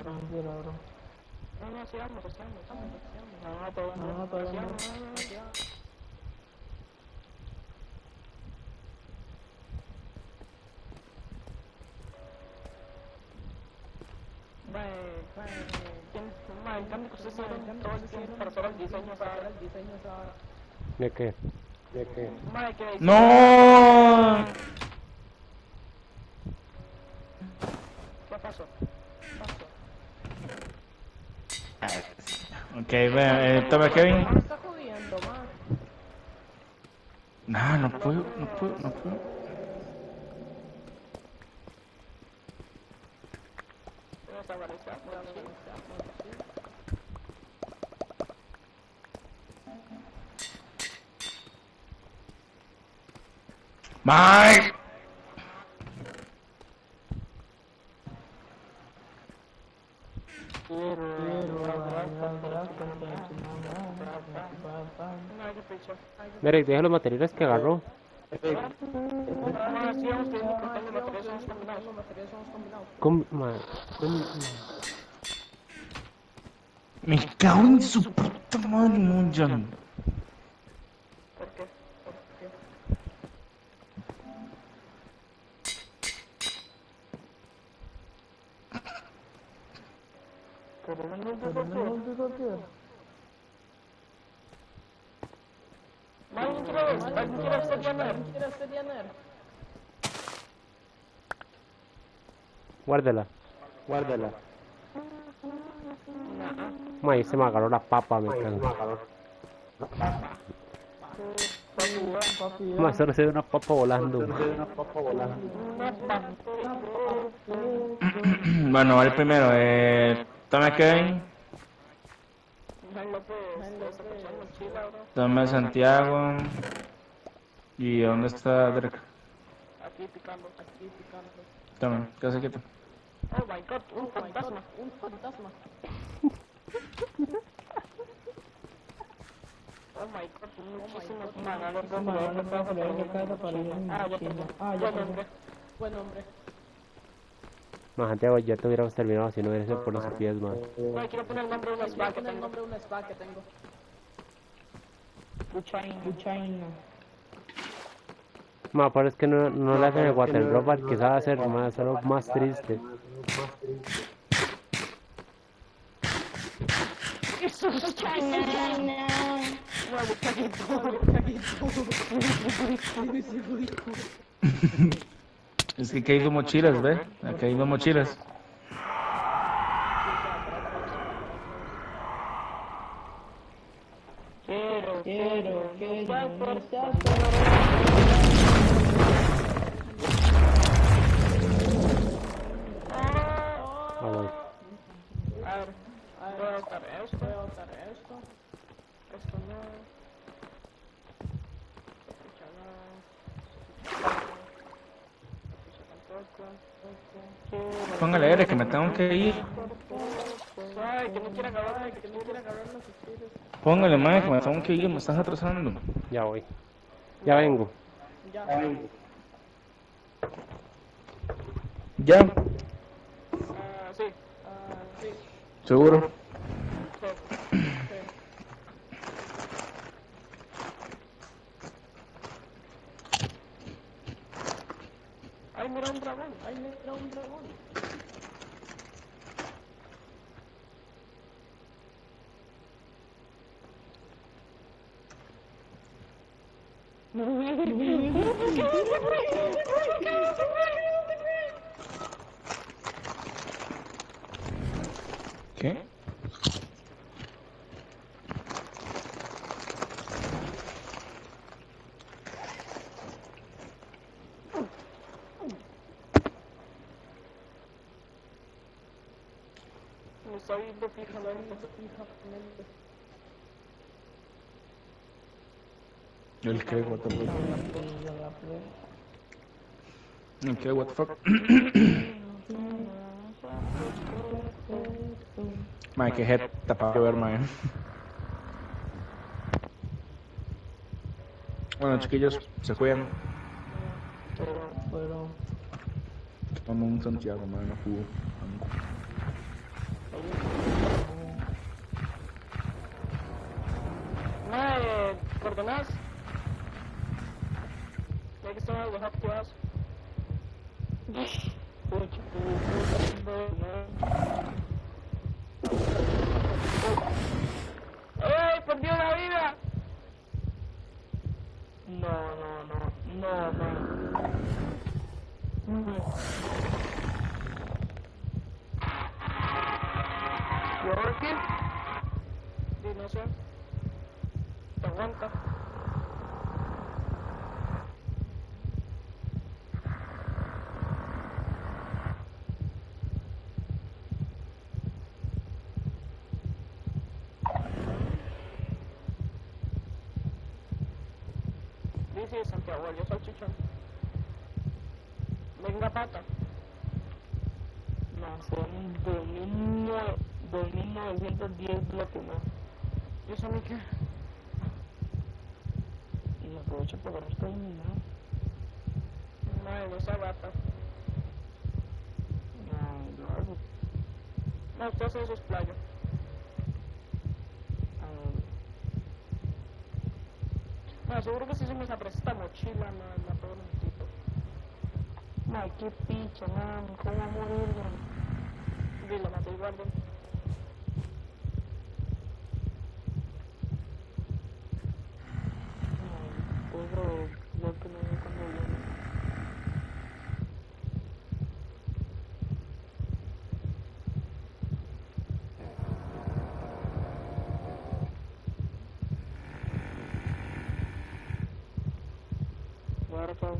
Tranquilo, bro. No, sigamos. No, todavía no. En cambio que ustedes hicieron todo el tiempo para hacer el diseño ahora. ¿De qué? ¡No! ¿Qué pasó? Ok, bueno, toma Kevin. Me está jodiendo, man. No puedo. desapareció, por aquí. Mike. No hay que pichar. Derek, deja los materiales que agarró. Ah, sí, vamos teniendo que contar los materiales combinados. Me cago en su puta madre, Munjan. ¿Por qué? Pero no es divertido. ¿Alguien quiere ser Dianer? Guárdela. Ahí se me agarró la papa, me cago. Solo se ve una papa volando. Bueno, va el primero. Tome Kevin. Tome Santiago. ¿Y dónde está Derek? Aquí picando. Tome, quédate quieto. Oh my god, un fantasma. Oh my god, muchísimos Buen hombre. Más Santiago, ya te hubiéramos terminado si no hubiera sido por los pies, man. No, quiero poner el nombre de una spa que tengo. Buchaina. Ma, pero es que no le hacen el water drop al que sabe hacer más, solo más triste. Es que aquí hay dos mochilas, ¿ve? Aquí hay dos mochilas. Quiero que no seas Vamos. A ver, voy a botar esto. Esto no. Ficha tampoco. Póngale R que me tengo que ir. Ay, que no quiera agarrar los estilos. Póngale, madre, que me tengo que ir, me estás atrasando. Ya voy. Ya vengo. ¿Ya? Sí. ¿Seguro? Ay, mira un dragón. ¿Qué? Me estoy viendo fijamente. El que, what the fuck. El que, what the fuck. Mae, que head tapado ver, mae. Bueno, chiquillos, se cuidan. Toma un Santiago, mae, no jugo. Mae, ¿coordenadas? Ya que están los activados. ¡Ey! ¡Perdió la vida! No. ¿Y ahora qué? Sí, no sé. Te aguanta. Sí, Santiago, yo salchichón. Venga, pata. Nació en 2910 bloques, ¿no? ¿Y eso a mí qué? Y aprovecho para ganar todo el mundo, Madre, no sea gata. ¿no? Yo hago. No, usted hace esos playos. No, seguro que si se me desaparece esta mochila, no, no puedo necesito. Ay, qué picha, man, ¿cómo va a morir, man? Dile, maté y guardo. Ay, pobre, lo que me dio cuando viene. Y ahora todo.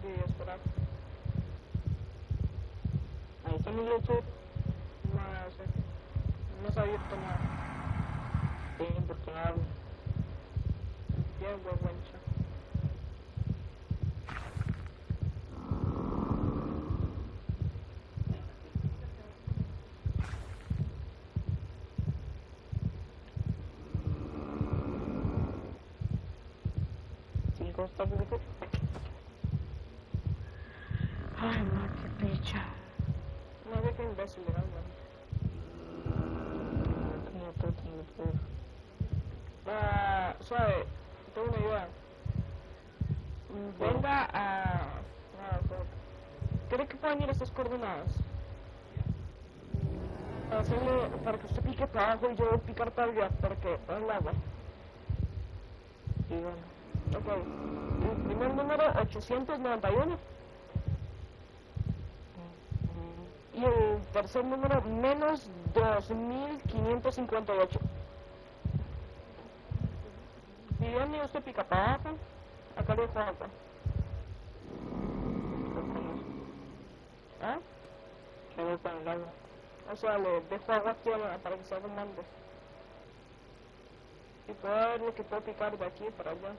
Dile, esperar. Ahí está mi leche. No sé. No se ha abierto nada. Sí, infortunado. Bien, huehuencha. Cinco está público. Ay, man, qué picha. No ve que imbécil era, ¿no? Como todo tiene poder. Suave, tengo una idea. Venga a... fuck. ¿Cree que pueden ir estas coordenadas? Hacerle para que usted pique para abajo y yo picar para arriba, porque es el agua. Y bueno, Ok. El primer número, 891. Y el tercer número, menos 2558. Dígame, usted pica para abajo. Acá le dejo agua. ¿Ah? ¿qué voy para el agua? O sea, le dejo agua aquí para que se haga un mando. Y puedo ver lo que puedo picar de aquí para allá.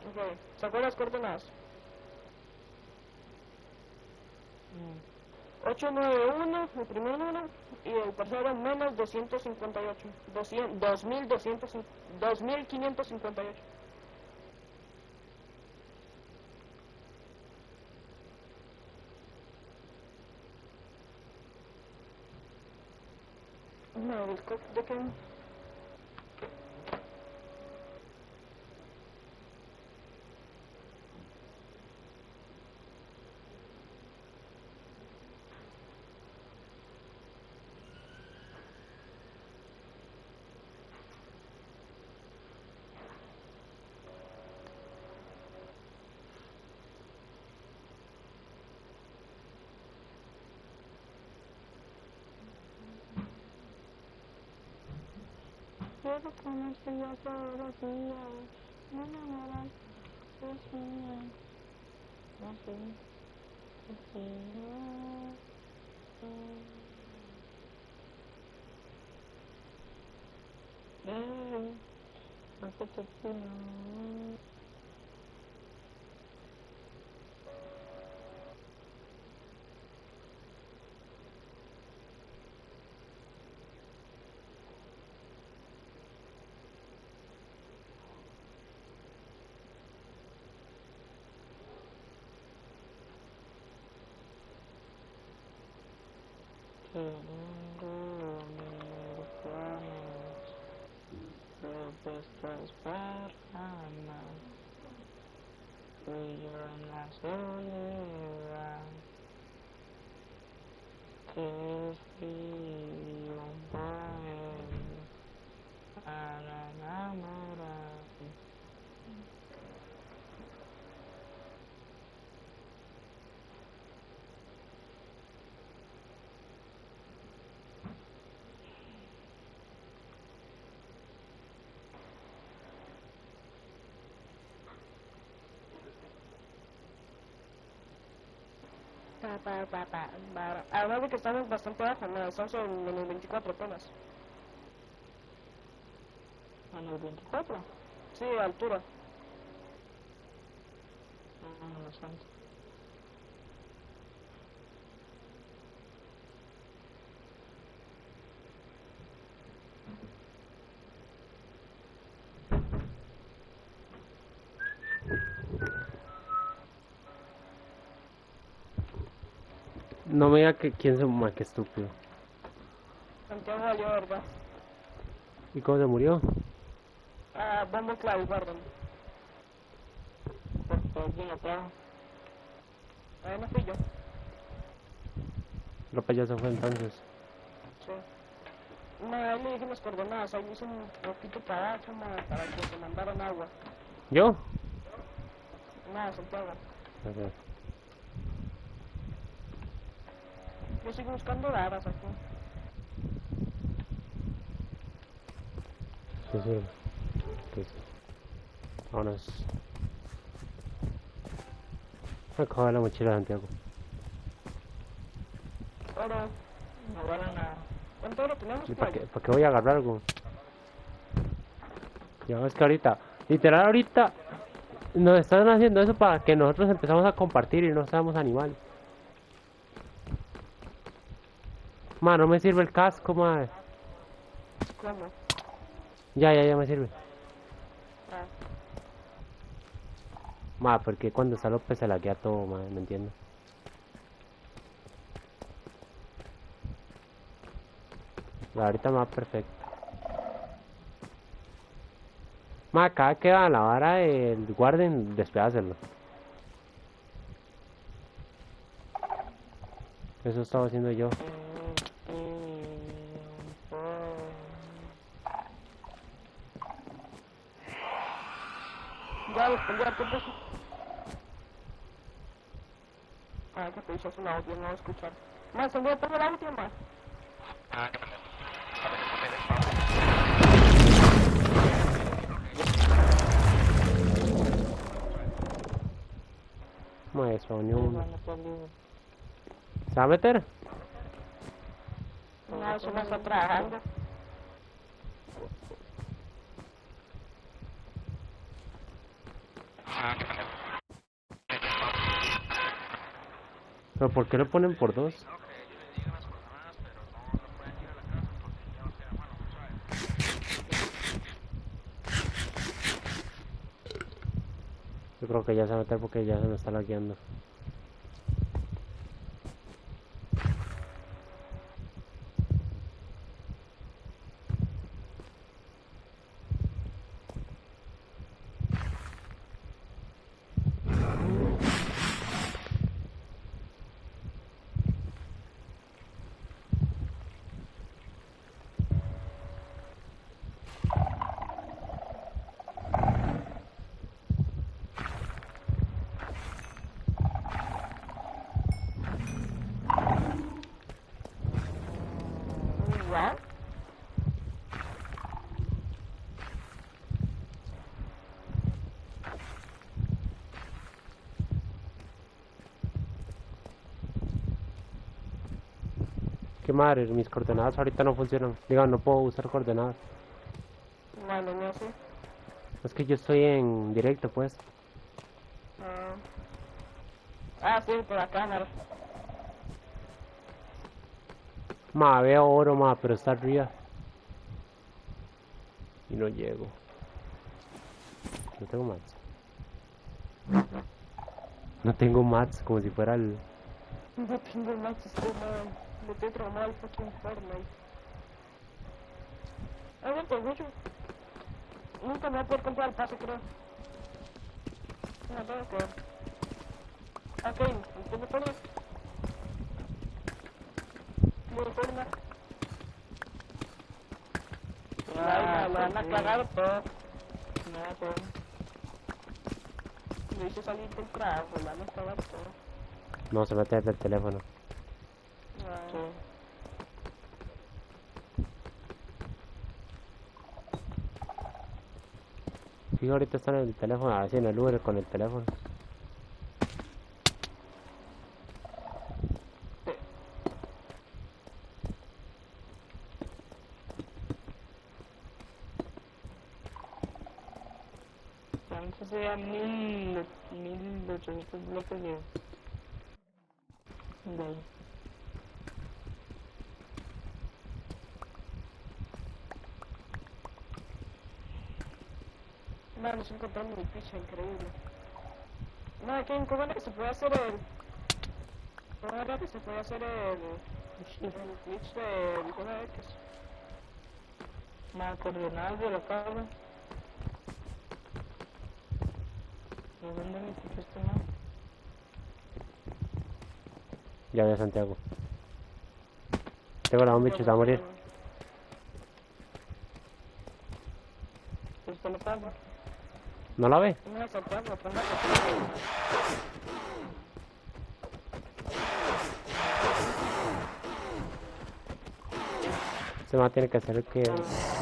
Ok, ¿sacó las coordenadas? 891, el primer número, y el tercero menos 258. 2558. No, ¿de qué? Quiero conocer ya todos los días. Me enamoran. Pues mía. No sé. Te quiero. Porque te quiero. Tengo mil planes, propuestas para tú y yo en la soledad, que escribí un poema para enamorar. Además de que estamos bastante bajo, no, estamos en menos 24 apenas. ¿El 24? Sí, de altura. No es tanto. No me diga que quién se murió, qué estúpido. Santiago valió, ¿verdad? ¿Y cómo se murió? Ah, bombo clave, guardan. Porque alguien lo trajo. No fui yo. Lo payaso fue entonces. Sí. No, a él le dije las coordenadas, ahí le hice un poquito para abajo, para que se mandaran agua. ¿Yo? Nada, Santiago. Ok. Yo sigo buscando varas aquí. ¿Qué sirve? ¿Qué es? Vámonos. Me cojo la mochila de Santiago. Oro. No vale nada. ¿Cuánto oro tenemos? ¿Y para qué voy a agarrar algo? Ya ves que ahorita, literal ahorita, nos están haciendo eso para que nosotros empezamos a compartir y no seamos animales. Ma, no me sirve el casco, ma. ¿Cómo? Ya me sirve. Ah, Ma, porque cuando está López se laguea todo, ma, no entiendo. La ahorita más perfecto. Ma, cada que va a la vara del guarden, despedázelo. Eso estaba haciendo yo. ya respondí a tu peso. Ah, que te hizo un audio, no voy a escuchar. Más, envío todo el audio, más. Ma, eso, ni uno. ¿Se va a meter? No, eso no está trabajando. ¿Pero por qué lo ponen por dos? Yo creo que ya se va a meter porque ya se me está lagueando. ¿Ya? Qué madre, mis coordenadas ahorita no funcionan. Digo, no puedo usar coordenadas. Bueno, no sé. Es que yo estoy en directo, pues. Sí, por la cámara. Ma, veo oro, ma, pero está arriba. Y no llego. No tengo mats. No tengo mats, como si fuera el... No tengo más sistema. Me estoy traumado al fucking Fortnite. Aguanta, mucho. Nunca me voy a poder comprar el pase, creo. No tengo que... Ok, ¿entiendes Fortnite? ¿Entiendes Fortnite? La van a cagar todo. No, todo. Me hice salir del trabajo, la van a cagar todo. No, se mete desde el teléfono. Sí. Fijo, ahorita está en el teléfono, así en el Uber con el teléfono. había 1800 bloques de ahí. Mano, estoy encontrando mi picha increíble. No, aquí en Cuba se puede hacer el... se puede hacer el glitch de Bitcoin X. Más coordenadas de la casa. ¿De dónde me pusiste más? Ya ve Santiago. Tengo la bomba y se va a morir. ¿Pusiste la casa? ¿No la ve? No, Santiago, ponla. Se va a tener que hacer que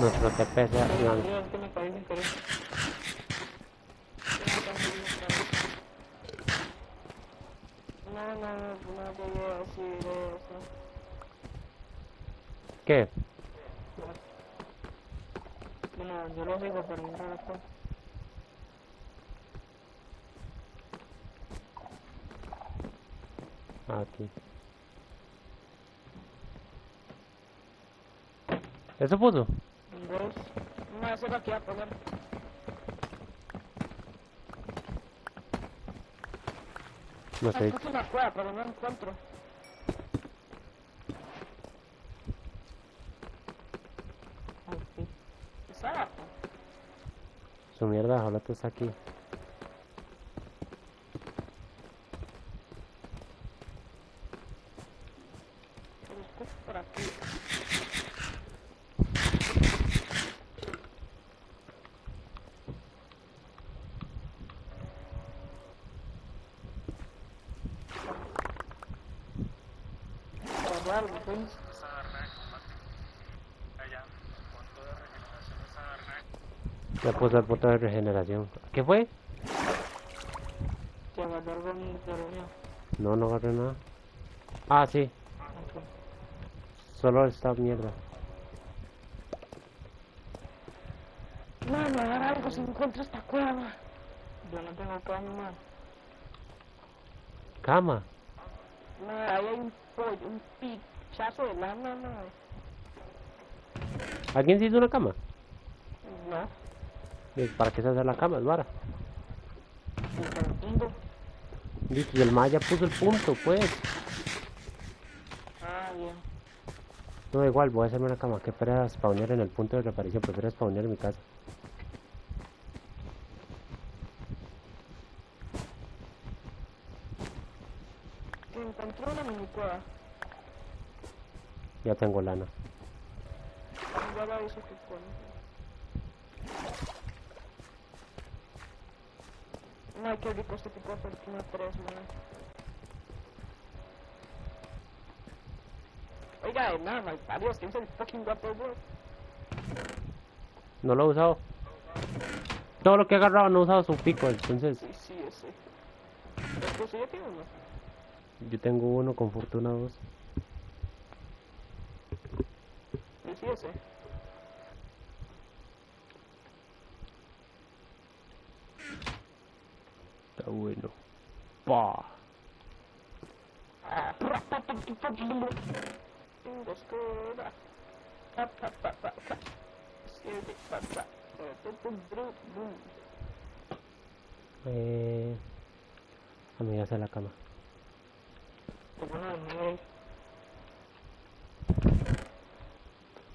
nuestro TP sea... Dios, es que me caí sin querer. No llegué a decir eso. ¿Qué? Bueno, yo lo digo, pero no lo sé. Aquí. ¿Eso puso? ¿Ves? No, eso es lo que iba a poner. No sé. Puse una cueva, pero no encuentro. Aquí. Exacto. Su mierda, ojalá tú estás aquí. Lo escucho por aquí. Guardar, ¿ves? Ya puso el punto de regeneración. ¿Qué fue? Que guardar con mi teoría. No, no agarré nada. Ah, sí. Solo esta mierda. Mano, agarra algo si encuentro esta cueva. Yo no tengo cama. Cama. No, ahí hay un pollo, un pichazo de lana, no. ¿Alguien se hizo una cama? No, ¿Para qué se hace la cama? Es vara. entendido. Listo, y el Maya puso el punto, pues. Ah, bien. No, igual, voy a hacerme una cama. ¿Qué espera spawnear en el punto de reaparición? Prefiero spawnear en mi casa. Que encontré una mini cueva. Ya tengo lana. Ya la hice que con. No, qué rico este tipo de fortuna 3, man. Oiga, nada, malparidos, ¿quién es el fucking guapo, bro? No lo he usado. Todo lo que he agarrado no he usado su pico, entonces Sí, ese. ¿Pues ya tiene uno? yo tengo uno con fortuna 2. Sí, ese. Está bueno. Pa. Ah, tengo escuela. Pa. Siete, pa. A mí hacer la cama.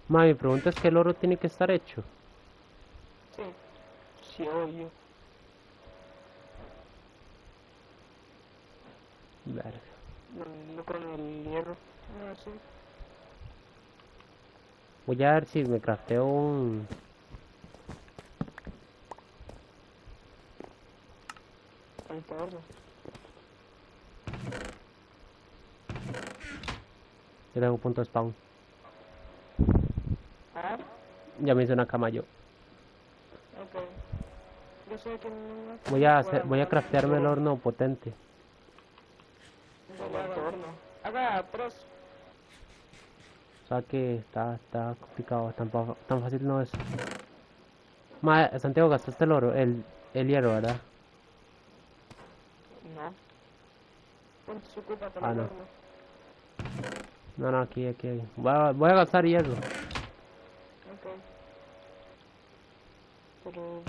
Ma, mi pregunta es que el oro tiene que estar hecho. Sí. Sí, oye. Verga. Lo con el hierro. No, sí. Voy a ver si me crafteo un... Entonces. Yo tengo punto de spawn. Ah, Ya me hice una cama yo. ok. Yo sé que no. Voy a craftearme el horno potente. Haga 3. O sea que está complicado, tan fácil no es. Ma, Santiago, gastaste el oro, el hierro, ¿verdad? No. ¿Cuánto se ocupa Ah, para no. horno? No, aquí. Voy a gastar hierro. Ok. Pero...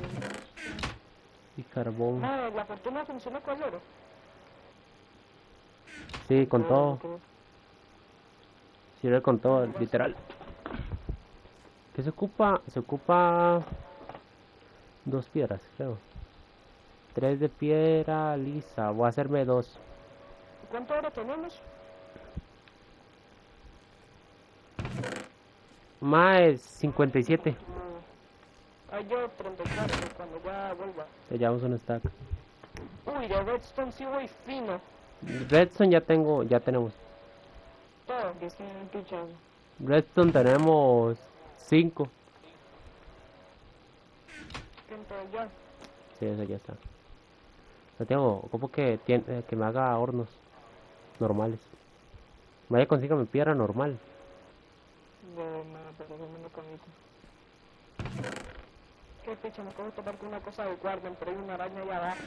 Y carbón. No, la fortuna funciona con oro. Sí, con todo. Ok. Sirve con todo, literal. ¿Qué se ocupa? Se ocupa 2 piedras, creo. 3 de piedra lisa. Voy a hacerme 2. ¿Cuánto oro tenemos? Más 57. Hay yo 34 cuando ya vuelva. Te llevamos un stack. Uy, de redstone sí voy fino. Redstone ya tenemos. Todo. Que estoy pichado. Redstone tenemos 5. Entonces ya. Sí, eso ya está. No tengo, ocupo que me haga hornos normales. Vaya, consígame piedra normal. De nada, pero que me lo comito. Qué picha, me acabo de topar con una cosa de guardian, pero hay una araña allá abajo,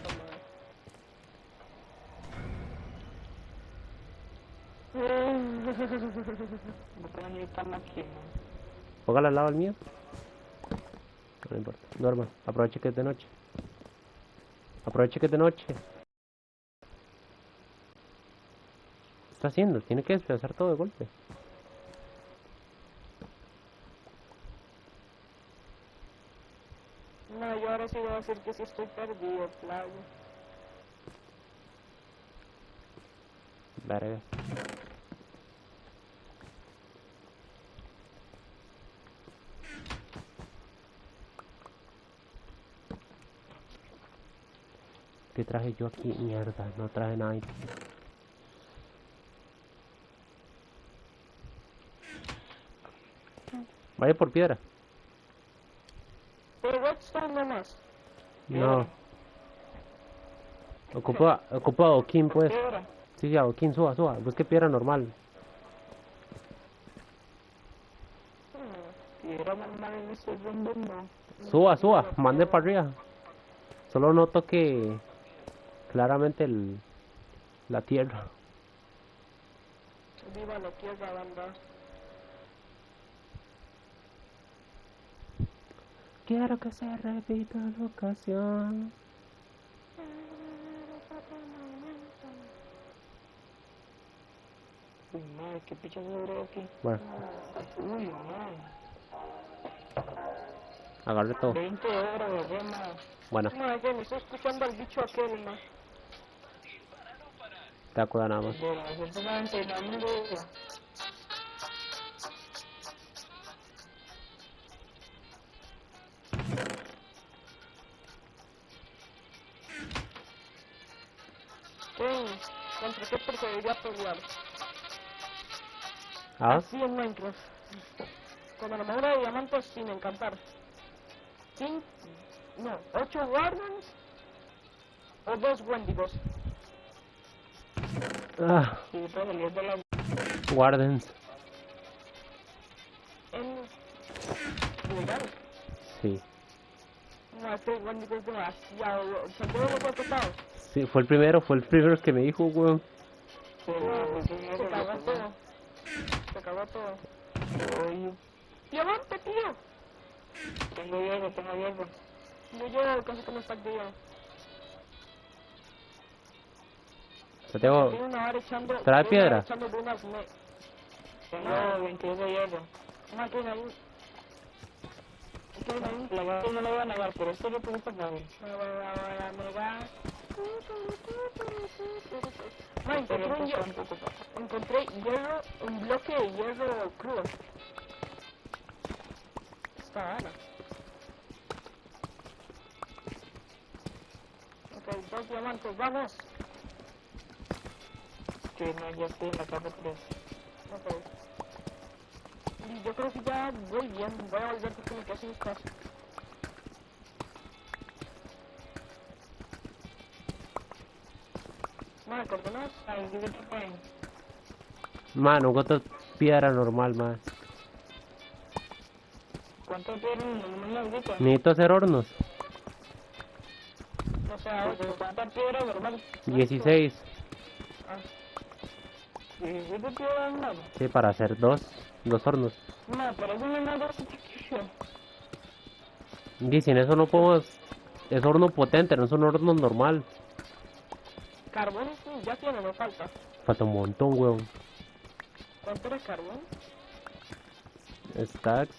no puedo ni estar aquí, Póngala al lado del mío. No importa. Duerma. Aproveche que es de noche. Aproveche que es de noche. ¿Qué está haciendo? Tiene que despedazar todo de golpe. No, yo ahora sí voy a decir que sí estoy perdido, Flavio. Verga. ¿Qué traje yo aquí? Mierda, no traje nada. Vaya por piedra. Pero redstone no más. No. Ocupa adoquín, pues. Piedra. Sí, adoquín, suba. Busque piedra normal. Piedra normal en ese mundo no. Suba. Mande para arriba. Solo no toque claramente la tierra. Viva la tierra, banda. Quiero que se repita la ocasión. Uy, madre, qué picha sobre aquí. Bueno, Uy, madre. agarre todo. 20 horas de rema. Bueno, Madre, que me estoy escuchando al bicho aquel, ma. te acuerdas nada más. De la gente va entrenando. ¿Contra qué preferiría pelear? ¿Ah? Así en Minecraft. Con armadura de diamantes sin encantar. 8 Guardians o 2 Wendigos. Ah, Sí, todo el de la... Wardens. Legal. Sí. No, es que el Wendigo es demasiado... ¿Son todos los pesados? Sí, fue el primero que me dijo, weón. Se cagó todo. Se cagó todo. ¡Diamante, tío! Tengo hierro. Yo llevo casi que no está activo. Yo tengo... Tengo una hora echando... ¿Trae piedra? Echando de unas... Tengo 22 de hierro. Una que ahí. No lo voy a negar, pero esto lo puedo pagar. No lo voy a negar. No, encontré hierro, un bloque de hierro crudo. Está gana. Ok, 2 diamantes, vamos. Que no, ya estoy en la capa 3. Ok. Y yo creo que ya voy bien, voy a volver porque me quedo sin casa. Madre, ¿coordenadas? Ahí, give it a time. Mano, ¿cuánto piedra normal más? ¿Cuánto tienen? No me lo dicho. Necesito hacer hornos. No sé. sea, 8, ¿cuánta piedra normal? 16. Ah. 17 piedras normal. Sí, para hacer dos hornos. No, pero eso no es nada chiquillo. Dicen, eso no podemos... Es horno potente, no es un horno normal. Carbón sí, ya tiene, no falta. Falta un montón, weón. ¿Cuánto era carbón? Stacks.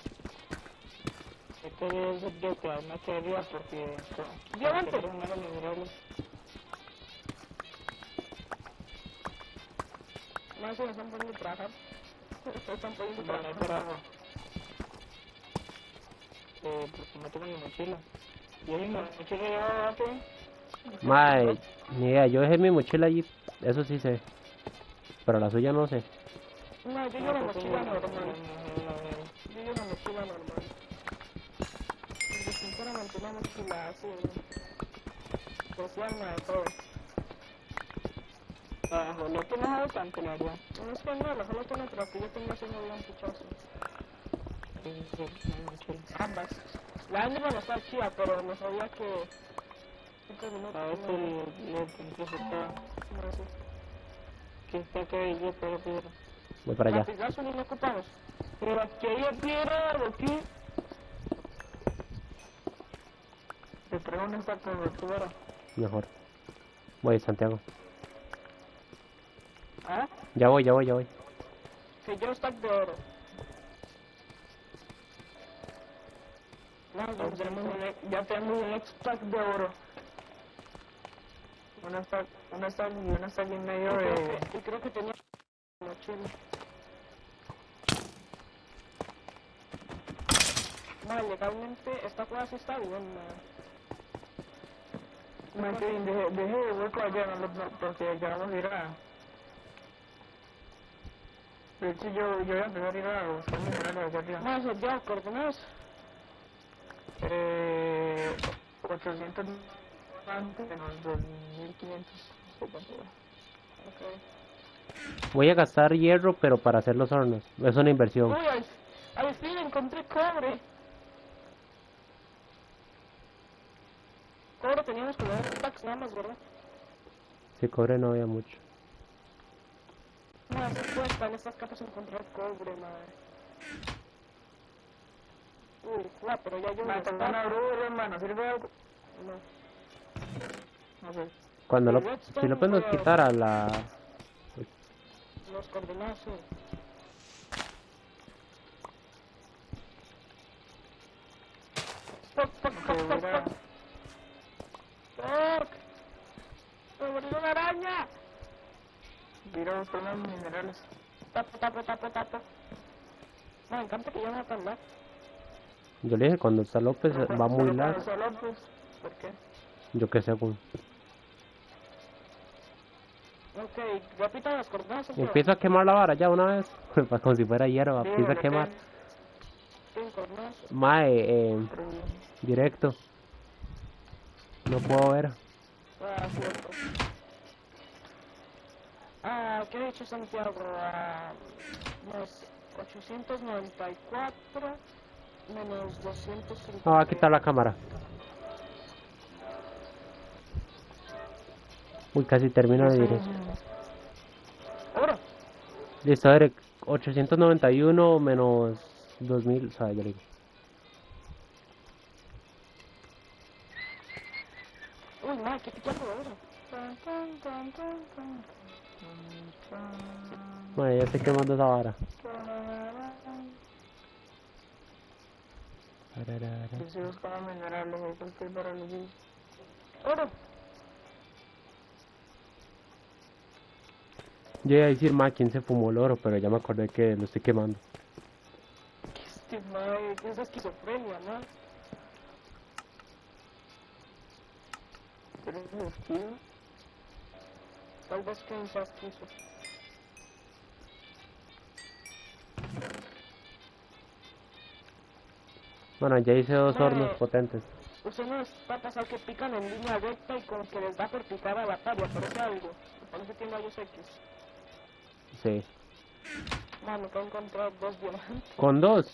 Este es el que te me quedaría porque... ¡Diamante! No, se me están poniendo a trabajar. Se están poniendo a trabajar. Porque no tengo mi mochila. ¿Y ahí mi mochila llevaba qué? Mae, ni idea, yo dejé mi mochila allí, eso sí sé. Pero la suya no sé. No, yo llevo mochila normal. Yo llevo mochila normal. Porque sinceramente una mochila así, especial no de todo. Ah, no te nada de tanto, la verdad. No es que no, la solo tiene, pero que yo tengo haciendo bien pichazo. Ambas. La Enderman está chida, pero no sabía que... 5 minutos. A ver si le está... No sé. Que está que yo pero piedra. Voy para allá. Lapizazo ni lo ocupamos. Pero aquí hay piedra, aquí. Te traigo una estatua de piedra. Mejor. Voy, Santiago. ¿Ah? Ya voy. Que yo stack de oro. No, ya tenemos un stack de oro. Una stack en medio de... Y creo que tenía mochila. No, legalmente esta cosa sí está bien. Martín, deje de hueco allá, porque ya vamos a ir a... De hecho, yo voy a empezar a ir a buscar minerales allá arriba. No, eso ya, coordenadas. 800 menos 2500. Ok. Voy a gastar hierro, pero para hacer los hornos. Es una inversión. Uy, al fin encontré cobre. Cobre teníamos que ver stacks nada más, ¿verdad? Si cobre no había mucho. No, así cuesta en estas capas encontrar cobre, madre. Uy, pero ya yo... una brújula, hermano, ¿sirve algo? No. No sé. Cuando lo... Si lo podemos quitar a la... Los coordenadas, sí. Fuck. ¡Me murió una araña! Ir a buscar unos minerales. Tapo. Me encanta que yo no tan mal. Yo le dije, cuando está López va muy largo. ¿Por qué? Yo qué sé, güey. Ok, repita las coordenadas. Empiezo a quemar la vara ya una vez. Como si fuera hierba, empieza a quemar. Mae, directo. No puedo ver. Ah, cierto. ¿Qué ha dicho Santiago? Más 894 menos 250. Ah, voy a quitar la cámara. Uy, casi termino de ir eso. ¿Ahora? Listo, Eric. 891 menos 2000. O sea, ya le digo. Uy, madre, ¿qué picando ahora? Bueno, ya estoy quemando esa vara. Si buscaba minerales, estoy para los días. ¡Oro! Yo iba a decir, ma, ¿quién se fumó el oro? Pero ya me acordé que lo estoy quemando. ¿Qué madre? ¿Qué es esquizofrenia, no? ¿Pero es esquizo? Tal vez que sea esquizo. Bueno, ya hice dos hornos potentes. ¿Usted no está a pasar que pican en línea recta y con que les da por picar a la par? ¿Aparece algo? Me parece que tiene rayos X. Sí. Mano, que he encontrado 2 diamantes. ¿Con dos?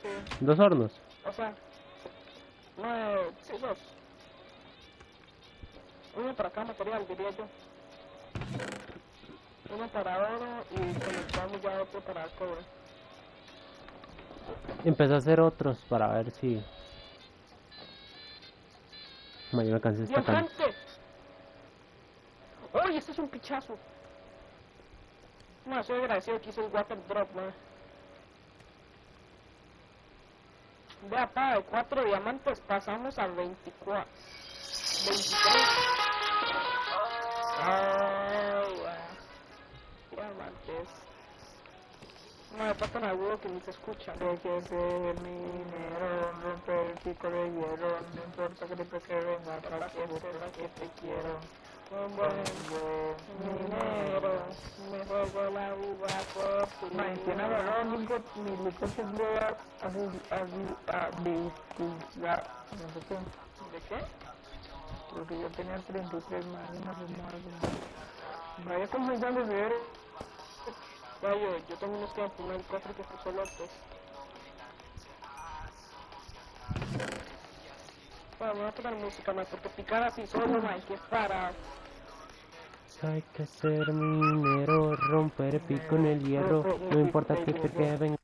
Sí. ¿Dos hornos? O sea, sí, 2. Uno para cada material, diría yo. Uno para oro y conectamos ya otro para cobre. Empecé a hacer otros para ver si... Ma, yo me cansé de esta can... ¡Diamante! ¡Uy, este es un pichazo! No, soy agradecido que hice el water drop, man. Vea, pa, de 4 diamantes pasamos a 24. 23. Ay, diamantes. No, me falta un agudo que ni se escucha. Deje ser minero, romper el pico de hierro, no importa que después que venga, para que sepa que te quiero. Un buen minero, me juego la uva por tu Man, ¿quién agarró mi licor de a disculpar? No sé qué. ¿De qué? Porque yo tenía 33 más, no sé más. Vaya comenzando de ver. Vaya, yo tengo unos que me ponen el cofre que puso López. Bueno, voy a poner música más, porque picar así solo, man, que para. Hay que ser minero, romper el pico en el hierro. No importa que te queden,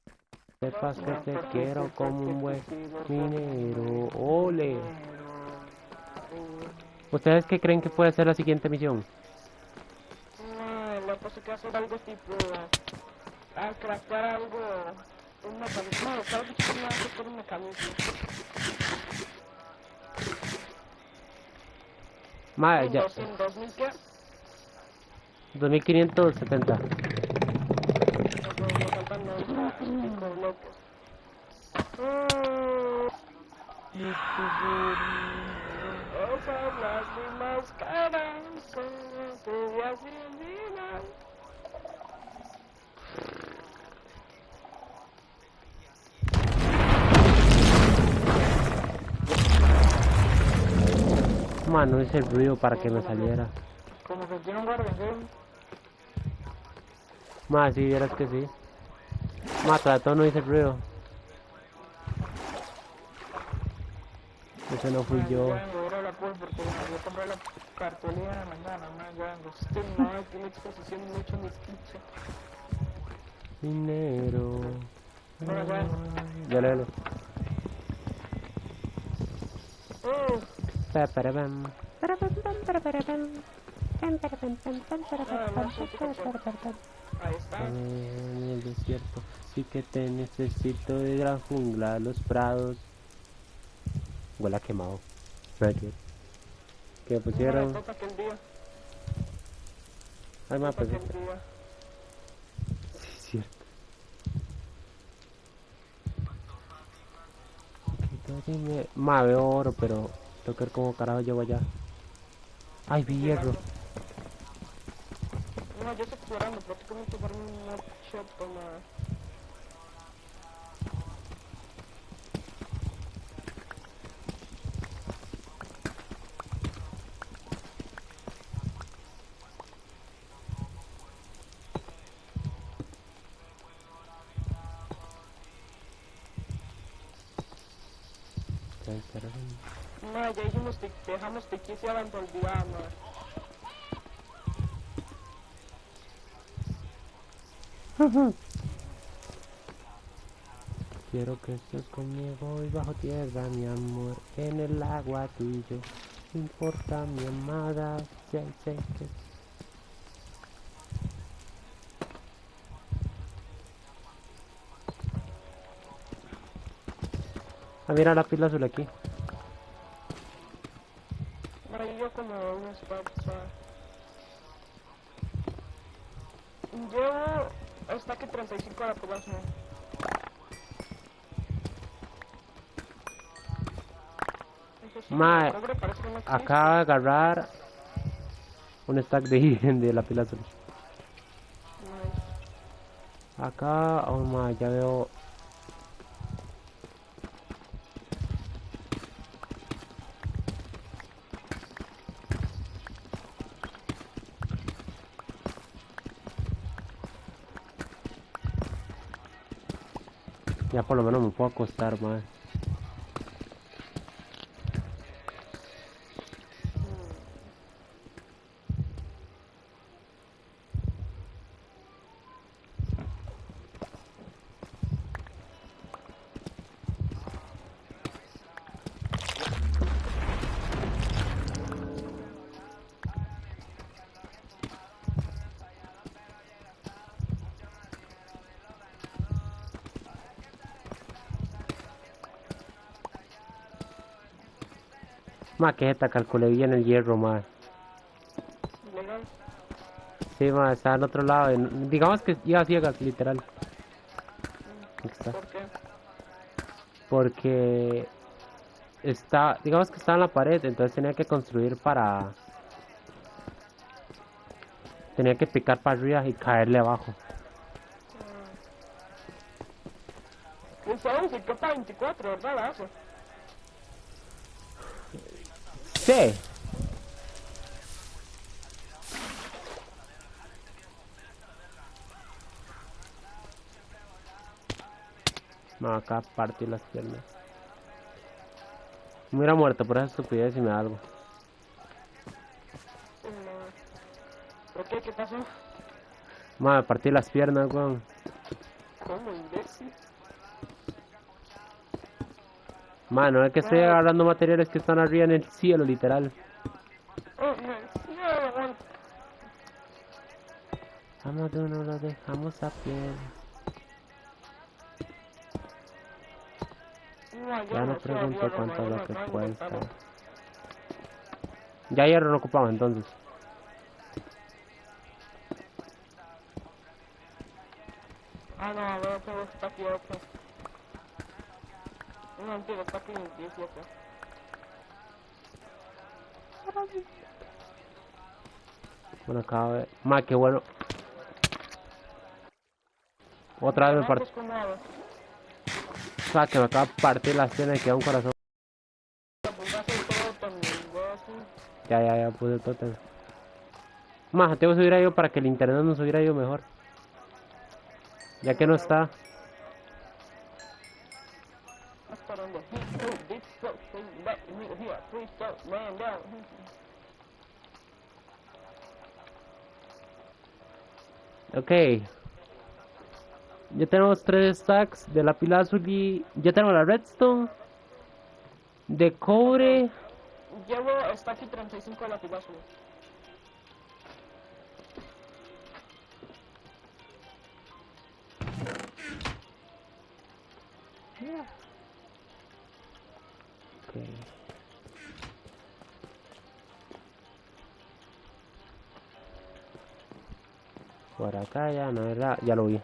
sepas que te quiero como un buen minero. ¡Ole! ¿Ustedes qué creen que puede ser la siguiente misión? No, lo que pasa es que hacer algo tipo. A craftear algo. Un mecanismo. No, claro que no hace por un mecanismo. Ma, ya... 2000 ¿qué? 2570. No, me faltan 90 bloques. Esas las mismas caras, con rubias y divinas. Ma, no hice el ruido para que me saliera. Como que tiene un guardia, ¿sí? Ma, si vieras que sí. Ma, trató, no hice el ruido. Ese no fui yo. Yo era la pool porque yo compré la cartulina de mañana, man, ya vengo. Este no tiene exposición mucho mis pinches. Dinero. Bueno, ya. Dale, dale. Paraparabam. Ahí está. En el desierto sí que te necesito de la jungla, los prados. Huele a quemado. ¿Qué pusieron? No, aquel día. Ay, ma, pues Aquel día. sí, es cierto. Ma, veo oro, pero tengo que ver cómo carajo llego allá. Ay, vi hierro. No, yo estoy explorando, pero tengo que tomarme una shot tomada. No, ya dijimos que dejamos que aquí se abandonada, Quiero que estés conmigo y bajo tierra, mi amor, en el agua tú y yo. No importa mi amada, sé que... Ah, mira la pila azul aquí. Bueno, yo como unos spots, llevo hasta que 35 a la población. Mae, acaba de agarrar un stack de la pila azul. Acá, oh mae, ya veo. Ya por lo menos me puedo acostar, mae. Ma, que jeta, calculé bien el hierro, ma. Legal. Sí, ma, está al otro lado. Digamos que iba a ciegas, literal. Aquí está. ¿Por qué? Porque está, digamos que está en la pared, entonces tenía que construir para... Tenía que picar para arriba y caerle abajo. Usaba un 50-24, ¿verdad? La hace. Sí. Me acá partir las piernas. Me hubiera muerto por esa estupidez y me da algo. ¿Por qué? ¿Qué pasó? Me partí las piernas, weón. ¿Cómo, imbécil? No es que estoy agarrando materiales que están arriba en el cielo, literal. Oh, no, no, Vamos de uno, lo dejamos a pie. Ya no pregunto cuánto es lo que cuesta. Ya hierro no ocupaba entonces. Ah, no, a ver, todo está aquí otro. No, mentira, está aquí en 17. Bueno, acabo de... Qué bueno. Otra vez me partí. ¿Cómo hago? O sea, que me acaba de partir las piernas y queda un corazón. Pues va a ser todo tan imbécil. Ya puse el tótem. Tengo que subir a yo para que el internet no subiera yo mejor. Ya que no está. Hasta donde. Big slow, back, here, 3 steps, man down. Ok. Ya tenemos 3 stacks de la pila azul y... Ya tenemos la redstone. De cobre. Llevo, está aquí 35 de la pilazo. Ok. Por acá ya no era... Ya lo vi.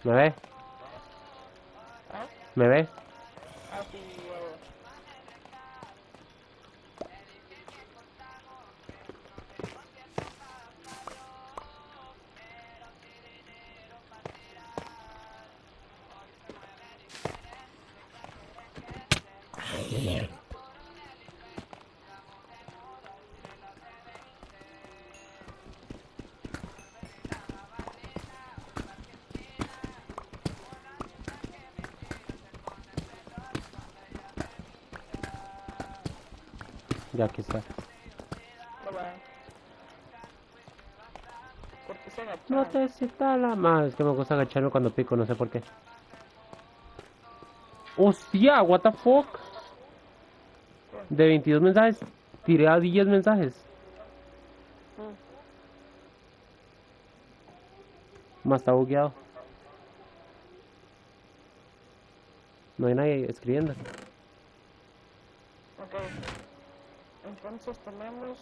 ¿Me ve? ¿Ah? ¿Me ve? Así, Ya aquí está. bye. ¿Por qué se agacharon? No te cita la más. Es que me gusta agacharme cuando pico, no sé por qué. ¡Hostia! ¿What the fuck? De 22 mensajes, tiré a 10 mensajes. Más está bugueado. No hay nadie escribiendo. Ok. Entonces tenemos...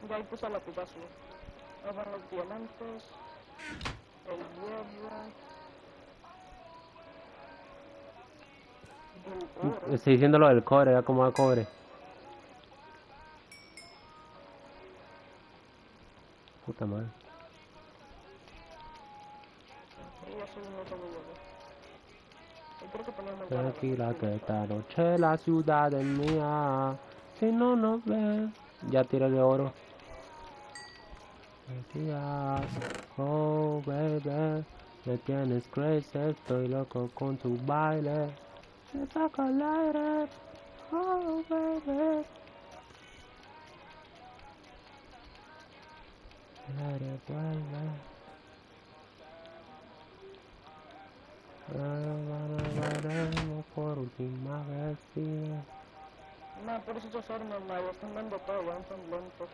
Ya ahí puse la pilazo. Ahora los diamantes. El hierro. El oro. Estoy diciendo lo del cobre, ya como da cobre. Puta madre. Y ya soy un otro hierro. Yo creo que tenemos Tranquila que esta noche la ciudad es mía. Si no nos ven, ya tiré de oro. Días, oh baby, me tienes crazy, estoy loco con tu baile. Me saca el aire, oh baby. El aire vuelve. Veremos por última vez. No, por eso esos hornos, ma, ya están dando todo, ya no son lentos.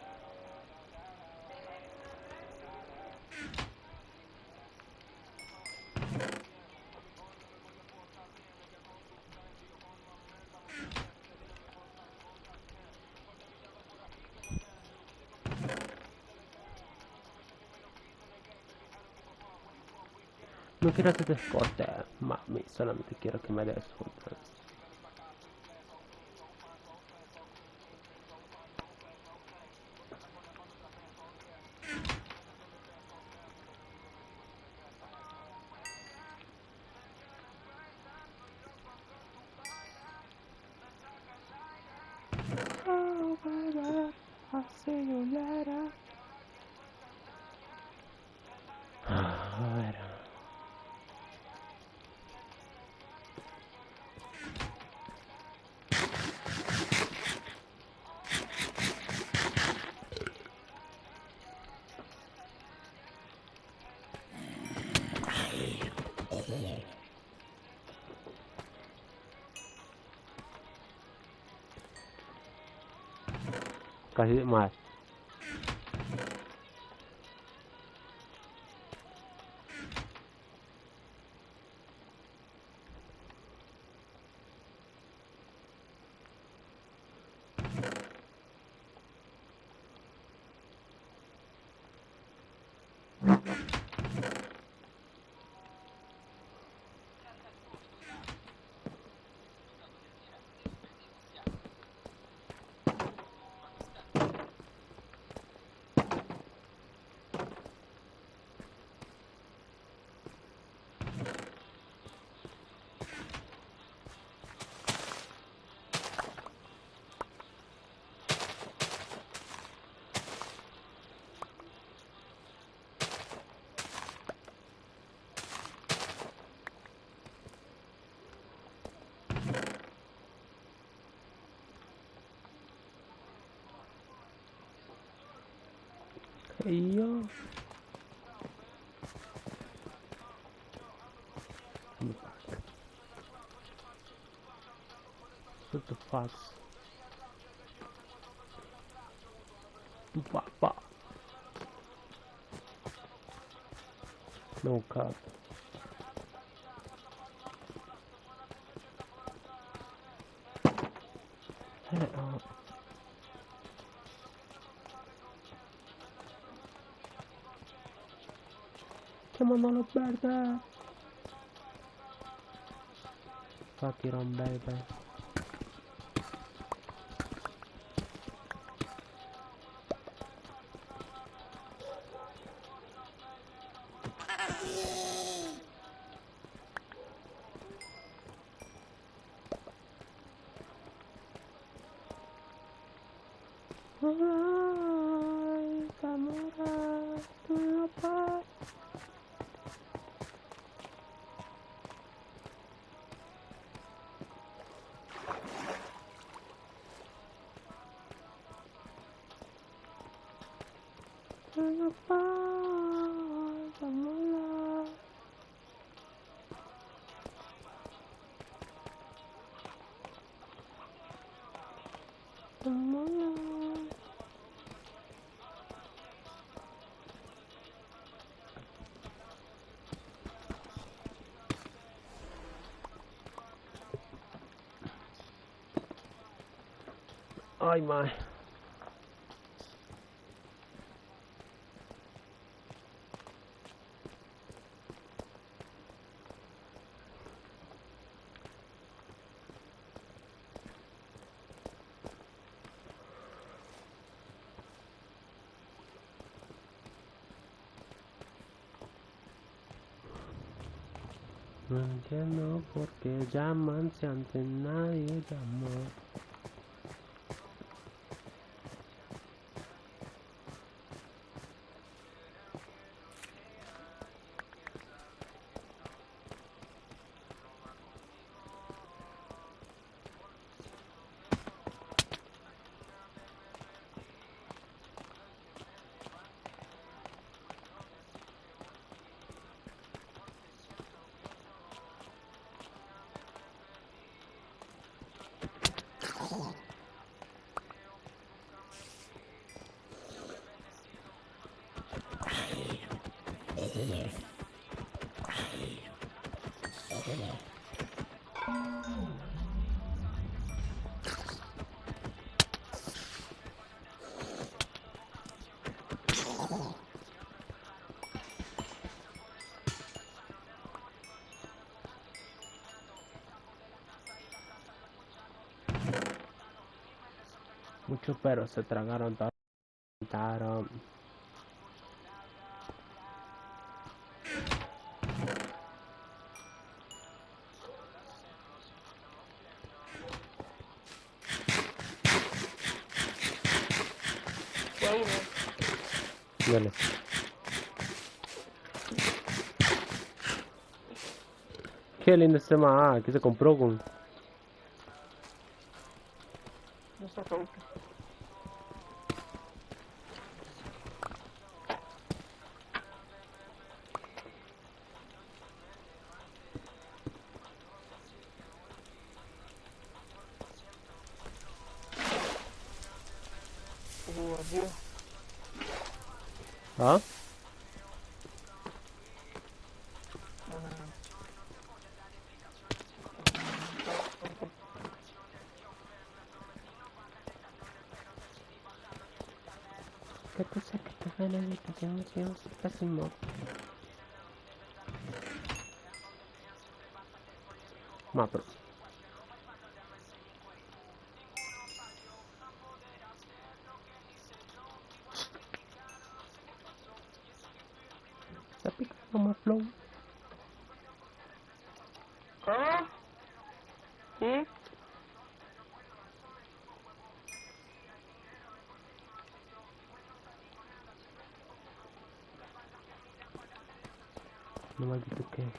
No quiero que te corte, mami, solamente quiero que me des frutas. Oh, baby, I'll see you later. A ver. Casi más. Y yo. What the fuck? Tu papá. No cap. Come on, los verdes. Fuck it on, baby. Ay, Zamora, tu papá. Tu papá, Zamora. Zamora. Ay, my. No entiendo por qué llaman si antes nadie llamó. Muchos perros se tragaron todo. Dale. Qué lindo este ma que se compró con. No está feito. Dios. ¿Ah? ¿Qué cosa que te gana de que tengo pésimo? Pero se pica como flow. ¿Cómo? ¿Sí? No maldito que es.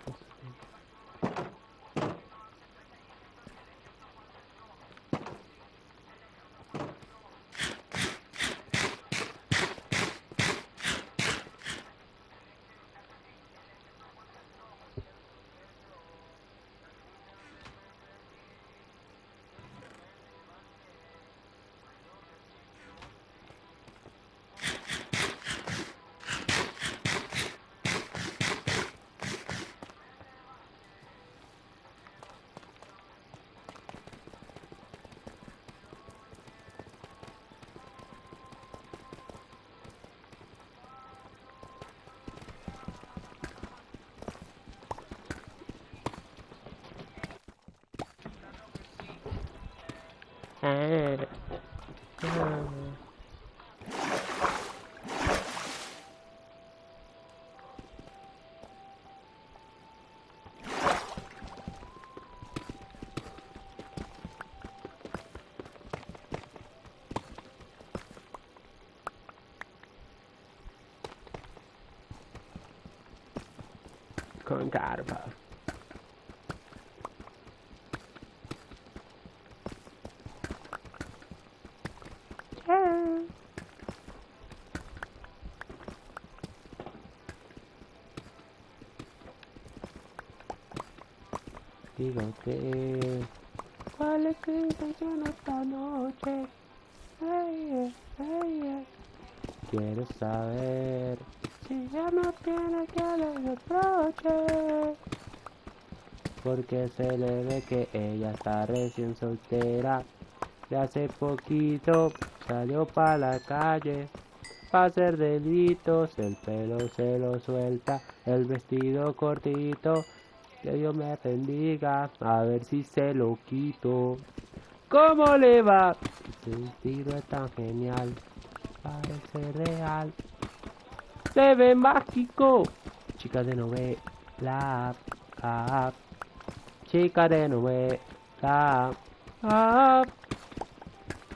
Con carpa. Digo que ¿cuál es tu intención esta noche? Quiero saber si ya no tiene que le reproche, porque se le ve que ella está recién soltera y hace poquito salió pa' la calle pa' hacer delitos, el pelo se lo suelta, el vestido cortito, que Dios me bendiga, a ver si se lo quito. ¿Cómo le va? Su estilo es tan genial, parece real, se ve mágico. Chica de novela, chica de novela,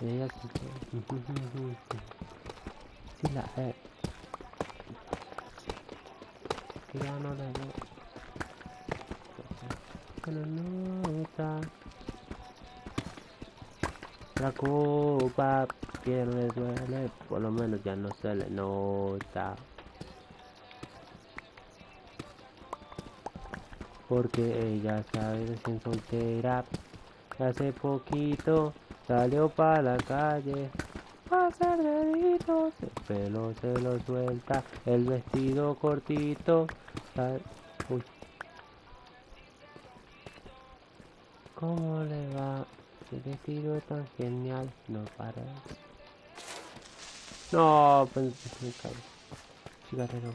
ella sí la es, que ya no la ve, pero nota. La copa que no le duele, por lo menos ya no se le nota. Porque ella está recién soltera. Hace poquito salió para la calle. Va a hacer deditos, el pelo se lo suelta, el vestido cortito. Uy, ¿cómo le va? El vestido tan genial, no para. No, pues me caí. Chica la chica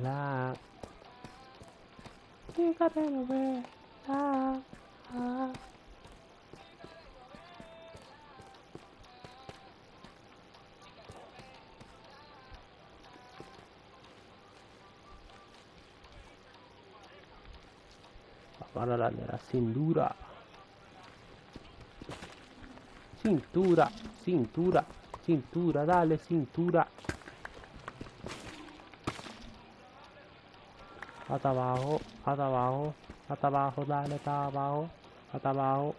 la. Para la de la cintura. Cintura, cintura, cintura, dale cintura. Hasta abajo, hasta abajo, hasta abajo, dale, hasta abajo, hasta abajo,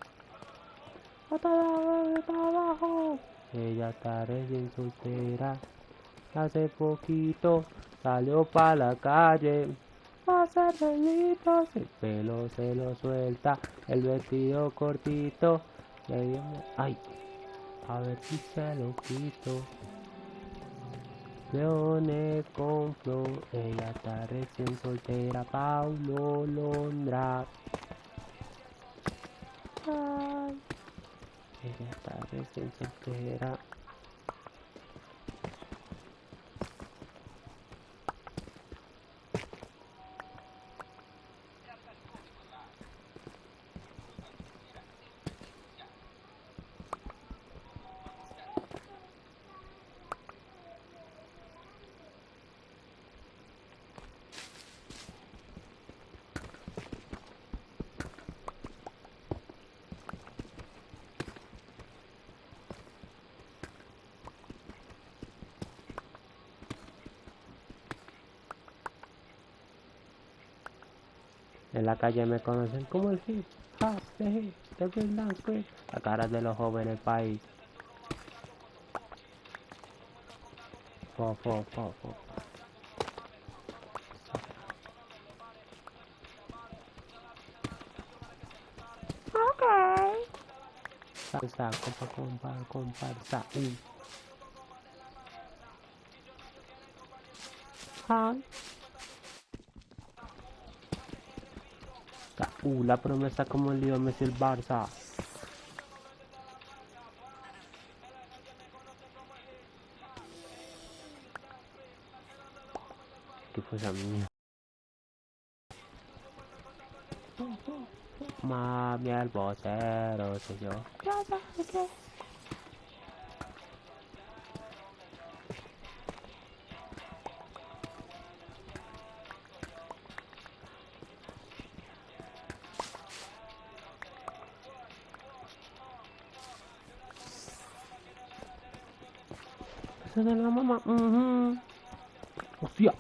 hasta abajo, hasta abajo. Ella está recién soltera, hace poquito salió para la calle. Va a hacer delitos, el pelo se lo suelta, el vestido cortito. Ay, a ver si se lo quito. Leones con flow, ella está recién soltera, Paulo Londra. Ay, ella está recién soltera. En la calle me conocen como el hip hop, the hip, the good dance queen. La cara de los jóvenes del país. Fo, fo, fo, fo. Ok. Salsa, comparsa. Ay. La promesa como el lío Messi el Barça. ¿Qué fue esa mía? Mami, el vocero soy yo. Ya sabes qué. Esa de la mamá. Hostia.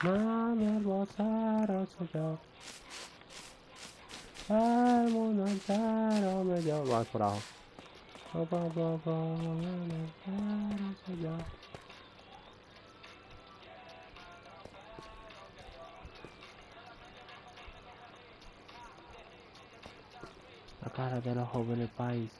Mami, el vocero soy yo. El mundo entero me dio. Vamos por abajo. El vocero soy yo. La cara de los jóvenes del país.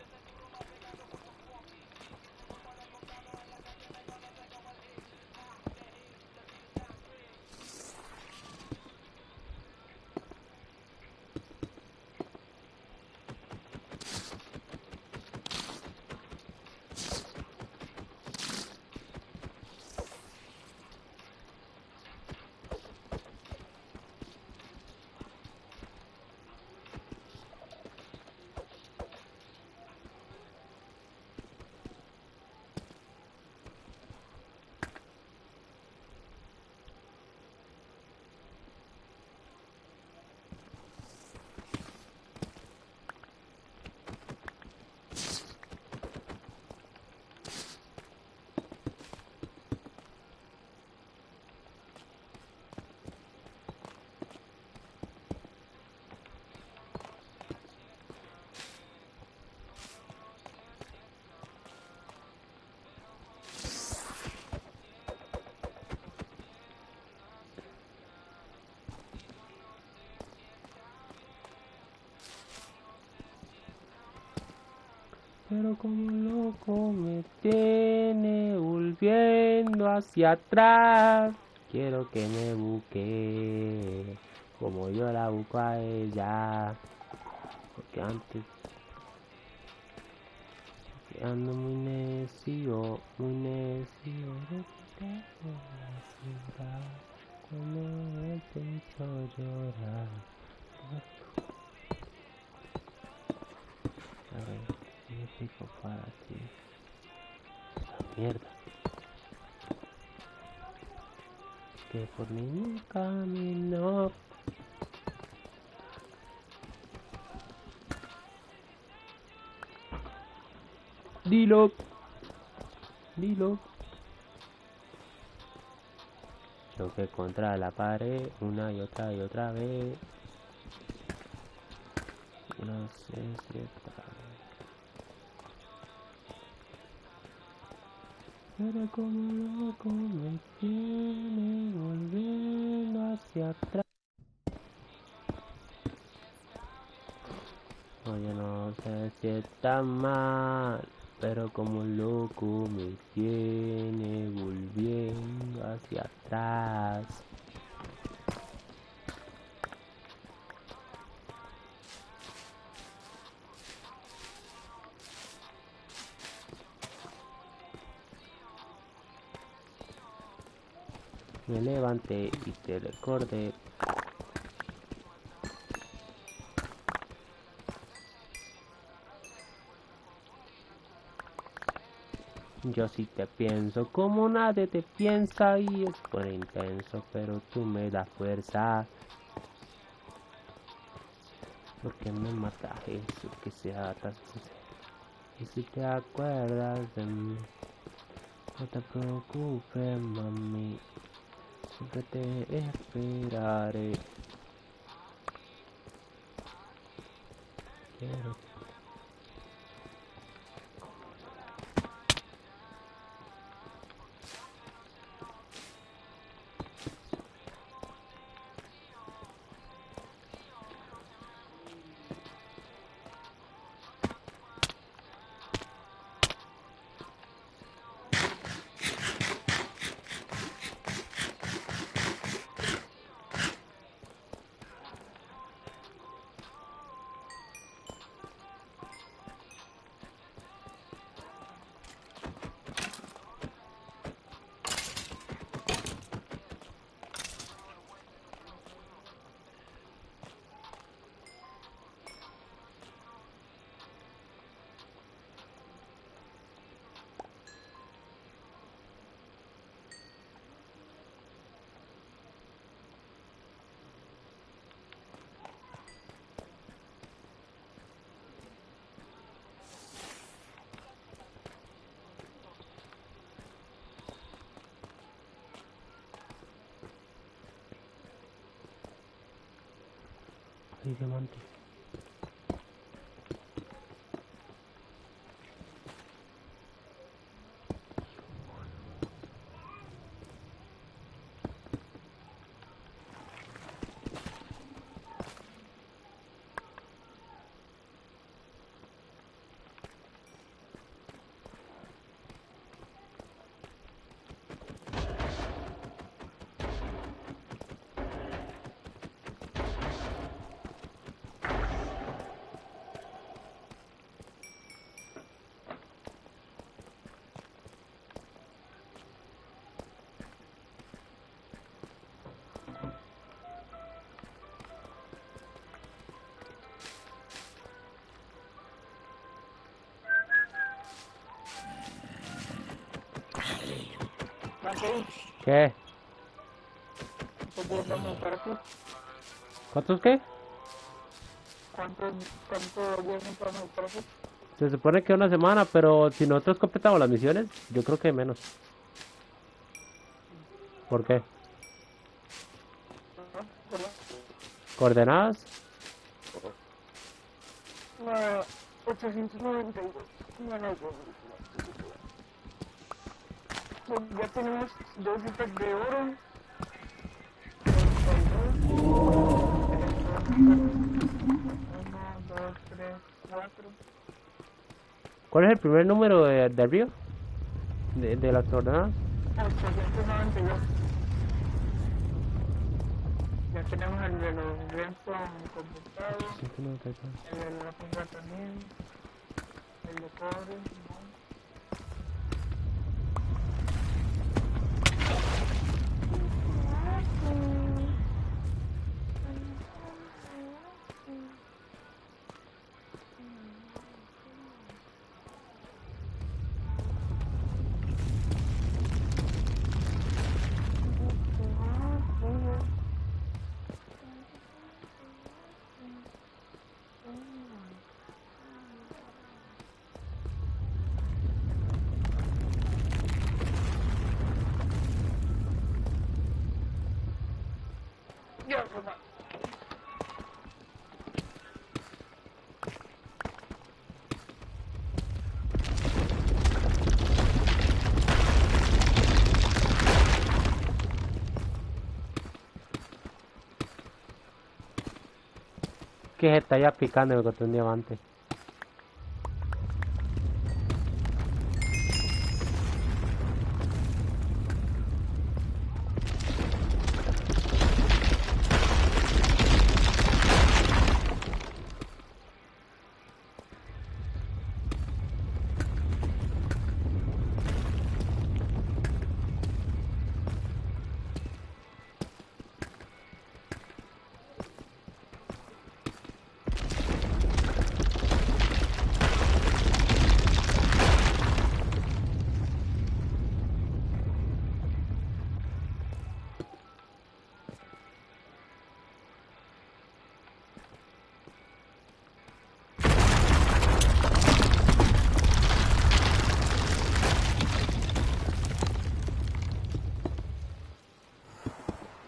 Pero como loco me tiene volviendo hacia atrás. Quiero que me busque como yo la busco a ella. Porque antes que ando muy necio de que te la ciudad. Cuando me pienso llorar. A ver, ¿qué pico para ti? Esa mierda. Que por ningún camino. Dilo. Dilo. Choqué contra la pared una y otra vez. No sé si está. Pero como loco me tiene volviendo hacia atrás. Oye, no sé si está mal, pero como loco me tiene volviendo hacia atrás. Me levanté y te recordé. Yo sí te pienso como nadie te piensa y es por intenso, pero tú me das fuerza. Porque me mata eso que sea tan sincero. Y si te acuerdas de mí, no te preocupes, mami. Siempre te esperaré. Quiero. Ay, diamante. ¿Qué? ¿Cuántos qué? ¿Cuánto días entramos el profe? Se supone que una semana, pero si nosotros completamos las misiones, yo creo que menos. ¿Por qué? ¿Coordenadas? 892. Bueno, ya tenemos 2 citas de oro. 1, 2, 3, 4. ¿Cuál es el primer número de Río? De las coordenadas. 892. Ya tenemos el de los Redstone computados, 894. el de la punta también, el de cobre, ¿no? Dios, mamá. Que se está ya picando el botón diamante.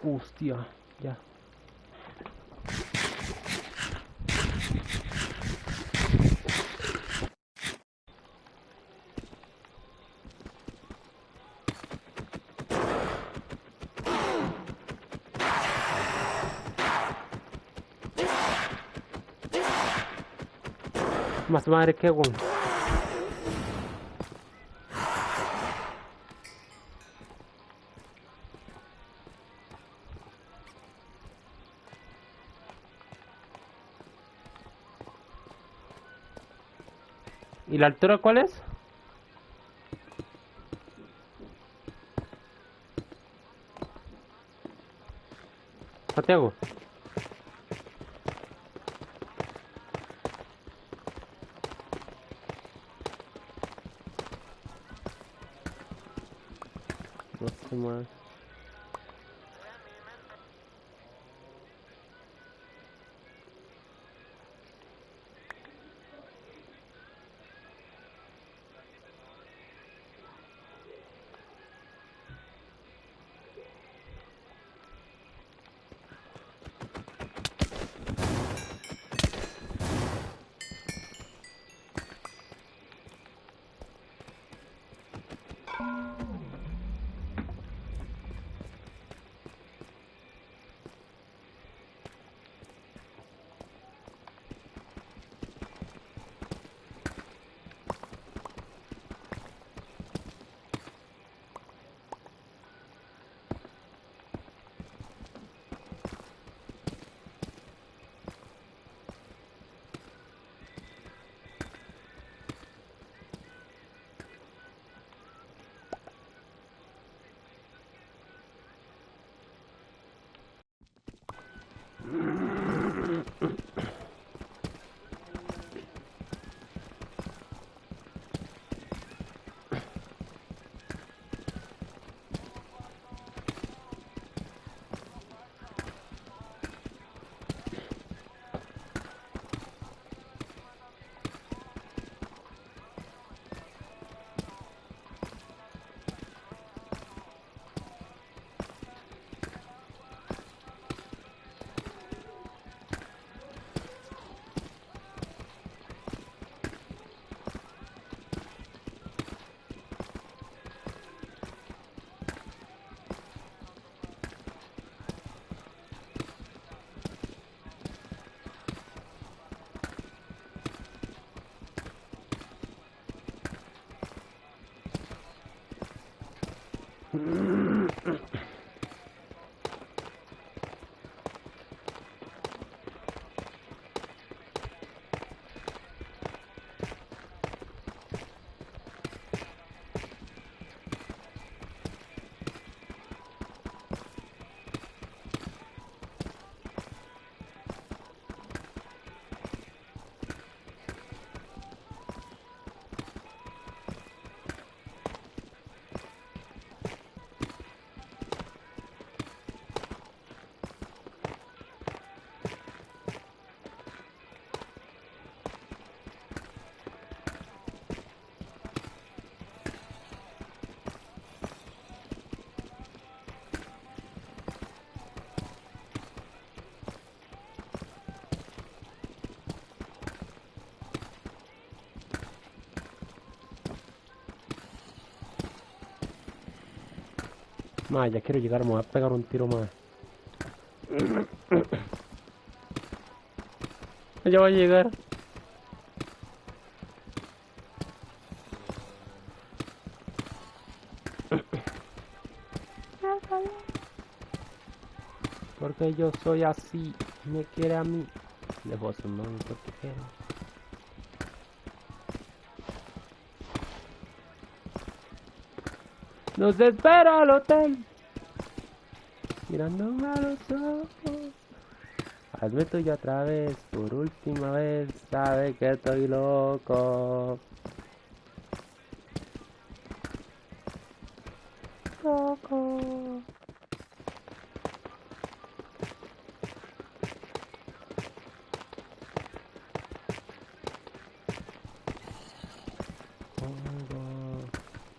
Hostia, ya. Más madre que un. ¿Y la altura cuál es? Santiago. No sé más. Más, ya quiero llegar, me voy a pegar un tiro más. Ya va a llegar. Porque yo soy así, me quiere a mí. Lejos no porque quiero. Nos espera al hotel, mirándome a los ojos. Hazme tuyo otra vez, por última vez, sabe que estoy loco. Loco.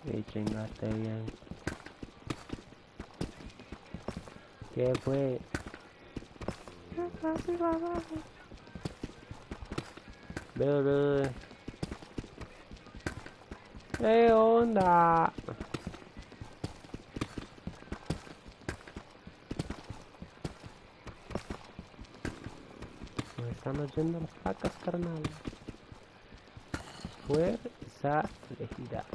Y chingate bien. ¿Qué fue? Bebé. ¿Qué onda? Nos están oyendo las vacas, carnal. Fuerza elegida.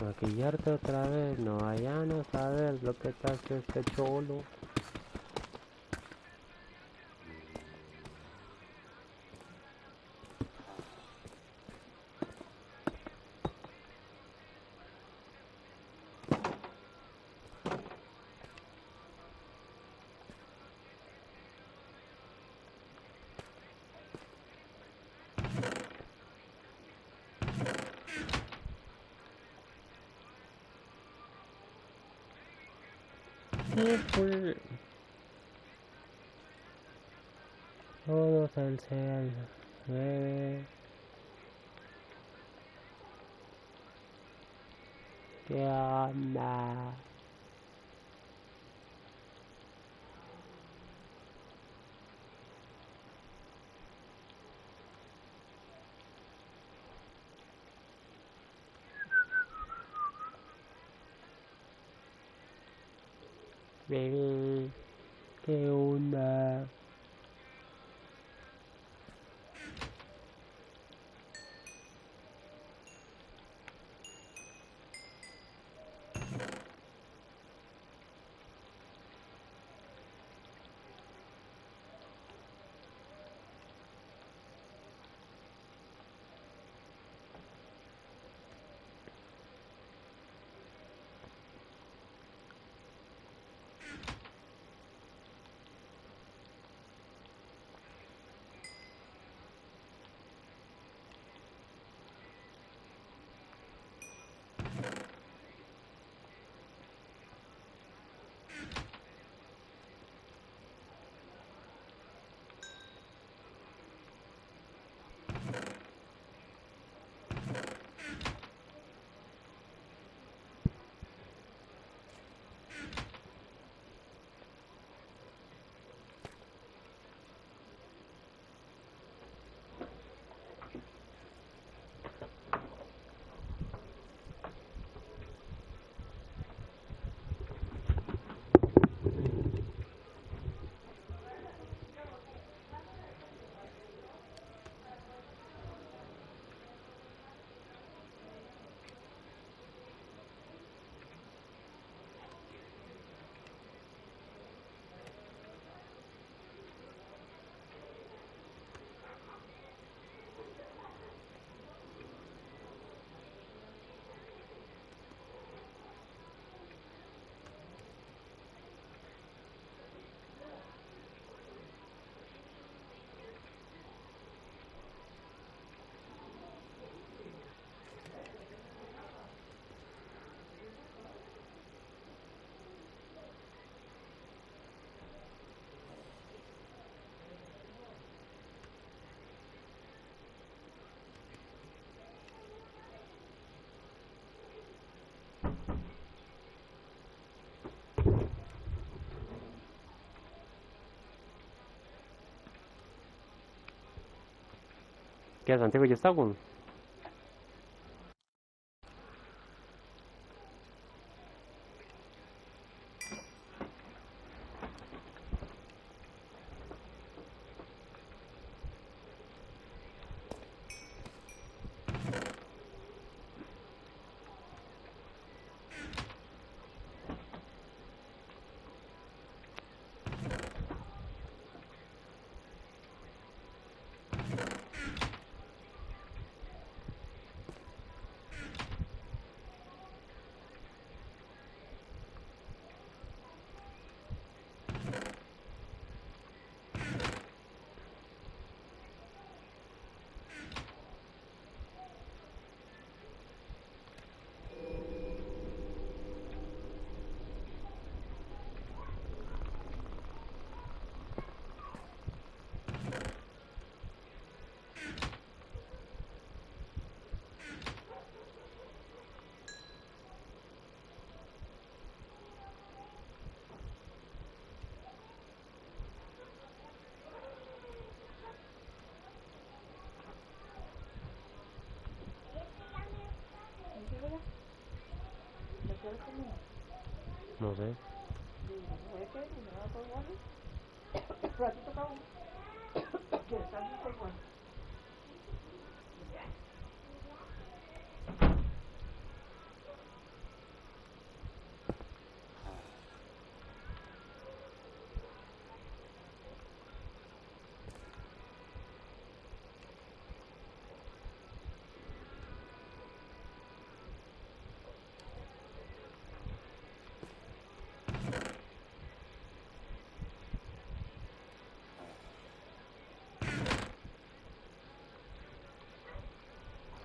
Maquillarte otra vez, no vayan a saber lo que te hace este cholo. ¿Qué fue? Todos al cielo, bebé. ¿Qué onda? Bebé, ¿qué onda? ¿Qué, Santiago ya está, güey? No sé.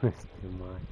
Este man.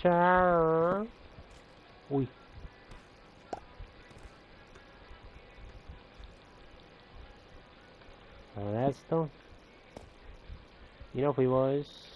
Chao. Uy. Ahora esto. Y nos fuimos.